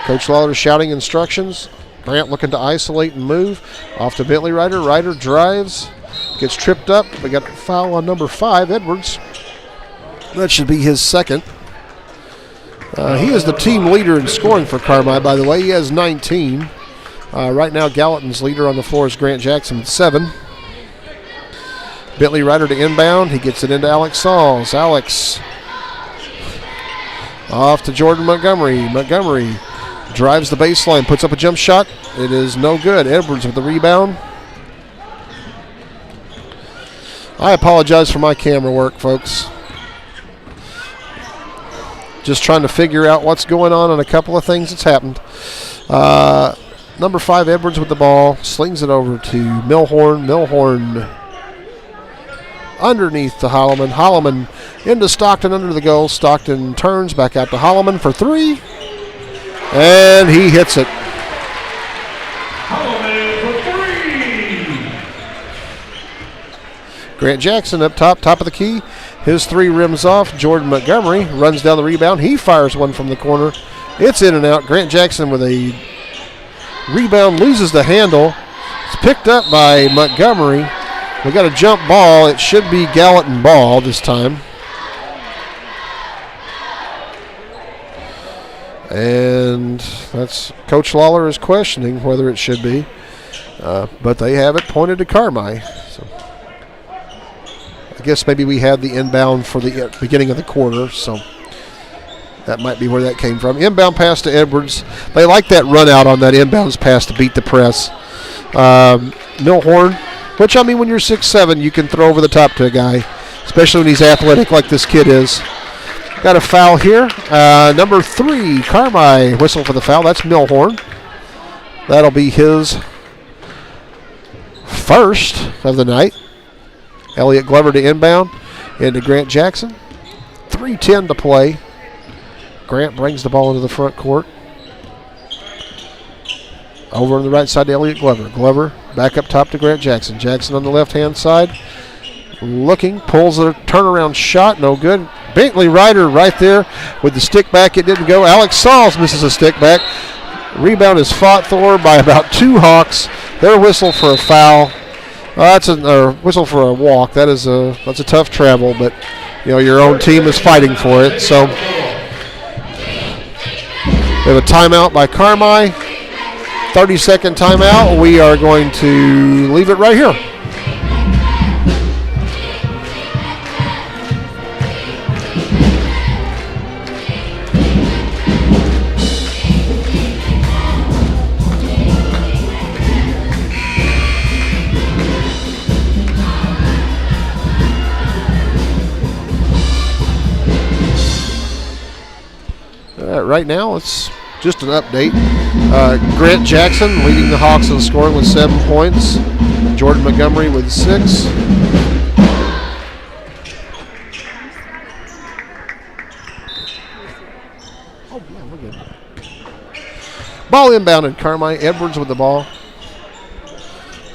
[SPEAKER 1] Coach Lawler shouting instructions. Grant looking to isolate and move. Off to Bentley Ryder. Ryder drives. Gets tripped up. We got a foul on number 5, Edwards. That should be his second. He is the team leader in scoring for Carmi, by the way. He has 19. Right now, Gallatin's leader on the floor is Grant Jackson with 7. Bentley Ryder to inbound. He gets it into Alex Sauls. Alex off to Jordan Montgomery. Montgomery drives the baseline, puts up a jump shot. It is no good. Edwards with the rebound. I apologize for my camera work, folks. Just trying to figure out what's going on a couple of things that's happened. Number 5, Edwards with the ball. Slings it over to Milhorn. Milhorn underneath to Holloman. Holloman into Stockton under the goal. Stockton turns back out to Holloman for 3. And he hits it.
[SPEAKER 2] Holloman for 3.
[SPEAKER 1] Grant Jackson up top of the key. His 3 rims off. Jordan Montgomery runs down the rebound. He fires one from the corner. It's in and out. Grant Jackson with a rebound, loses the handle. It's picked up by Montgomery. We got a jump ball. It should be Gallatin ball this time. And that's Coach Lawler is questioning whether it should be. But they have it pointed to Carmi. So I guess maybe we had the inbound for the beginning of the quarter, so that might be where that came from. Inbound pass to Edwards. They like that run out on that inbounds pass to beat the press. Milhorn, which, I mean, when you're 6'7", you can throw over the top to a guy, especially when he's athletic like this kid is. Got a foul here. Number 3, Carmi, whistle for the foul. That's Milhorn. That'll be his first of the night. Elliott Glover to inbound into Grant Jackson. 3:10 to play. Grant brings the ball into the front court. Over on the right side to Elliott Glover. Glover back up top to Grant Jackson. Jackson on the left-hand side. Looking, pulls a turnaround shot. No good. Bentley Ryder right there with the stick back. It didn't go. Alex Sauls misses a stick back. Rebound is fought for by about 2 Hawks. Their whistle for a foul. That's a whistle for a walk. That's a tough travel, but you know your own team is fighting for it. So we have a timeout by Carmi. 30-second timeout. We are going to leave it right here. Right now, it's just an update. Grant Jackson leading the Hawks in scoring with 7 points. Jordan Montgomery with 6. Oh, yeah, we're good. Ball inbounded. Carmi. Edwards with the ball.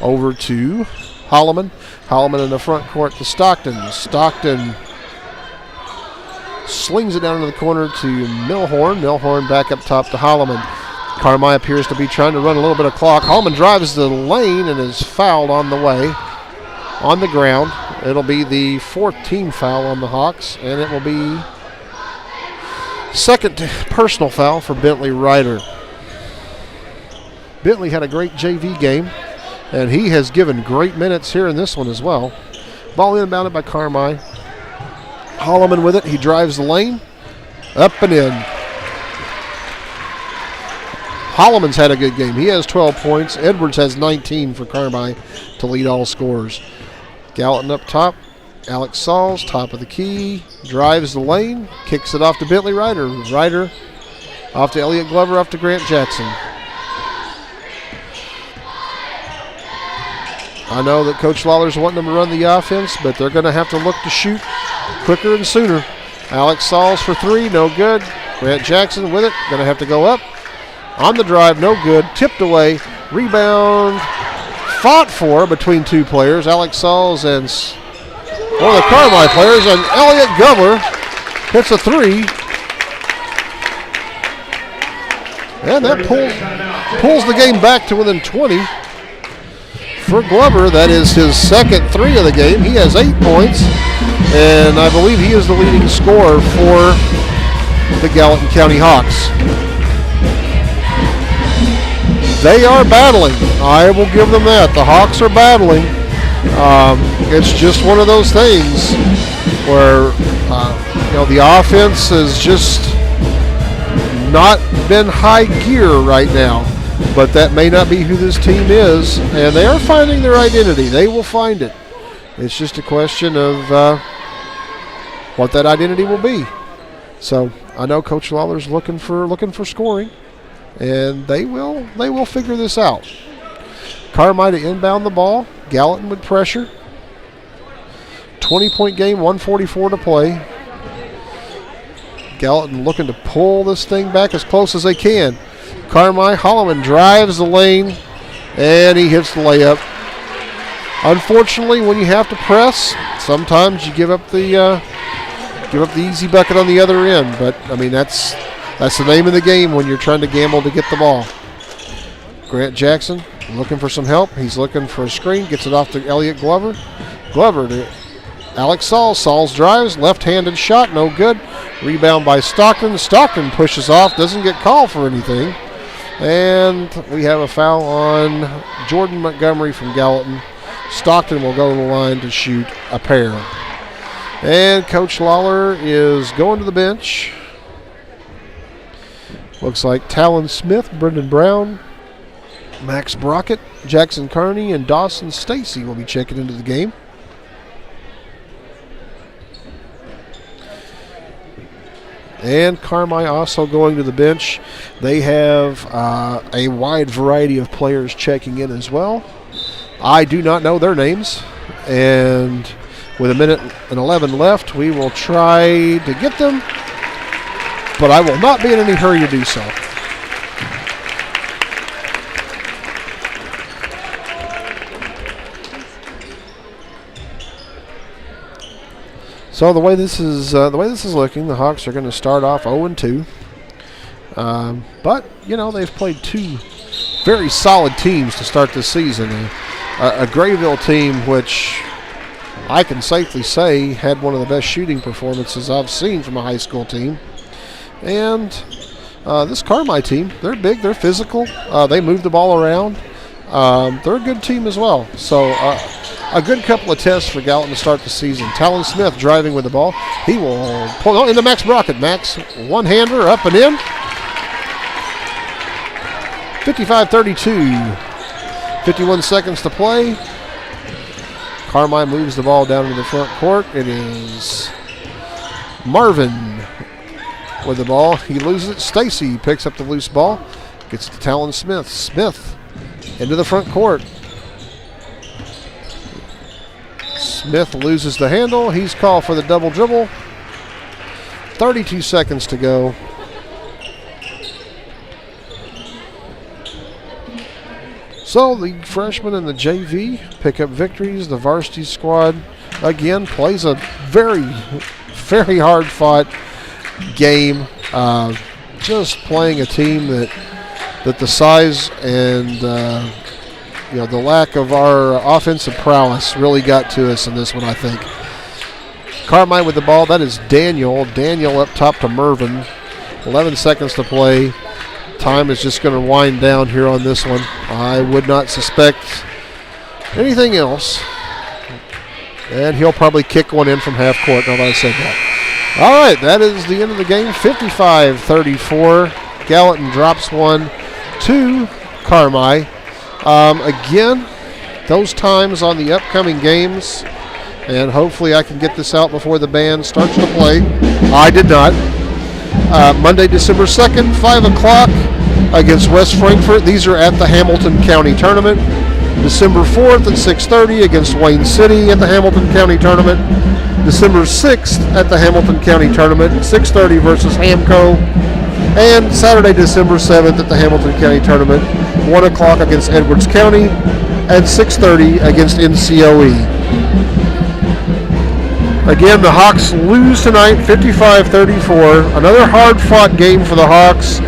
[SPEAKER 1] Over to Holloman. Holloman in the front court to Stockton. Stockton slings it down in the corner to Milhorn. Milhorn back up top to Holloman. Carmi appears to be trying to run a little bit of clock. Hallman drives the lane and is fouled on the way on the ground. It'll be the 4th team foul on the Hawks, and it will be second personal foul for Bentley Ryder. Bentley had a great JV game, and he has given great minutes here in this one as well. Ball inbounded by Carmi. Holloman with it. He drives the lane. Up and in. Holloman's had a good game. He has 12 points. Edwards has 19 for Carmi to lead all scorers. Gallatin up top. Alex Sauls, top of the key. Drives the lane. Kicks it off to Bentley Ryder. Ryder off to Elliott Glover, off to Grant Jackson. I know that Coach Lawler's wanting them to run the offense, but they're going to have to look to shoot quicker and sooner. Alex Sauls for 3, no good. Grant Jackson with it, going to have to go up. On the drive, no good. Tipped away. Rebound. Fought for between 2 players, Alex Sauls and one of the Carmi players, and Elliott Glover hits a 3. And that pulls the game back to within 20. For Glover, that is his second 3 of the game. He has 8 points, and I believe he is the leading scorer for the Gallatin County Hawks. They are battling. I will give them that. The Hawks are battling. It's just one of those things where the offense has just not been high gear right now. But that may not be who this team is, and they are finding their identity. They will find it. It's just a question of what that identity will be. So I know Coach Lawler's looking for scoring, and they will figure this out. Carmi to inbound the ball. Gallatin with pressure. 20-point game, 1:44 to play. Gallatin looking to pull this thing back as close as they can. Carmi, Holloman drives the lane, and he hits the layup. Unfortunately, when you have to press, sometimes you give up the easy bucket on the other end. But I mean, that's the name of the game when you're trying to gamble to get the ball. Grant Jackson looking for some help. He's looking for a screen. Gets it off to Elliott Glover. Glover to Alex Sauls. Sauls drives. Left-handed shot. No good. Rebound by Stockton. Stockton pushes off. Doesn't get called for anything. And we have a foul on Jordan Montgomery from Gallatin. Stockton will go to the line to shoot a pair. And Coach Lawler is going to the bench. Looks like Talon Smith, Brendan Brown, Max Brockett, Jackson Carney, and Dawson Stacy will be checking into the game. And Carmi also going to the bench. They have a wide variety of players checking in as well. I do not know their names. And with 1:11 left, we will try to get them. But I will not be in any hurry to do so. So the way this is looking, the Hawks are going to start off 0-2. But they've played 2 very solid teams to start this season. A Grayville team, which I can safely say had one of the best shooting performances I've seen from a high school team. And this Carmi team, they're big, they're physical, they move the ball around. They're a good team as well. So a good couple of tests for Gallatin to start the season. Talon Smith driving with the ball. He will pull into Max Brockett. Max, one-hander, up and in. 55-32. 51 seconds to play. Carmi moves the ball down to the front court. It is Marvin with the ball. He loses it. Stacy picks up the loose ball. Gets it to Talon Smith. Smith into the front court. Smith loses the handle. He's called for the double dribble. 32 seconds to go. So the freshmen and the JV pick up victories. The varsity squad, again, plays a very, very hard-fought game. Just playing a team that that the size and the lack of our offensive prowess really got to us in this one, I think. Carmi with the ball. That is Daniel. Daniel up top to Mervin. 11 seconds to play. Time is just going to wind down here on this one. I would not suspect anything else. And he'll probably kick one in from half court, now that I said that. All right, that is the end of the game. 55-34. Gallatin drops one to Carmi. Again, those times on the upcoming games, and hopefully I can get this out before the band starts to play. I did not. Monday, December 2nd, 5 o'clock against West Frankfort. These are at the Hamilton County Tournament. December 4th at 6:30 against Wayne City at the Hamilton County Tournament. December 6th at the Hamilton County Tournament, 6:30 versus Hamco. And Saturday, December 7th at the Hamilton County Tournament, 1 o'clock against Edwards County and 6:30 against NCOE. Again, the Hawks lose tonight, 55-34. Another hard-fought game for the Hawks.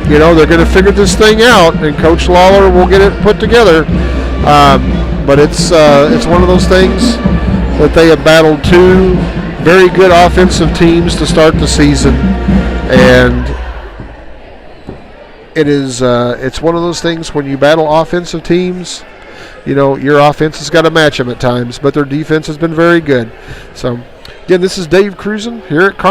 [SPEAKER 1] They're going to figure this thing out, and Coach Lawler will get it put together. But it's one of those things that they have battled two very good offensive teams to start the season, and it's one of those things when you battle offensive teams. Your offense has got to match them at times, but their defense has been very good. So, again, this is Dave Cruzen here at Carmi.